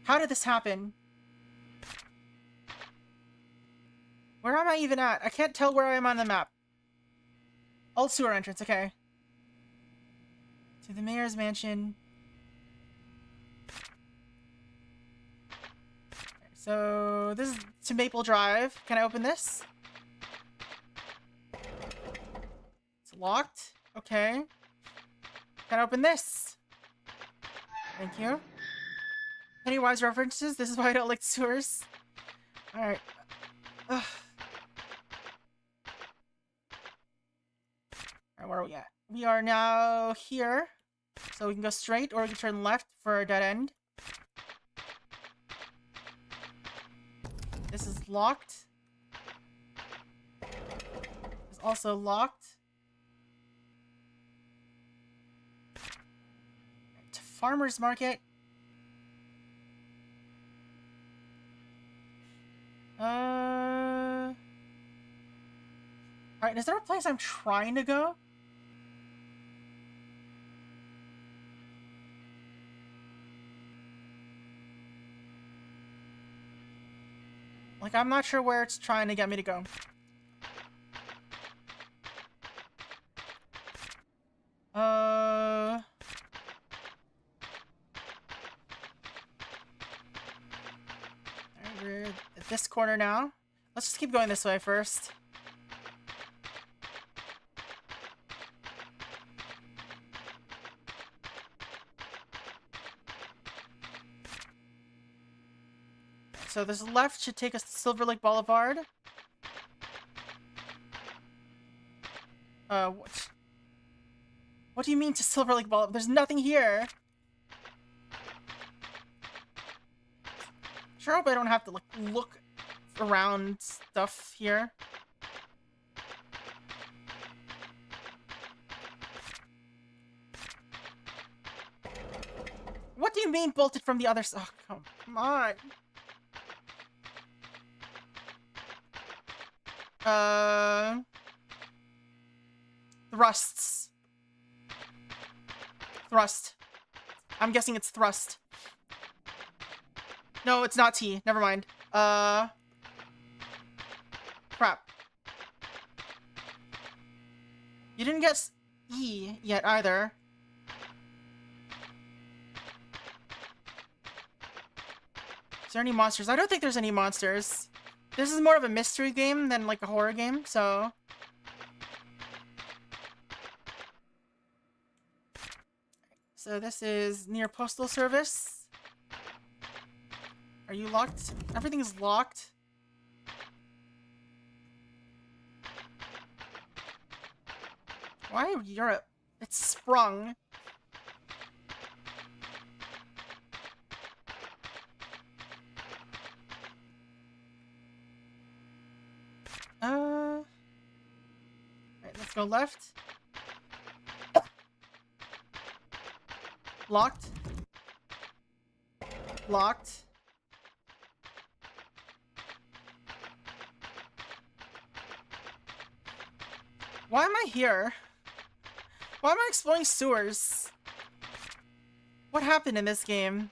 How did this happen? Where am I even at? I can't tell where I am on the map. Old sewer entrance, okay. To the mayor's mansion. So, this is to Maple Drive. Can I open this? It's locked. Okay. Can I open this? Thank you. Pennywise references. This is why I don't like sewers. Alright. Alright, where are we at? We are now here. So we can go straight or we can turn left for a dead end. This is locked. This is also locked. To Farmer's Market. Alright, is there a place I'm trying to go? Like, I'm not sure where it's trying to get me to go. Alright, we're at this corner now. Let's just keep going this way first. So this left should take us to Silver Lake Boulevard. What do you mean to Silver Lake Boulevard? There's nothing here. Sure hope I don't have to like look around stuff here. What do you mean bolted from the other side? Oh, come on. Thrusts. Thrust. I'm guessing it's thrust. No, it's not T. Never mind. Crap. You didn't get E yet either. Is there any monsters? I don't think there's any monsters. This is more of a mystery game than like a horror game, so... So this is near Postal Service. Are you locked? Everything is locked. Why Europe? It's sprung. Alright, let's go left. Locked. Locked. Why am I here? Why am I exploring sewers? What happened in this game?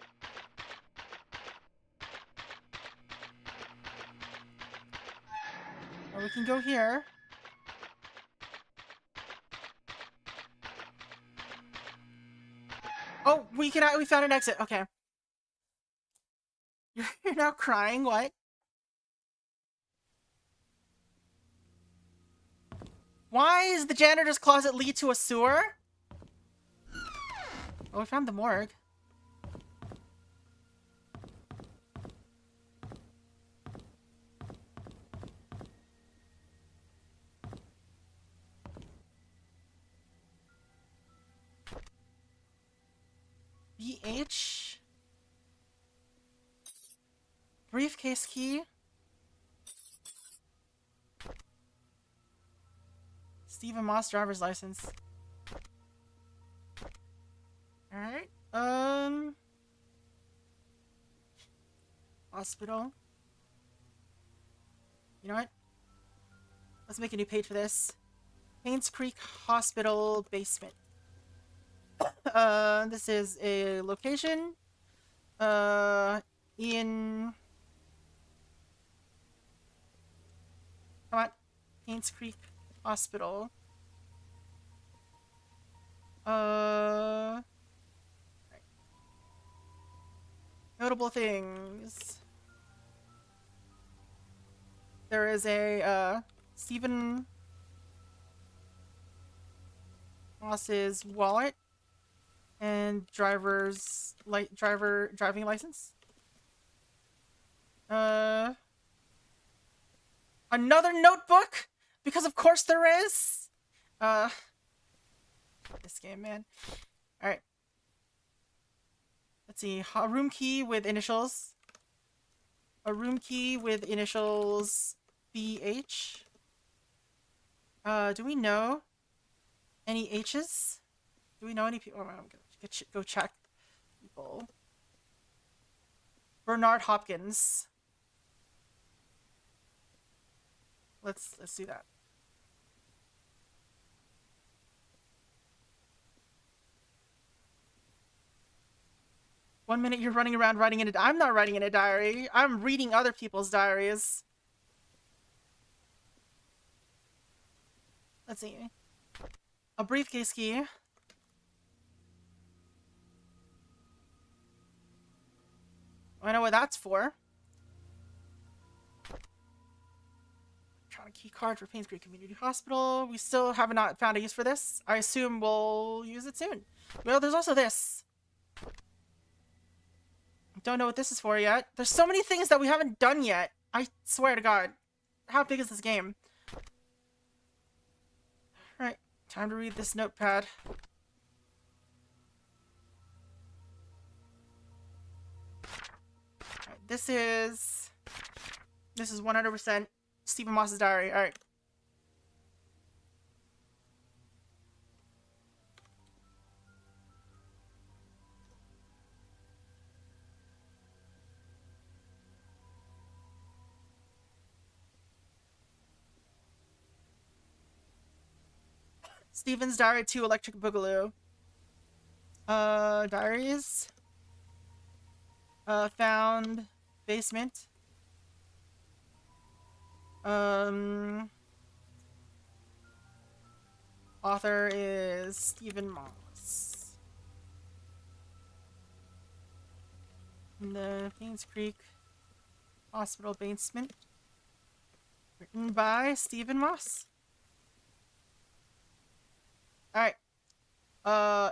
Well, we can go here. Oh, we found an exit. Okay. You're now crying. What? Why is the janitor's closet lead to a sewer? Oh, we found the morgue. BH? briefcase key. Stephen Moss driver's license. Alright. Hospital. You know what? Let's make a new page for this. Painscreek Hospital basement. This is a location. In... Come on. Painscreek Hospital. Right. Notable things. There is a, Stephen Moss's wallet and driving license. Another notebook? Because of course there is! This game, man. Alright. Let's see. A room key with initials. A room key with initials BH. Do we know any H's? Do we know any people? Oh, I'm gonna go check people. Bernard Hopkins. Let's do that. One minute you're running around writing in a... I'm not writing in a diary. I'm reading other people's diaries. Let's see. A briefcase key. I know what that's for. Electronic key card for Painscreek Community Hospital. We still have not found a use for this. I assume we'll use it soon. Well, there's also this. Don't know what this is for yet. There's so many things that we haven't done yet. I swear to God. How big is this game? Alright, time to read this notepad. Alright, this is 100% Stephen Moss's diary. Alright. Stephen's Diary 2 Electric Boogaloo. Diaries. Found basement. Author is Stephen Moss. In the Painscreek Hospital basement. Written by Stephen Moss. Alright.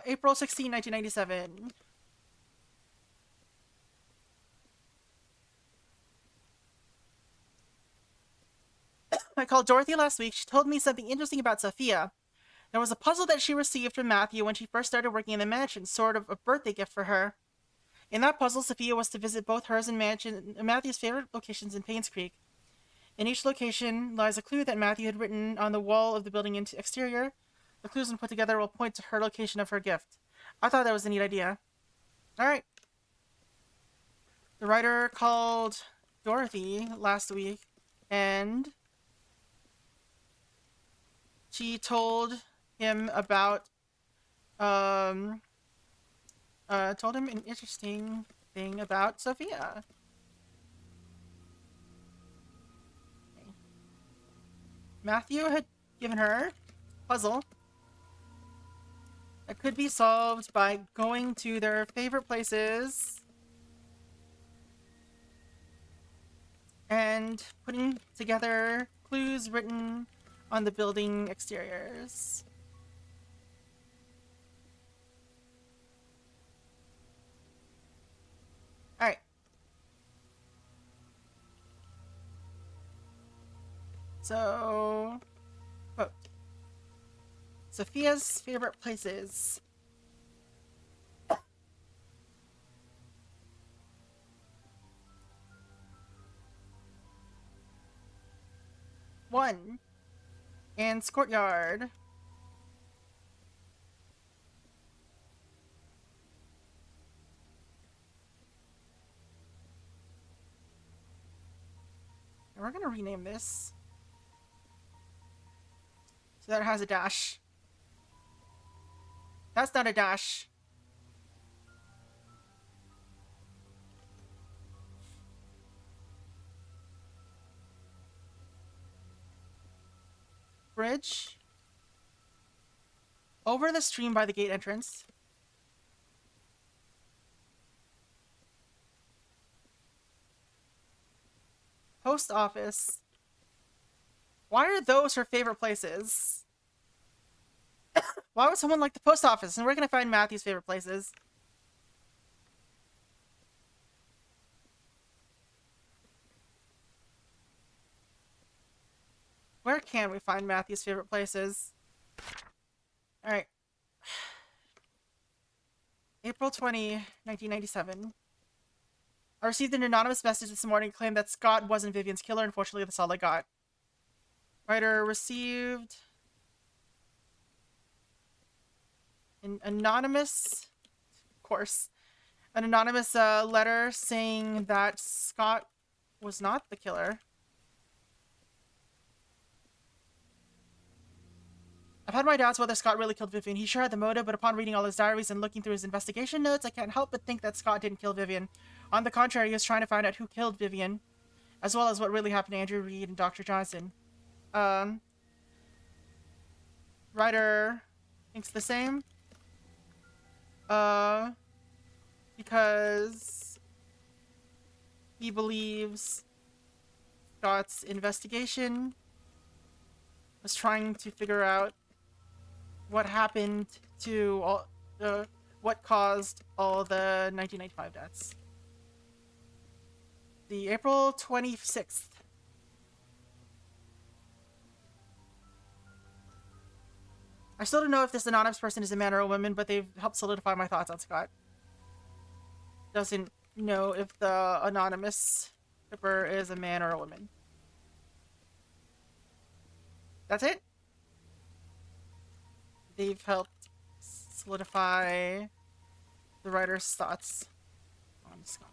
April 16, 1997. I called Dorothy last week. She told me something interesting about Sophia. There was a puzzle that she received from Matthew when she first started working in the mansion, sort of a birthday gift for her. In that puzzle, Sophia was to visit both hers and Matthew's favorite locations in Painscreek. In each location lies a clue that Matthew had written on the wall of the building exterior. The clues when put together will point to her location of her gift. I thought that was a neat idea. Alright. The writer called Dorothy last week, and she told him about, told him an interesting thing about Sophia. Okay. Matthew had given her a puzzle that could be solved by going to their favorite places and putting together clues written on the building exteriors. Alright. So, quote. Sophia's favorite places. 1. And courtyard. And we're gonna rename this so that it has a dash. That's not a dash. Bridge. Over the stream by the gate entrance. Post office. Why are those her favorite places? Why would someone like the post office? And where can I find Matthew's favorite places? Where can we find Matthew's favorite places? Alright. April 20, 1997. I received an anonymous message this morning claiming that Scott wasn't Vivian's killer. Unfortunately, that's all I got. Writer received an anonymous, of course, an anonymous letter saying that Scott was not the killer. I've had my doubts whether Scott really killed Vivian. He sure had the motive, but upon reading all his diaries and looking through his investigation notes, I can't help but think that Scott didn't kill Vivian. On the contrary, he was trying to find out who killed Vivian, as well as what really happened to Andrew Reed and Dr. Johnson. Writer thinks the same. Because he believes Scott's investigation was trying to figure out what happened to all what caused all the 1995 deaths. The April 26th. I still don't know if this anonymous person is a man or a woman, but they've helped solidify my thoughts on Scott. Doesn't know if the anonymous tipper is a man or a woman. That's it. They've helped solidify the writer's thoughts on Scott.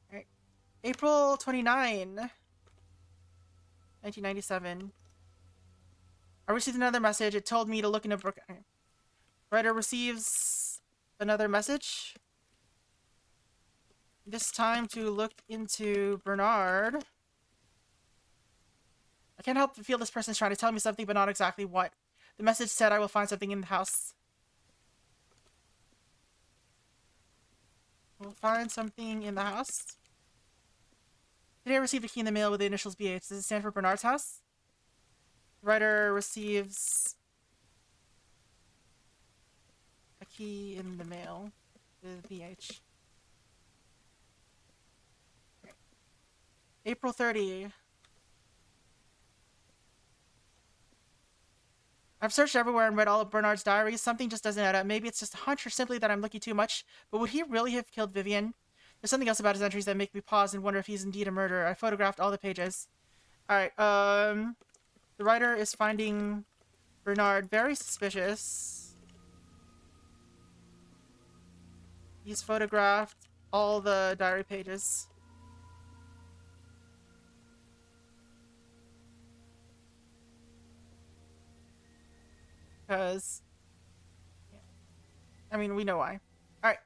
Alright. April 29, 1997. I received another message. It told me to look into book. Writer receives another message. This time to look into Bernard. I can't help but feel this person is trying to tell me something, but not exactly what. The message said I will find something in the house. We'll find something in the house. Today I received a key in the mail with the initials BH. Does it stand for Bernard's house? The writer receives a key in the mail with BH. April 30. I've searched everywhere and read all of Bernard's diaries. Something just doesn't add up. Maybe it's just a hunch or simply that I'm looking too much. But would he really have killed Vivian? There's something else about his entries that make me pause and wonder if he's indeed a murderer. I photographed all the pages. Alright, the writer is finding Bernard very suspicious. He's photographed all the diary pages. Because, I mean, we know why. Alright.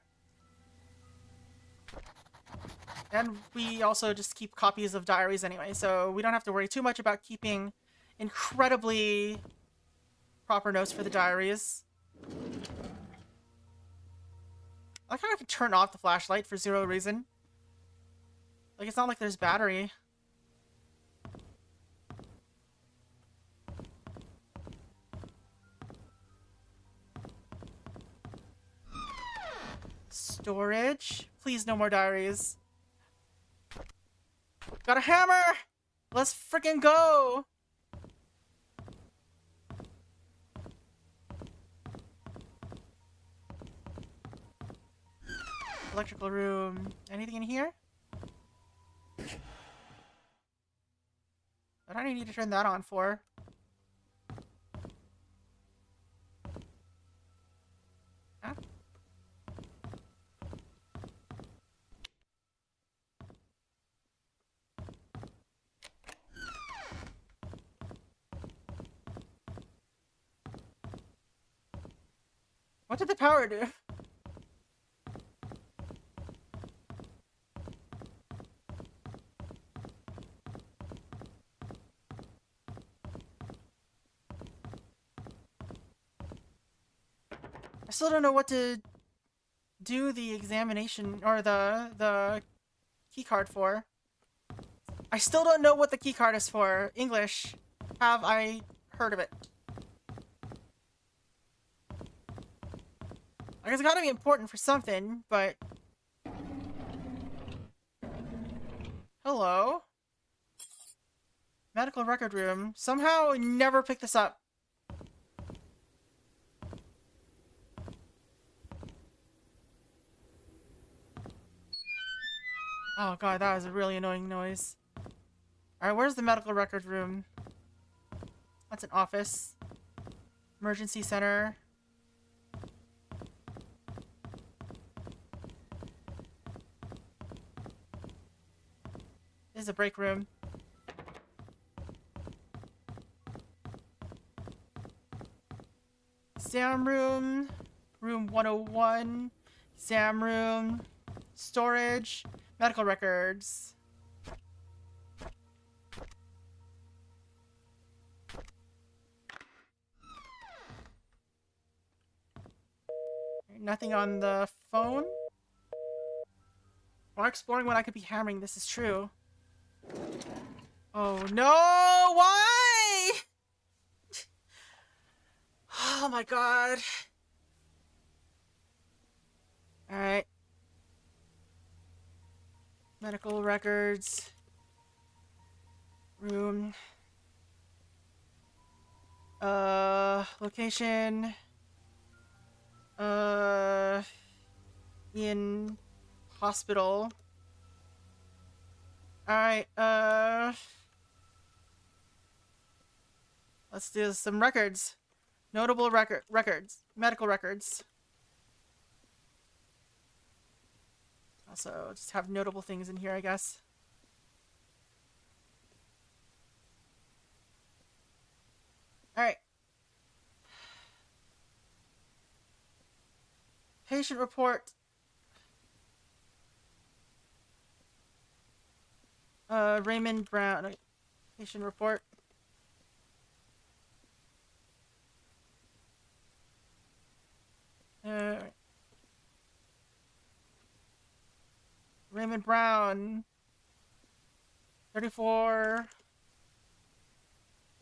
And we also just keep copies of diaries anyway, so we don't have to worry too much about keeping incredibly proper notes for the diaries. I like how I can turn off the flashlight for zero reason. Like, it's not like there's battery. Storage. Please, no more diaries. Got a hammer! Let's freaking go! Electrical room. Anything in here? What do I need to turn that on for? Huh? What did the power do? I still don't know what to do the examination or the key card for. I still don't know what the key card is for. English. Have I heard of it? I guess it's gotta be important for something, but... Hello? Medical record room. Somehow I never picked this up. Oh god, that was a really annoying noise. Alright, where's the medical record room? That's an office. Emergency center. This is a break room. Exam room. Room 101. Exam room. Storage. Medical records. Nothing on the phone. While exploring what I could be hammering, this is true. Oh no! Why? Oh my god. Alright. Medical records. Room. Location. In hospital. Alright, let's do some records. Notable records. Medical records. Also, just have notable things in here, I guess. Alright. Patient report. Raymond Brown. Patient report. Raymond Brown. 34.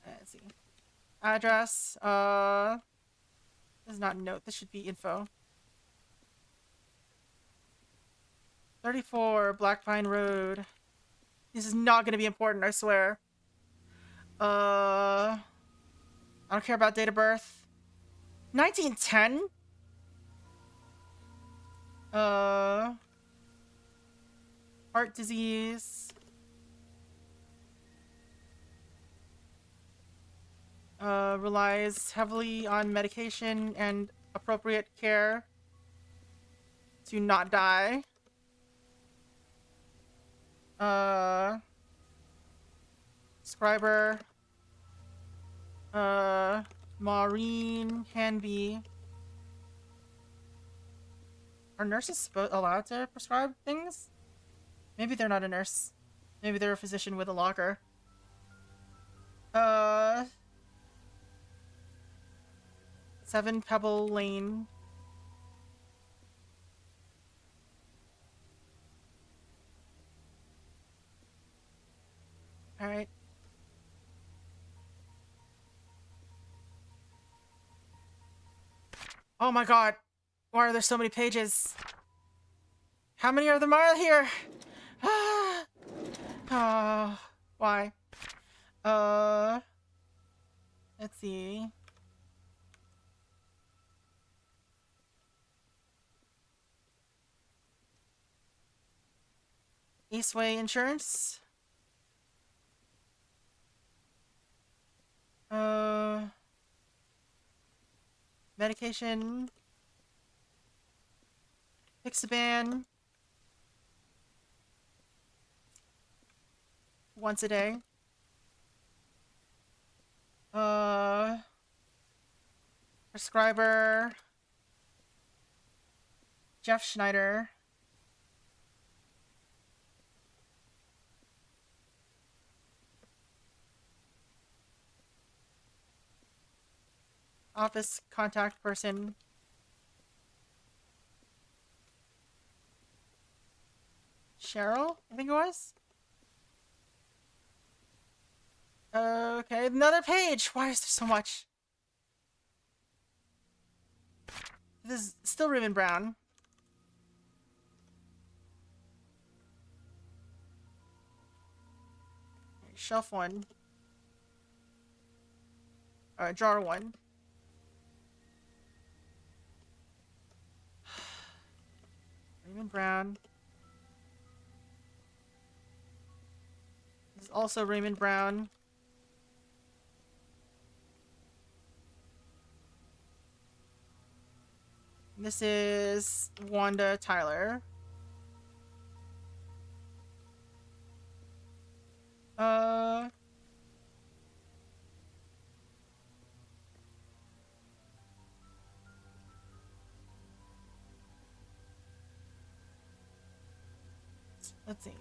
Let's see. Address. This is not a note. This should be info. 34 Black Pine Road. This is not going to be important, I swear. I don't care about date of birth. 1910? Heart disease. Relies heavily on medication and appropriate care to not die. Scriber. Maureen Hanby. Are nurses allowed to prescribe things? Maybe they're not a nurse. Maybe they're a physician with a locker. 7 Pebble Lane. Alright. Oh my god. Why are there so many pages? How many of them are here? Why? Let's see. Eastway Insurance. Medication. Pixaban. Once a day. Prescriber. Jeff Schneider. Office contact person. Cheryl, I think it was. Okay, another page. Why is there so much? This is still Raymond Brown. Okay, shelf 1. Drawer 1. Raymond Brown. This is also Raymond Brown. This is Wanda Tyler. Let's see.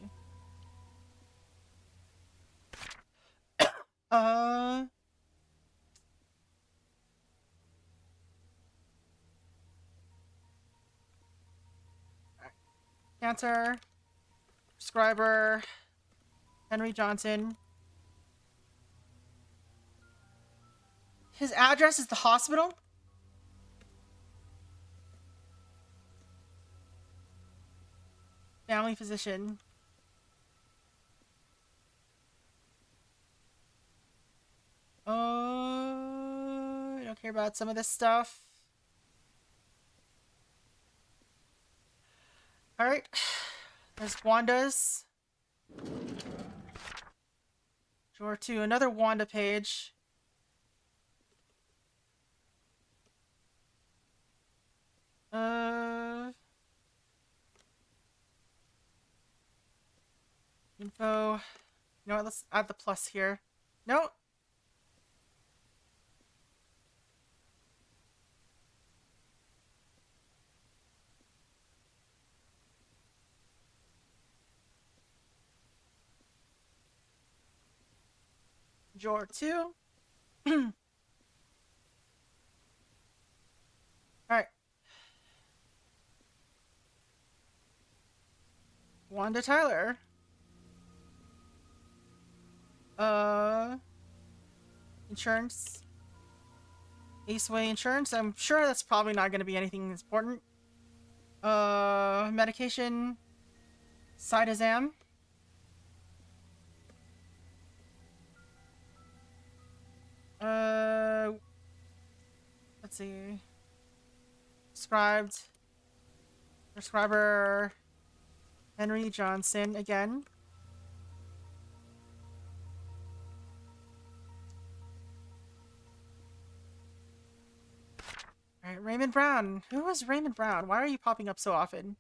Cancer. Prescriber. Henry Johnson. His address is the hospital? Family physician. I don't care about some of this stuff. Alright. There's Wanda's. Drawer 2. Another Wanda page. Info. You know what? Let's add the plus here. No. Drawer 2. Alright. Wanda Tyler. Insurance. Aceway Insurance. I'm sure that's probably not going to be anything important. Medication. Side exam. Let's see. Prescriber. Henry Johnson again. Alright, Raymond Brown. Who was Raymond Brown? Why are you popping up so often?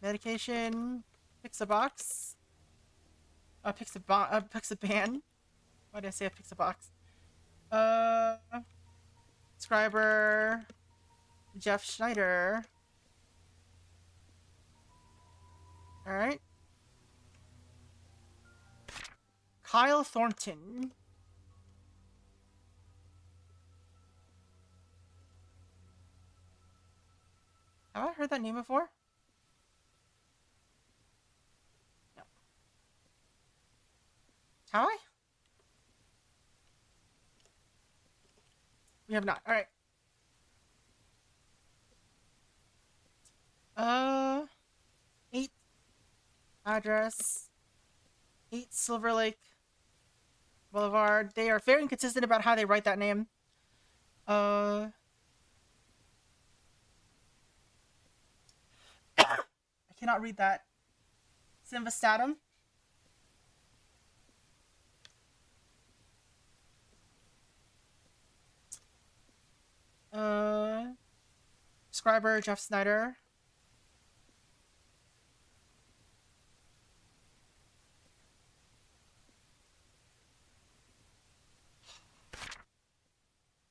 Medication. Pixabox. Pixaban. Why did I say a Pixabox? Scriber. Jeff Schneider. Alright. Kyle Thornton. Have I heard that name before? No. Have I? We have not. Alright. 8. Address. 8 Silver Lake Boulevard. They are very inconsistent about how they write that name. cannot read that. Simvastatin. Prescriber Jeff Snyder.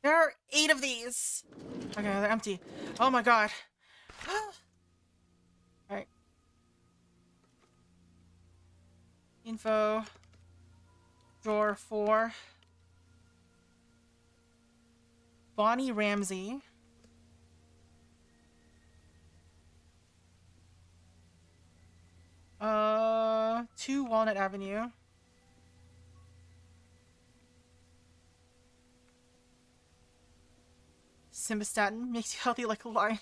There are 8 of these. Okay, they're empty. Oh my god. Alright. Info. Drawer 4. Bonnie Ramsey. Uh, 2 Walnut Avenue. Simvastatin makes you healthy like a lion.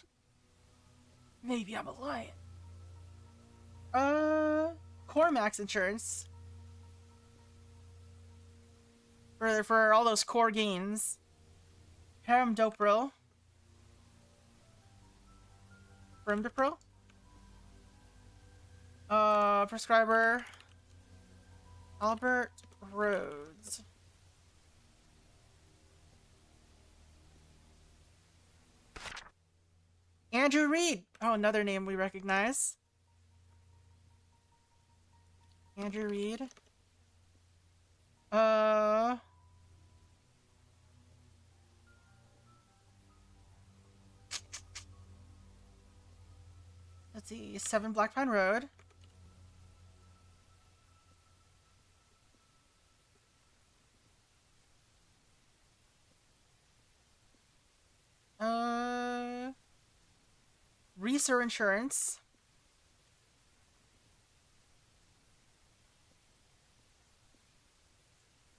Maybe I'm a lion. Cormax Insurance. For all those core gains. Harem Dopril. Brimdopril. Prescriber Albert Rhodes. Andrew Reed. Oh, another name we recognize. Andrew Reed. Let's see. 7 Black Pine Road. Reeser Insurance.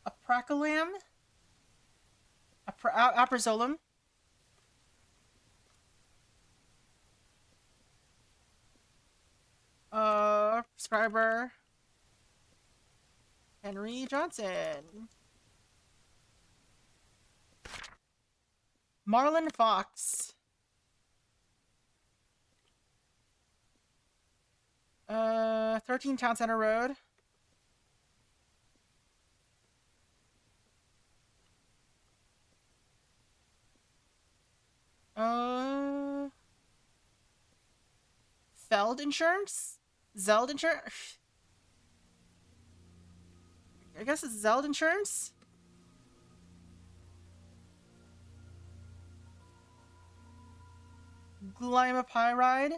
Apracolam. Aprazolum. Prescriber Henry Johnson. Marlon Fox. 13 Town Center Road. Feld Insurance? Zeld Insurance? I guess it's Zeld Insurance? Glycopyride?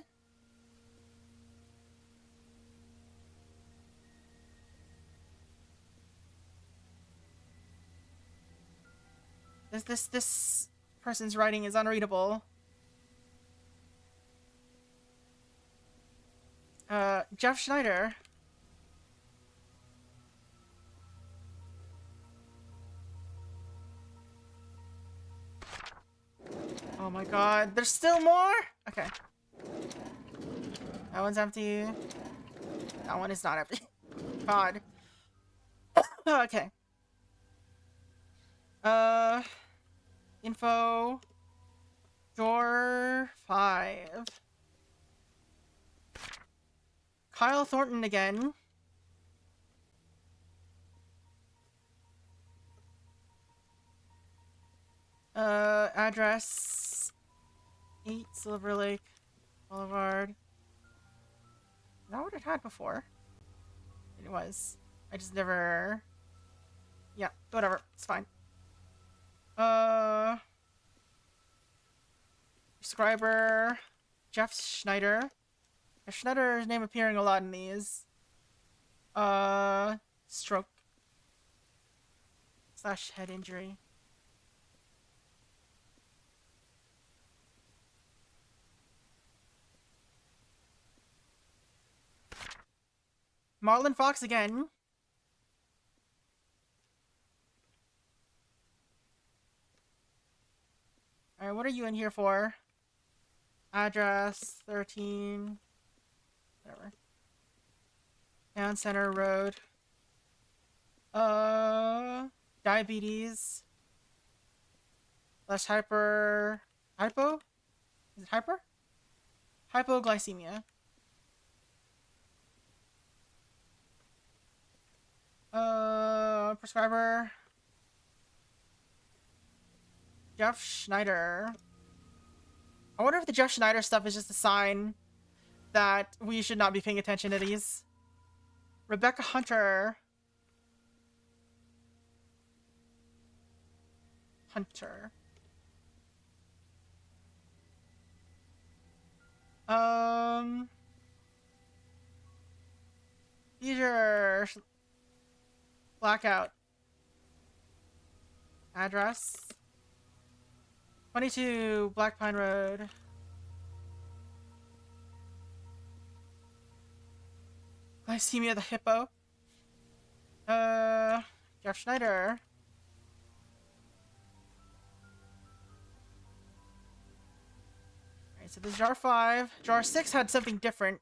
This person's writing is unreadable. Jeff Schneider. Oh my god, there's still more? Okay. That one's empty. That one is not empty. God. Okay. Info. Door 5. Kyle Thornton again. Address 8 Silver Lake Boulevard. Not what it had before. It was. I just never. Yeah, whatever. It's fine. Prescriber Jeff Schneider. Schneider's name appearing a lot in these. Stroke / head injury. Marlon Fox again. Alright, what are you in here for? Address 13. Whatever. Town Center Road. Diabetes. Less hypo? Is it hyper? Hypoglycemia. Prescriber. Jeff Schneider. I wonder if the Jeff Schneider stuff is just a sign that we should not be paying attention to these. Rebecca Hunter. Seizure. Blackout. Address. 22 Black Pine Road. Glycemia the hippo. Jeff Schneider. Alright, so this is jar 5. Jar 6 had something different.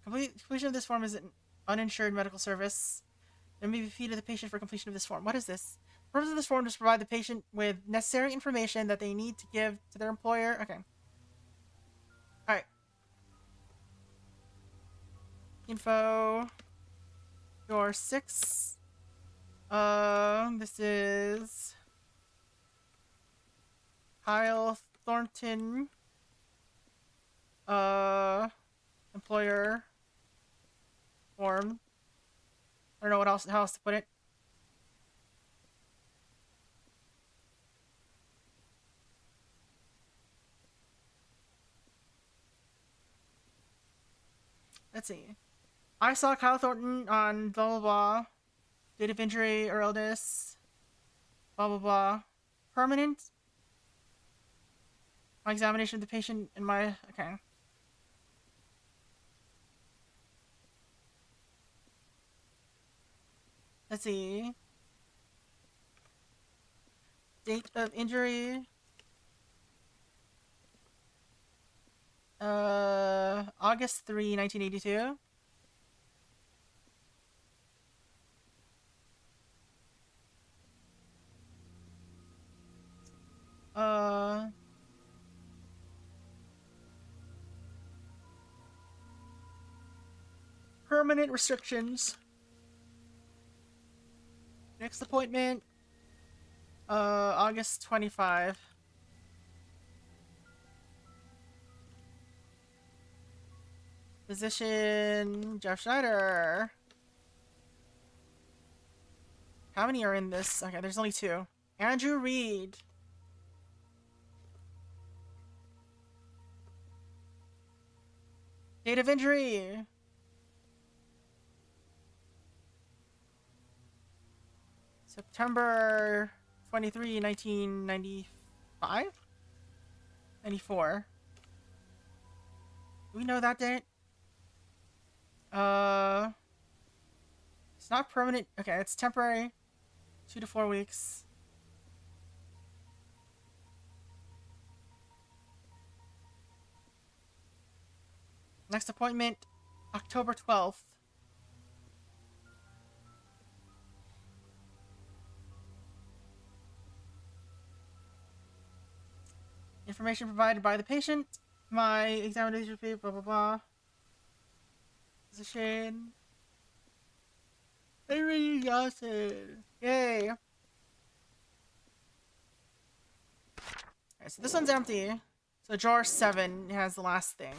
Completion of this form is an uninsured medical service. There may be a fee to the patient for completion of this form. What is this? The purpose of this form is to provide the patient with necessary information that they need to give to their employer. Okay. Alright. Info. Door 6. This is Kyle Thornton. Employer form. I don't know how else to put it. Let's see. I saw Kyle Thornton on blah blah blah. Date of injury or illness. Blah blah blah. Permanent. My examination of the patient and my okay. Let's see. Date of injury. August 3, 1982. Permanent restrictions. Next appointment, August 25. Physician Jeff Schneider. How many are in this? Okay, there's only 2. Andrew Reed. Date of injury. September 23, 1995? 94. Do we know that date? It's not permanent. Okay, it's temporary. 2 to 4 weeks. Next appointment, October 12th. Information provided by the patient. My examination fee, blah blah blah. Physician. Henry Johnson. Yay. Alright, so this one's empty. So jar 7 has the last thing.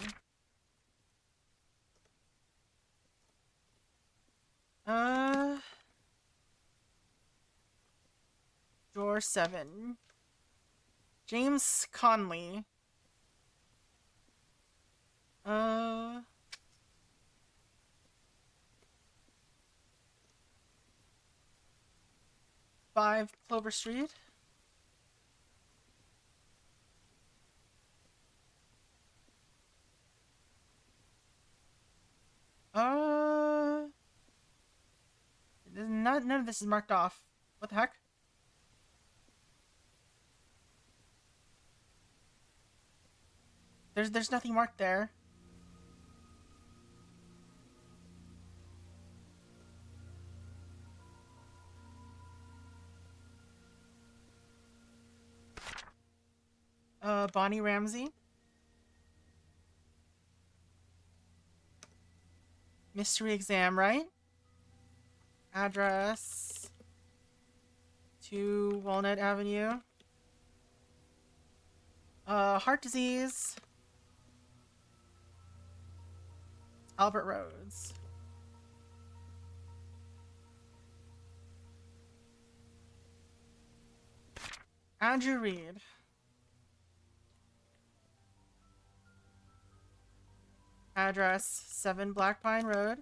Jar 7. James Conley. 5 Clover Street. None of this is marked off. What the heck? There's nothing marked there. Bonnie Ramsey. Mystery exam, right? Address 2 Walnut Avenue. Heart disease. Albert Roads. Andrew Reed. Address 7 Black Pine Road.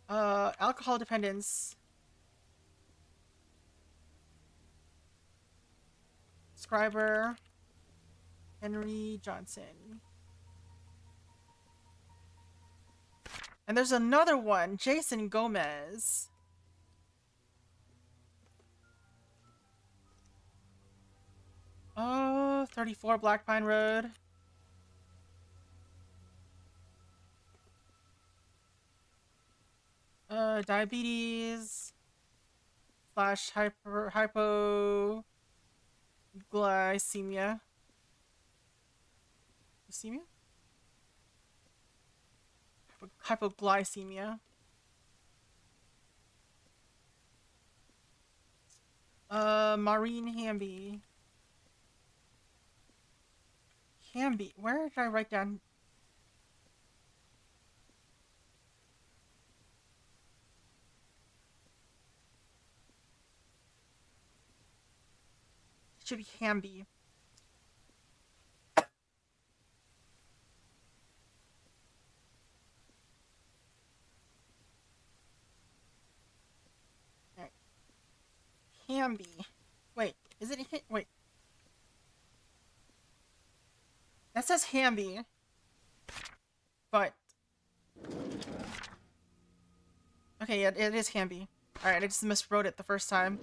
Alcohol dependence. Scriber Henry Johnson. And there's another one, Jason Gomez. 34 Black Pine Road. Diabetes / hypoglycemia. Glycemia? Hypoglycemia. Maureen Hamby. Hamby. Where did I write down? It should be Hamby. Right. Hamby. Wait, is it? Wait. That says Hamby. But. Okay, yeah, it is Hamby. Alright, I just miswrote it the first time.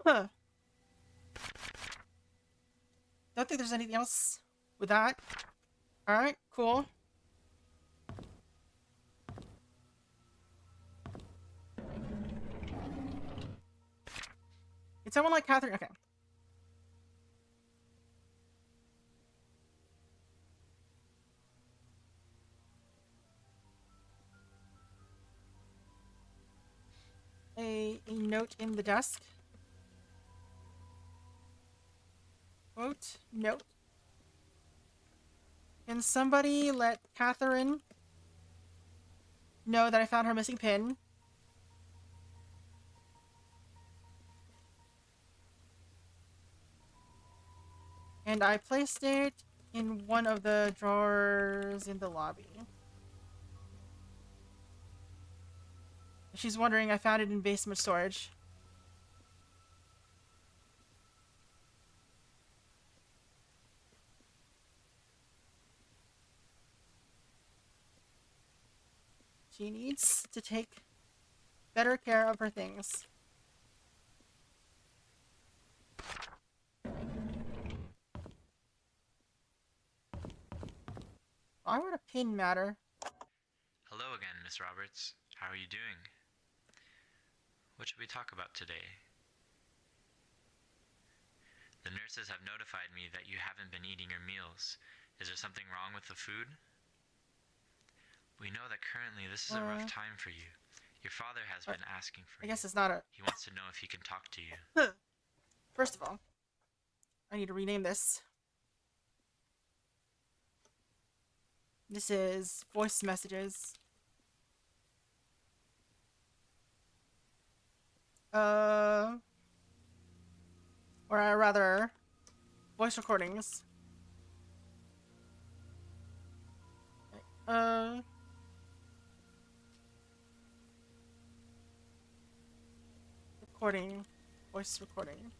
Huh. Don't think there's anything else with that. Alright, cool. It's someone like Catherine. Okay. A note in the desk. Quote, note. Can somebody let Catherine know that I found her missing pin? And I placed it in one of the drawers in the lobby. She's wondering, I found it in basement storage. She needs to take better care of her things. Why would a pin matter? Hello again, Miss Roberts. How are you doing? What should we talk about today? The nurses have notified me that you haven't been eating your meals. Is there something wrong with the food? We know that currently this is a rough time for you. Your father has been asking for you. I guess it's not a... He wants to know if he can talk to you. First of all, I need to rename this. This is voice messages. Or rather, voice recordings. Recording. Voice recording.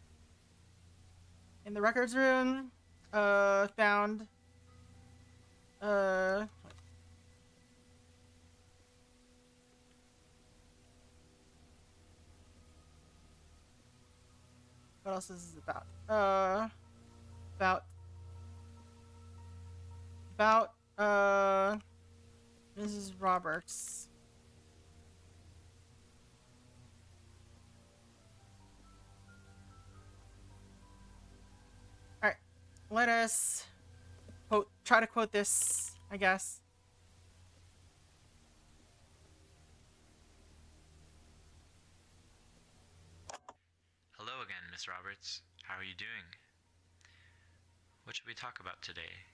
In the records room, found, what else is this about? About Mrs. Roberts. Alright. Let us try to quote this, I guess. Hello again, Miss Roberts. How are you doing? What should we talk about today?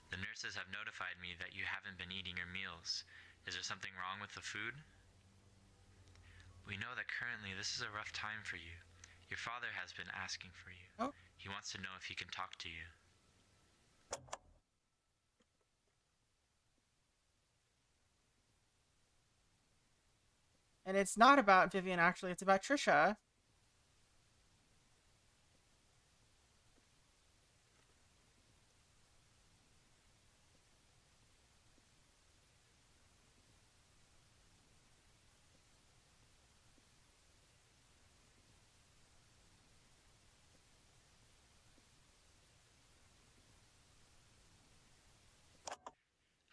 The nurses have notified me that you haven't been eating your meals. Is there something wrong with the food? We know that currently this is a rough time for you. Your father has been asking for you. Oh. He wants to know if he can talk to you. And it's not about Vivian, actually. It's about Trisha.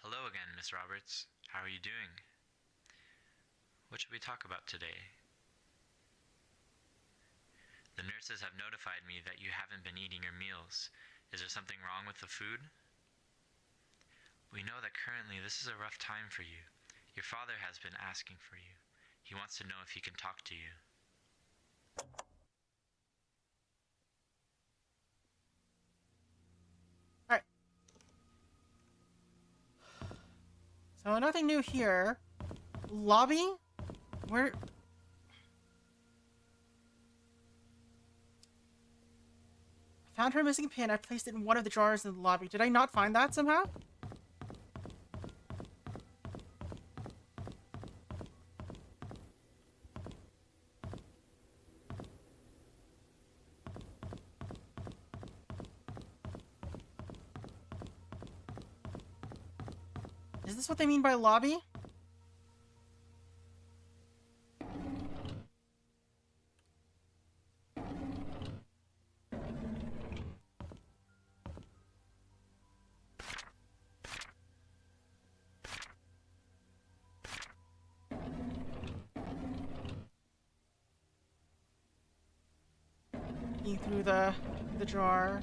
Hello again, Miss Roberts. How are you doing? What should we talk about today? The nurses have notified me that you haven't been eating your meals. Is there something wrong with the food? We know that currently this is a rough time for you. Your father has been asking for you. He wants to know if he can talk to you. Alright. So nothing new here. Lobby? Where? I found her missing pin. I placed it in one of the drawers in the lobby. Did I not find that somehow? Is this what they mean by lobby? Looking through the drawer.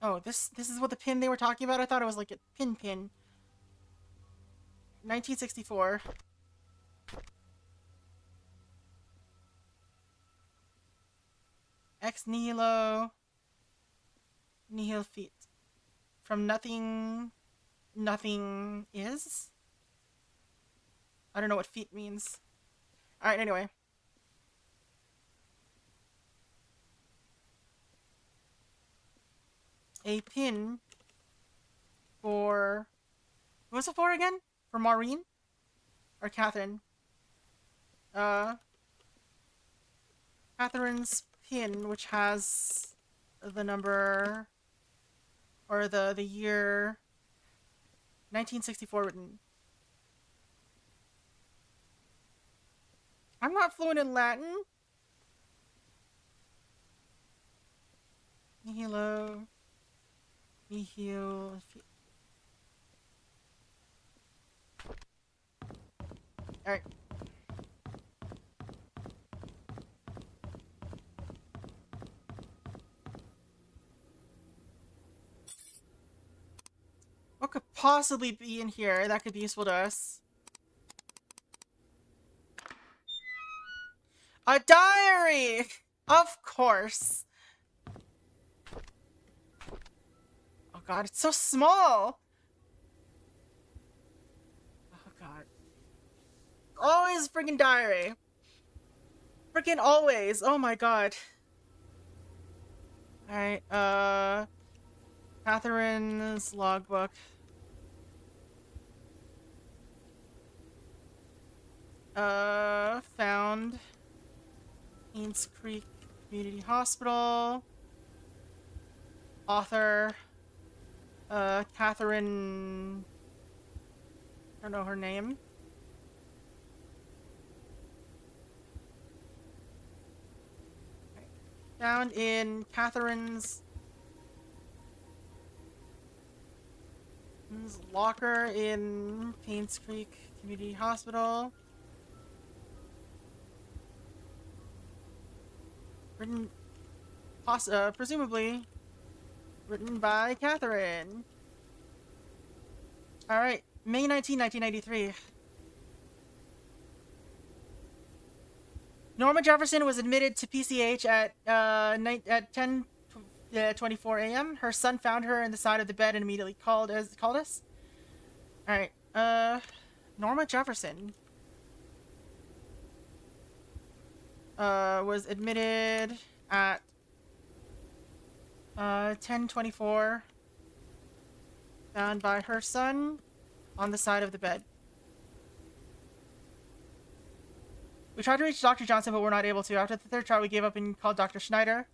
Oh, this is what the pin they were talking about? I thought it was like a pin. 1964. Ex nihilo nihil fit. From nothing is? I don't know what feet means. Alright, anyway. A pin for... What was it for again? For Maureen? Or Catherine? Catherine's pin, which has the number... Or the year... 1964 written. I'm not fluent in Latin. Nihilo... Nihil... Alright. What could possibly be in here that could be useful to us? A diary! Of course. Oh god, it's so small! Oh god. Always freaking diary. Freaking always. Oh my god. Alright, Catherine's logbook. Found Painscreek Community Hospital. Author, Catherine, I don't know her name. found in Catherine's locker in Painscreek Community Hospital. Written, presumably, written by Catherine. Alright, May 19, 1993. Norma Jefferson was admitted to PCH at 10:24 a.m. Her son found her in the side of the bed and immediately called us. Alright, Norma Jefferson was admitted at 10:24, found by her son on the side of the bed. We tried to reach Dr. Johnson, but we're not able to. After the third try, we gave up and called Dr. Schneider.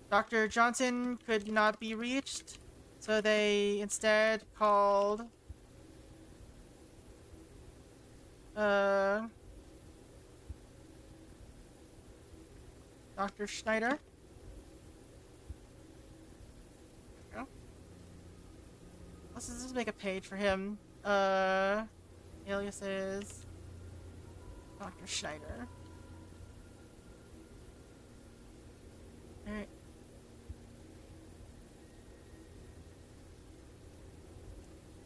Dr. Johnson could not be reached, so they instead called Dr. Schneider. There we go. Let's just make a page for him. Alias is Dr. Schneider. Alright.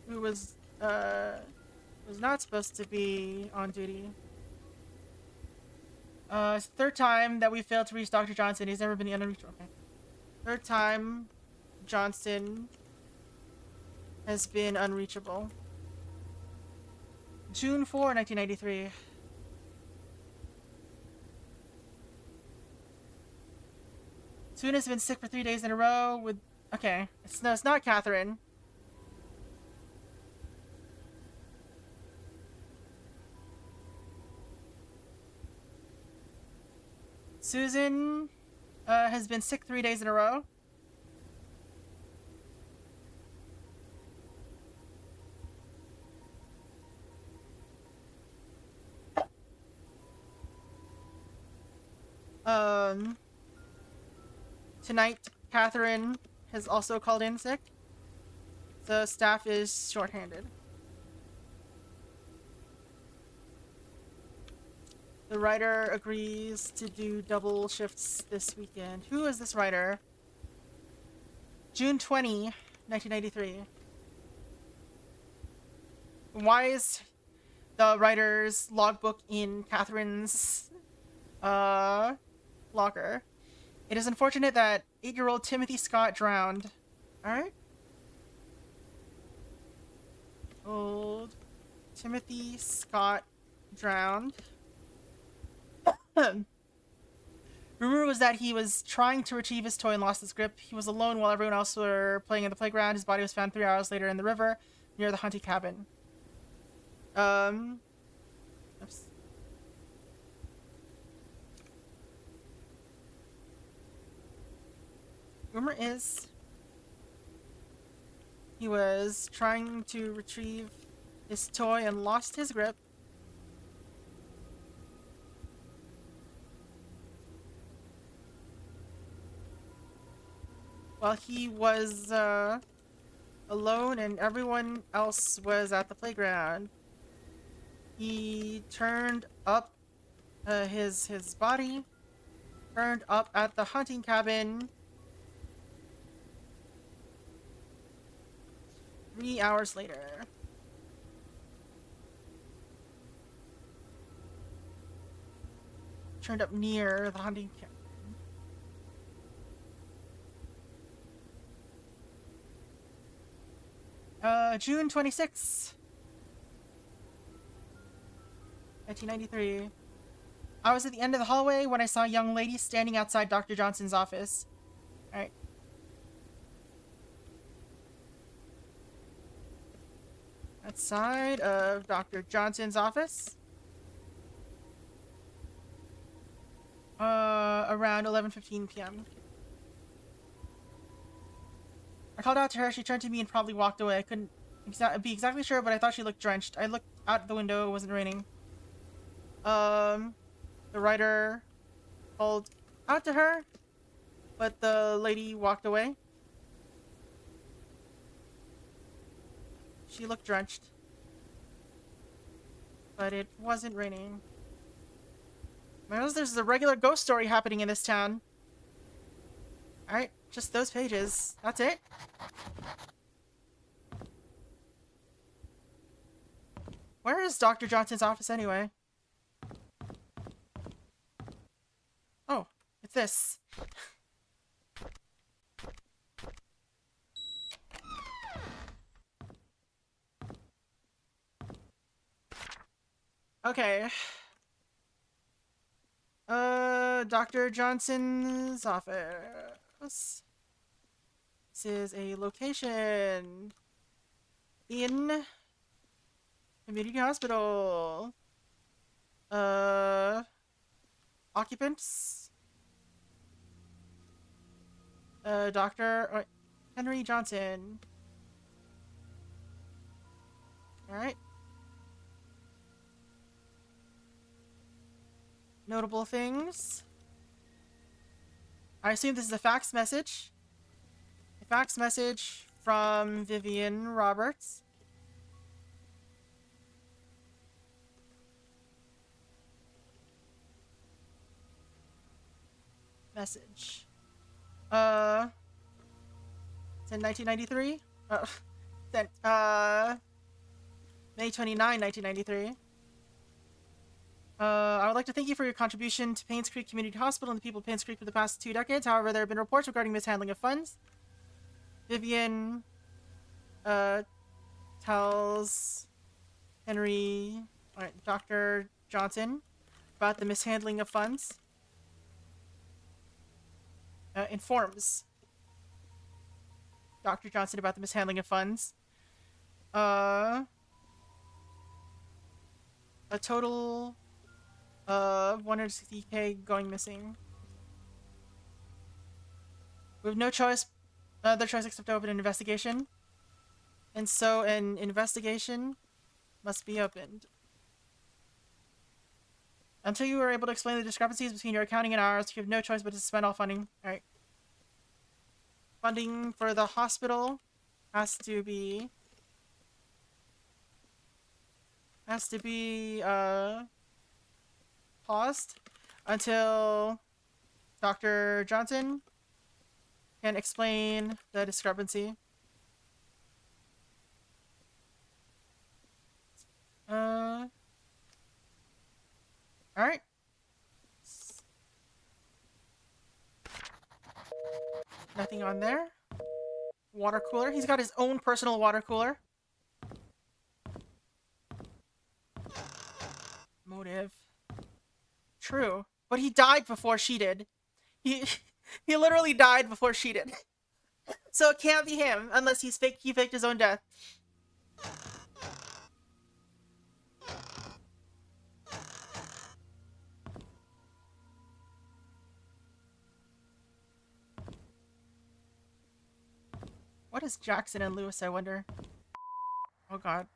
Who was not supposed to be on duty. Third time that we failed to reach Dr. Johnson. He's never been unreachable. Okay. Third time Johnson has been unreachable. June 4, 1993. Soon has been sick for 3 days in a row with... Okay. No, it's not Catherine. Susan has been sick 3 days in a row. Tonight, Catherine has also called in sick. The staff is shorthanded. The writer agrees to do double shifts this weekend. Who is this writer? June 20, 1993. Why is the writer's logbook in Catherine's locker? It is unfortunate that 8-year-old Timothy Scott drowned. Alright. Old Timothy Scott drowned. Rumor was that he was trying to retrieve his toy and lost his grip. He was alone while everyone else were playing in the playground. His body was found 3 hours later in the river near the hunting cabin. Oops. Rumor is he was trying to retrieve his toy and lost his grip. While he was alone and everyone else was at the playground, he turned up his body, turned up at the hunting cabin 3 hours later. Turned up near the hunting cabin. June 26, 1993. I was at the end of the hallway when I saw a young lady standing outside Dr. Johnson's office. Alright. Outside of Dr. Johnson's office. Around 11:15 p.m. I called out to her, she turned to me and probably walked away. I couldn't be exactly sure, but I thought she looked drenched. I looked out the window, it wasn't raining. The writer called out to her, but the lady walked away. She looked drenched. But it wasn't raining. Well, there's a regular ghost story happening in this town. Alright, just those pages. That's it. Where is Dr. Johnson's office anyway? Oh, it's this. Okay. Dr. Johnson's office. This is a location in community hospital. Occupants. Dr. Henry Johnson. Alright. Notable things. I assume this is a fax message. A fax message from Vivian Roberts. Message. Sent 1993? Sent, May 29, 1993. I would like to thank you for your contribution to Painscreek Community Hospital and the people of Painscreek for the past 2 decades. However, there have been reports regarding mishandling of funds. Vivian, tells Dr. Johnson about the mishandling of funds. Informs Dr. Johnson about the mishandling of funds. A total of 160K going missing. We have no choice, other choice except to open an investigation. And so an investigation must be opened. Until you are able to explain the discrepancies between your accounting and ours, you have no choice but to suspend all funding. Alright. Funding for the hospital has to be paused until Dr. Johnson can explain the discrepancy. Alright. Nothing on there. Water cooler. He's got his own personal water cooler. Motive. True. But he died before she did. He literally died before she did. So it can't be him unless he faked his own death. What is Jackson and Lewis, I wonder? Oh god.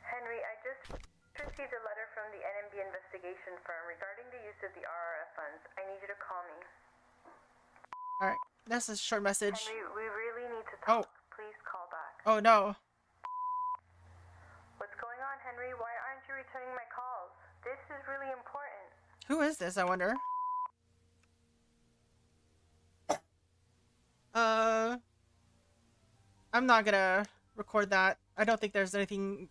Henry, I just received a letter from the NMB investigation firm regarding the use of the RRF funds. I need you to call me. Alright, that's a short message. Henry, we really need to talk. Please call back. Oh no. What's going on, Henry? Why aren't you returning my calls? This is really important. Who is this, I wonder? I'm not gonna record that. I don't think there's anything,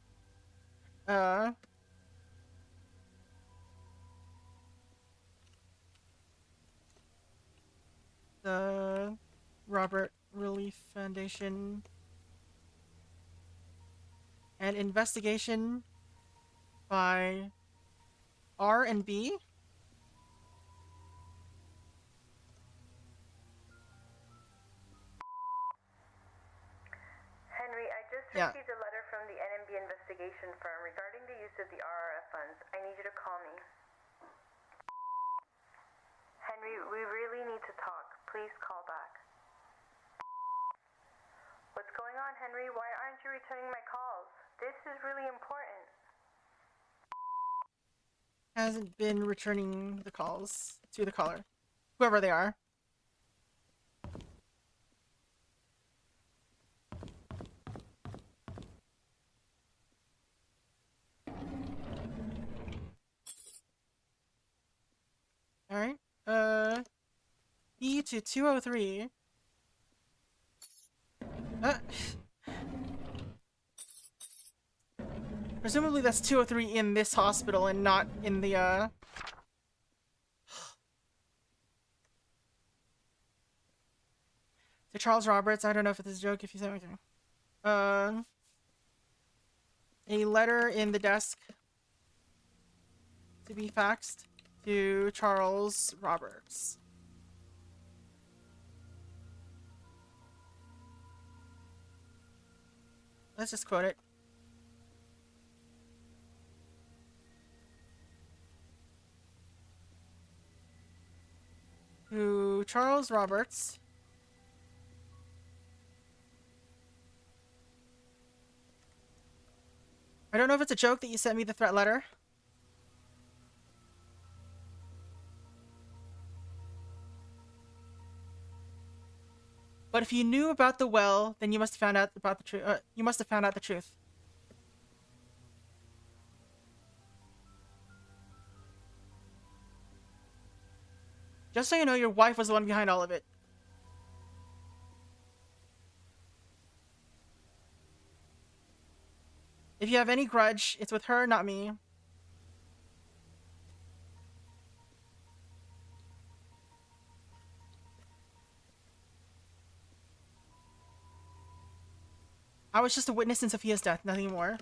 the Robert Relief Foundation. An investigation by R&B. Henry, I just received a letter from the NMB investigation firm regarding the use of the RRF funds. I need you to call me. Henry, we really need to talk. Please call back. What's going on, Henry? Why aren't you returning my calls? This is really important. Hasn't been returning the calls to the caller. whoever they are. Alright. E to 203. Presumably that's 203 in this hospital and not in the, To Charles Roberts, I don't know if it's a joke if you say okay. A letter in the desk to be faxed to Charles Roberts. Let's just quote it. To Charles Roberts. I don't know if it's a joke that you sent me the threat letter. But if you knew about the well, then you must have found out about the truth. You must have found out the truth. Just so you know, your wife was the one behind all of it. If you have any grudge, it's with her, not me. I was just a witness in Sophia's death, nothing more.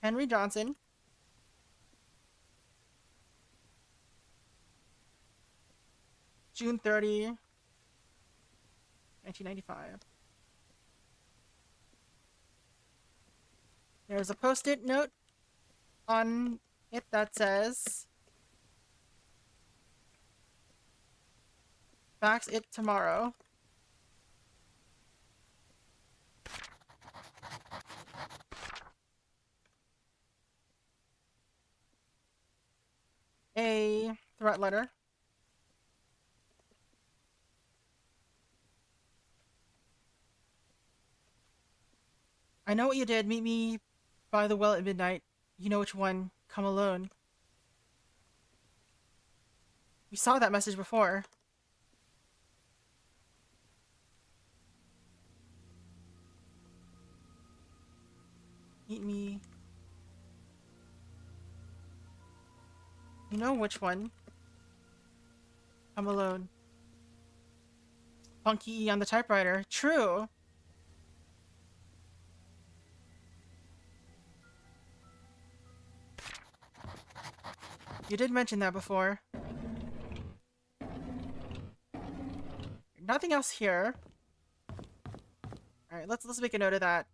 Henry Johnson. June 30, 1995. There's a post-it note on it that says, fax it tomorrow. A threat letter. I know what you did. Meet me by the well at midnight. You know which one. Come alone. We saw that message before. Meet me. You know which one. Come alone. Funky E on the typewriter. True. You did mention that before. Nothing else here. Alright, let's make a note of that.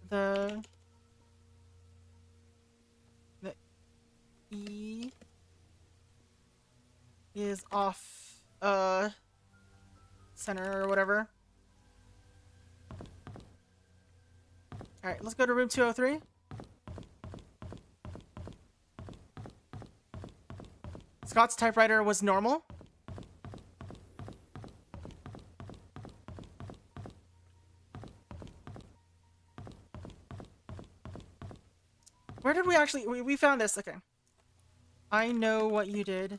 The E is off center or whatever. Alright, let's go to room 203. Scott's typewriter was normal. Where did we actually... We found this. Okay. I know what you did.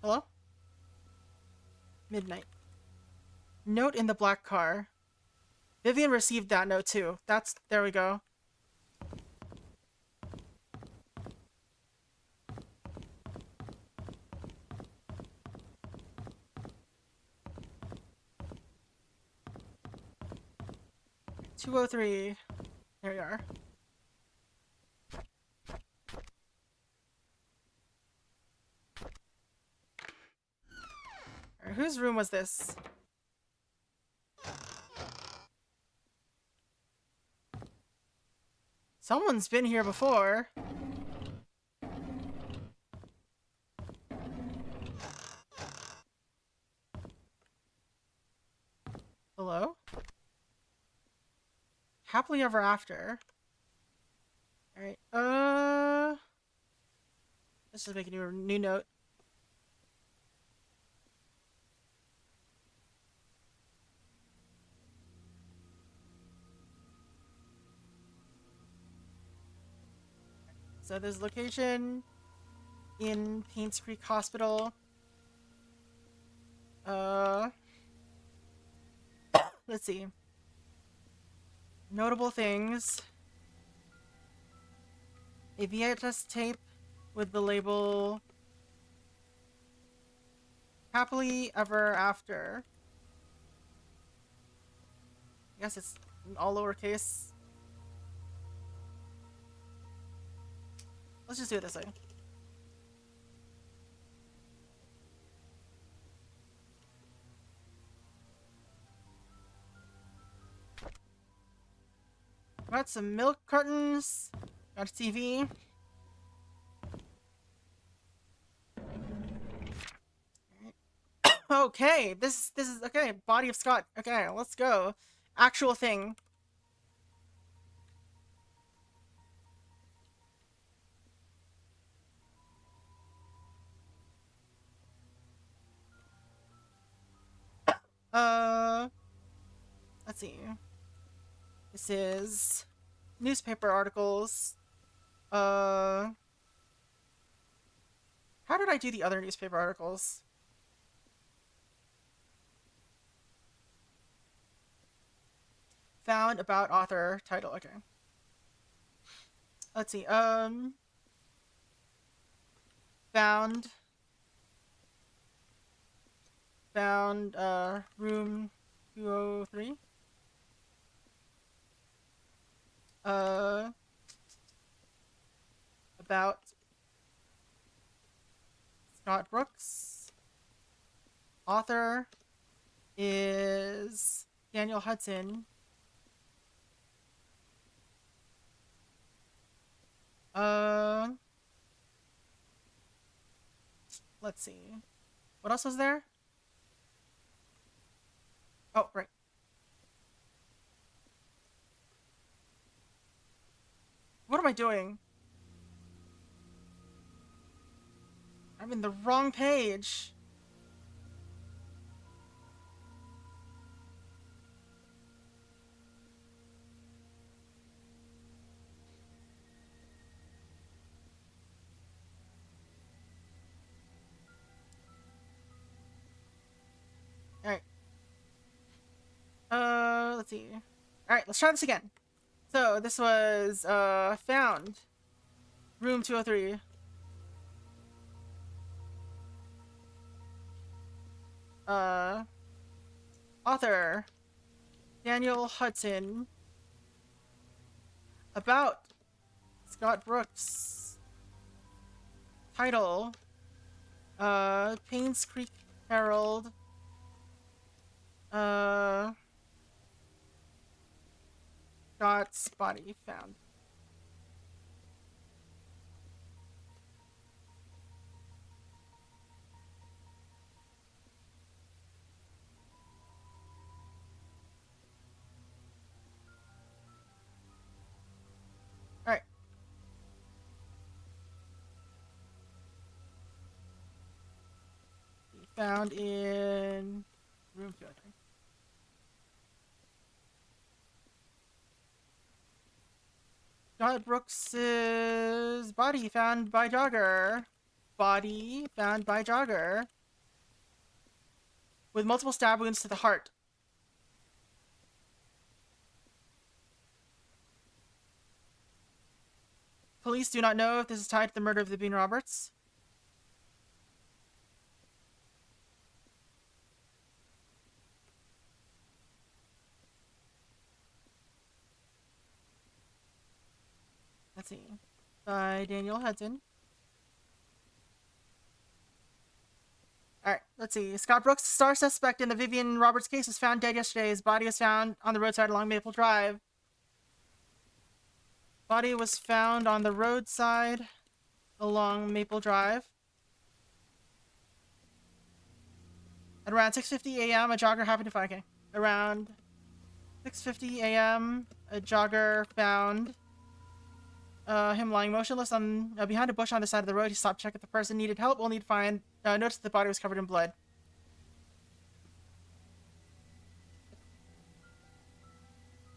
Hello? Midnight. Note in the black car. Vivian received that note too. That's... There we go. .203. There we are. Alright, whose room was this? Someone's been here before. Hello? Happily ever after. Alright, let's just make a new note. So there's location in Painscreek Hospital. Let's see. Notable things. A VHS tape with the label Happily Ever After. I guess it's all lowercase. Let's just do it this way. Got some milk cartons. Got a TV. Okay, this is okay. Body of Scott. Okay, let's go. Actual thing. Let's see. This is newspaper articles. How did I do the other newspaper articles? Found, about, author, title. Okay. Let's see. Found, room 203. About Scott Brooks. Author is Daniel Hudson. Let's see. What else was there? Oh, right. What am I doing? I'm in the wrong page. Alright. Let's see. Alright, let's try this again. So, this was, found. Room 203. Author. Daniel Hudson. About. Scott Brooks. Title. Painscreek Herald. Scott's body found. Alright. Found in room 203. Scott Brooks's body found by jogger. Body found by jogger. With multiple stab wounds to the heart. Police do not know if this is tied to the murder of the Bean Roberts. Let's see. By Daniel Hudson. Alright, let's see. Scott Brooks, star suspect in the Vivian Roberts case, was found dead yesterday. His body was found on the roadside along Maple Drive. Body was found on the roadside along Maple Drive. At around 6:50 a.m., a jogger happened to find... Okay. around 6:50 a.m., a jogger found him lying motionless on behind a bush on the side of the road. He stopped to check if the person needed help, only to find noticed the body was covered in blood.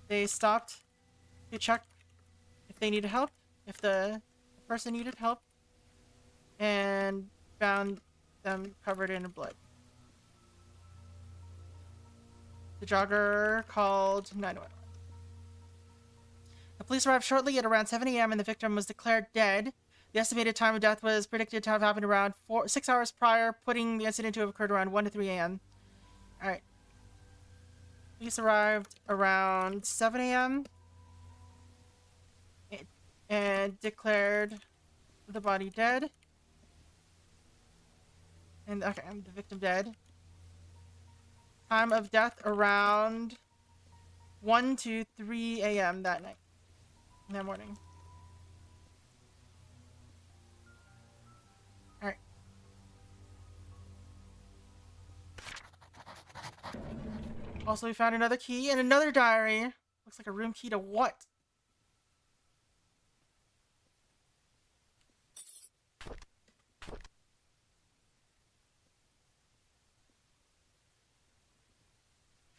They stopped to check if they needed help, if the person needed help, and found them covered in blood. The jogger called 911. The police arrived shortly at around 7 a.m. and the victim was declared dead. The estimated time of death was predicted to have happened around 6 hours prior, putting the incident to have occurred around 1 to 3 a.m. Alright. Police arrived around 7 a.m. and declared the body dead. And, okay, the victim dead. Time of death around 1 to 3 a.m. that night. That morning. Alright. Also, we found another key and another diary. Looks like a room key to what?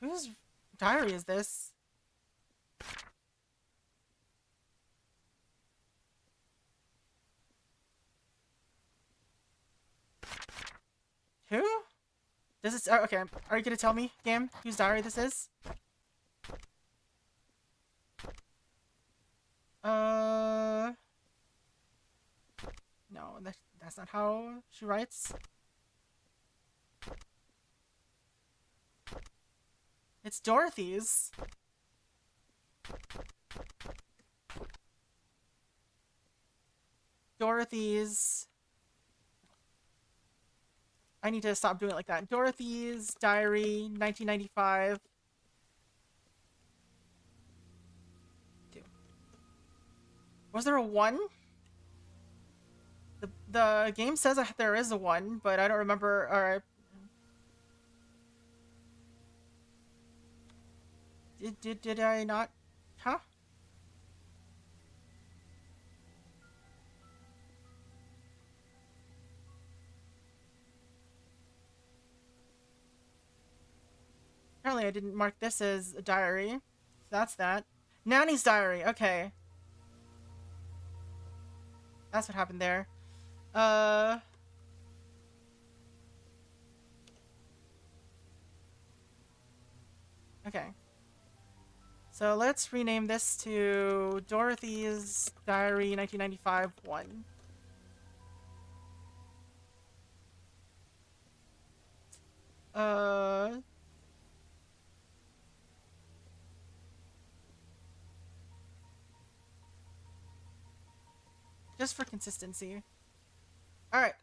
Whose diary is this? Who? Does it? Okay, are you gonna tell me, game, whose diary this is? No, that's not how she writes. It's Dorothy's. Dorothy's. I need to stop doing it like that. Dorothy's Diary, 1995. Was there a 1? The game says there is a 1, but I don't remember. Alright. Did I not? Huh? Apparently I didn't mark this as a diary. So that's that. Nanny's diary. Okay. That's what happened there. Okay. So let's rename this to Dorothy's Diary 1995 1. Just for consistency. Alright.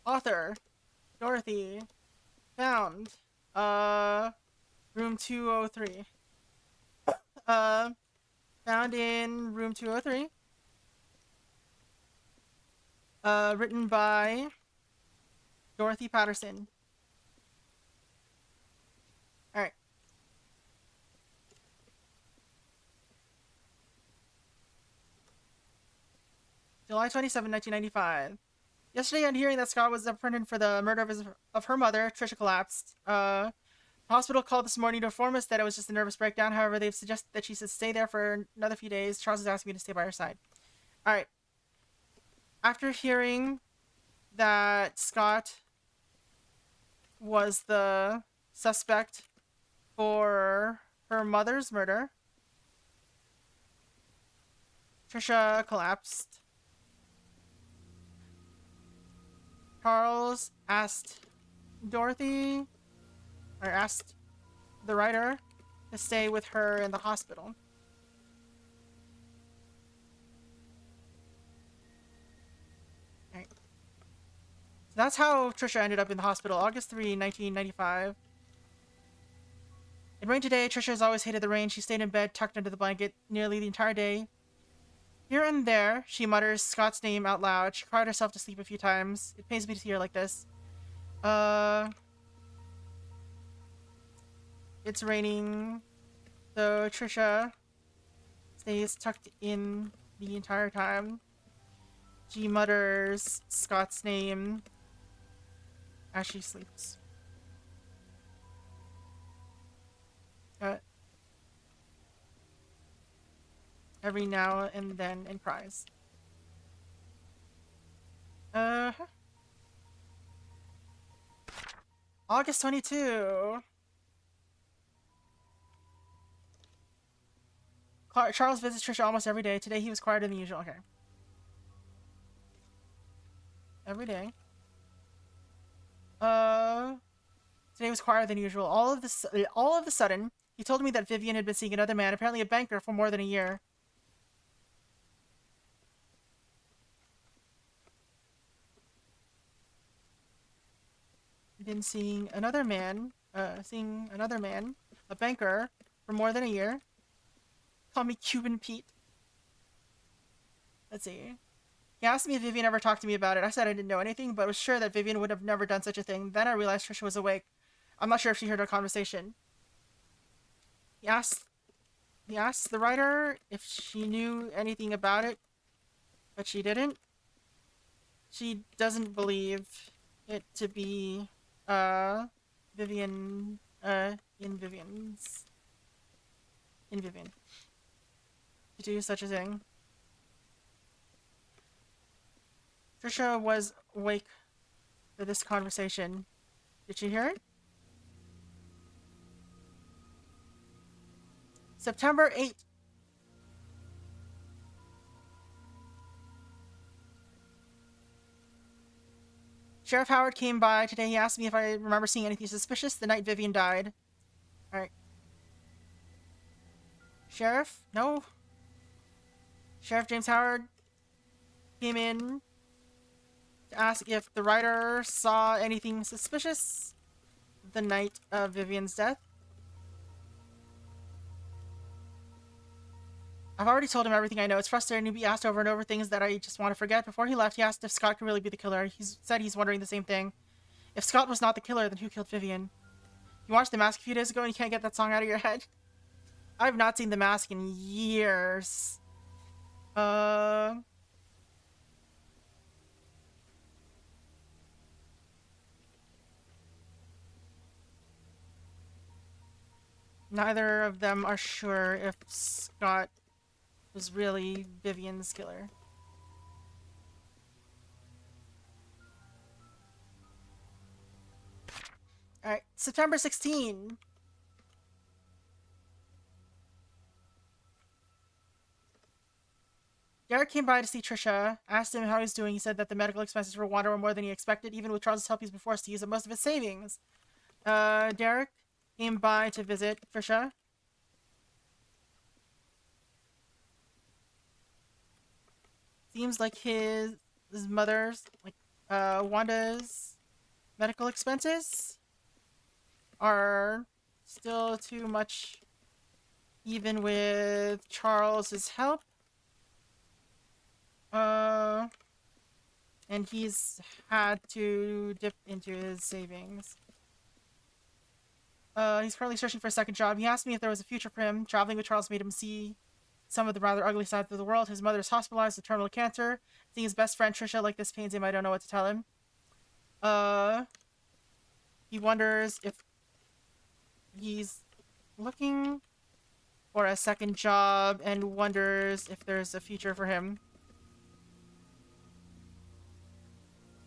Author, Dorothy, found, room 203. Found in room 203. Written by Dorothy Patterson. Alright. July 27, 1995. Yesterday, on hearing that Scott was apprehended for the murder of her mother, Trisha collapsed. The hospital called this morning to inform us that it was just a nervous breakdown. However, they've suggested that she should stay there for another few days. Charles is asking me to stay by her side. Alright. After hearing that Scott was the suspect for her mother's murder, Trisha collapsed. Charles asked Dorothy, or asked the writer, to stay with her in the hospital. Right. So that's how Trisha ended up in the hospital, August 3, 1995. It rained today. Trisha has always hated the rain. She stayed in bed, tucked under the blanket, nearly the entire day. Here and there, she mutters Scott's name out loud. She cried herself to sleep a few times. It pains me to see her like this. It's raining, so Trisha stays tucked in the entire time. She mutters Scott's name as she sleeps. Every now and then, and cries. August 22. Charles visits Trisha almost every day. Today he was quieter than usual. Okay. Every day. Today was quieter than usual. All of a sudden, he told me that Vivian had been seeing another man, apparently a banker, for more than a year. Been seeing another man, a banker, for more than a year. Call me Cuban Pete. Let's see. He asked me if Vivian ever talked to me about it. I said I didn't know anything, but was sure that Vivian would have never done such a thing. Then I realized Trisha was awake. I'm not sure if she heard our conversation. He asked the writer if she knew anything about it, but she didn't. She doesn't believe it to be, Vivian, in Vivian. To do such a thing. Trisha was awake for this conversation. Did she hear it? September 8th. Sheriff Howard came by today. He asked me if I remember seeing anything suspicious the night Vivian died. Alright. Sheriff? No. Sheriff James Howard came in to ask if the writer saw anything suspicious the night of Vivian's death. I've already told him everything I know. It's frustrating to be asked over and over things that I just want to forget. Before he left, he asked if Scott could really be the killer. He said he's wondering the same thing. If Scott was not the killer, then who killed Vivian? You watched The Mask a few days ago and you can't get that song out of your head? I've not seen The Mask in years. Neither of them are sure if Scott was really Vivian's killer. Alright, September 16. Derek came by to see Trisha, asked him how he's doing. He said that the medical expenses for Wanda were more than he expected. Even with Charles' help, he's been forced to use up most of his savings. Derek came by to visit Trisha. Seems like his mother's, like, Wanda's medical expenses are still too much, even with Charles's help. And he's had to dip into his savings. He's currently searching for a second job. He asked me if there was a future for him. Traveling with Charles made him see some of the rather ugly sides of the world. His mother is hospitalized with terminal cancer. Seeing his best friend Trisha like this pains him. I don't know what to tell him. He wonders if he's looking for a second job and wonders if there's a future for him.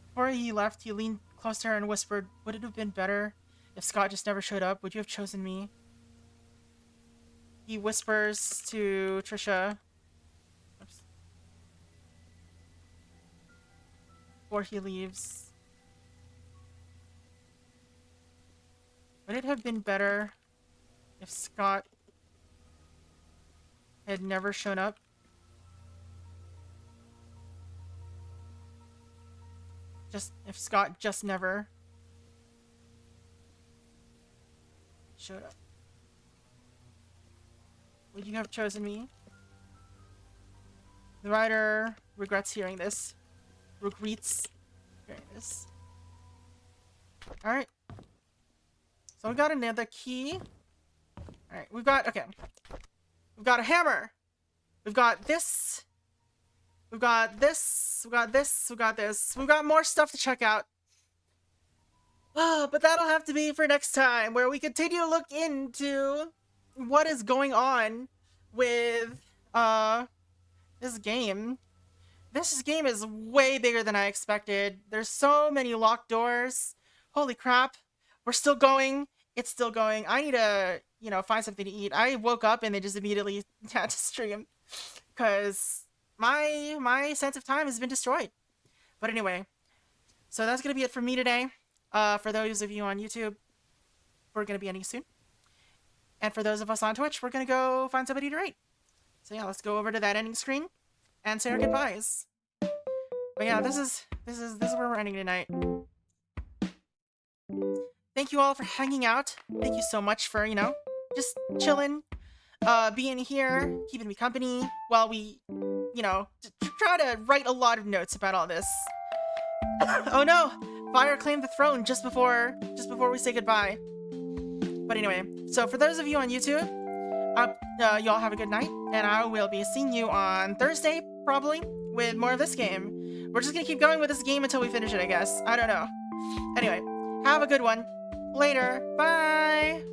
Before he left, he leaned close to her and whispered, "Would it have been better if Scott just never showed up? Would you have chosen me?" He whispers to Trisha. Oops. Before he leaves. Would it have been better if Scott had never shown up? If Scott just never showed up. Would you have chosen me? The writer regrets hearing this. Regrets hearing this. Alright. So we got another key. Alright, we've got, okay. We've got a hammer. We've got this. We've got this. We've got this. We've got this. We've got more stuff to check out. But that'll have to be for next time, where we continue to look into what is going on with, this game. This game is way bigger than I expected. There's so many locked doors. Holy crap. We're still going. It's still going. I need to, you know, find something to eat. I woke up and they just immediately had to stream. Because my sense of time has been destroyed. But anyway. So that's going to be it for me today. For those of you on YouTube, we're going to be ending soon. And for those of us on Twitch, we're going to go find somebody to rate. So yeah, let's go over to that ending screen and say our goodbyes. But yeah, this is where we're ending tonight. Thank you all for hanging out. Thank you so much for, you know, just chilling, being here, keeping me company while we, you know, try to write a lot of notes about all this. Oh no! Fire claimed the throne just before we say goodbye. But anyway, so for those of you on YouTube, y'all have a good night, and I will be seeing you on Thursday, probably, with more of this game. We're just gonna keep going with this game until we finish it, I guess. I don't know. Anyway, have a good one. Later. Bye!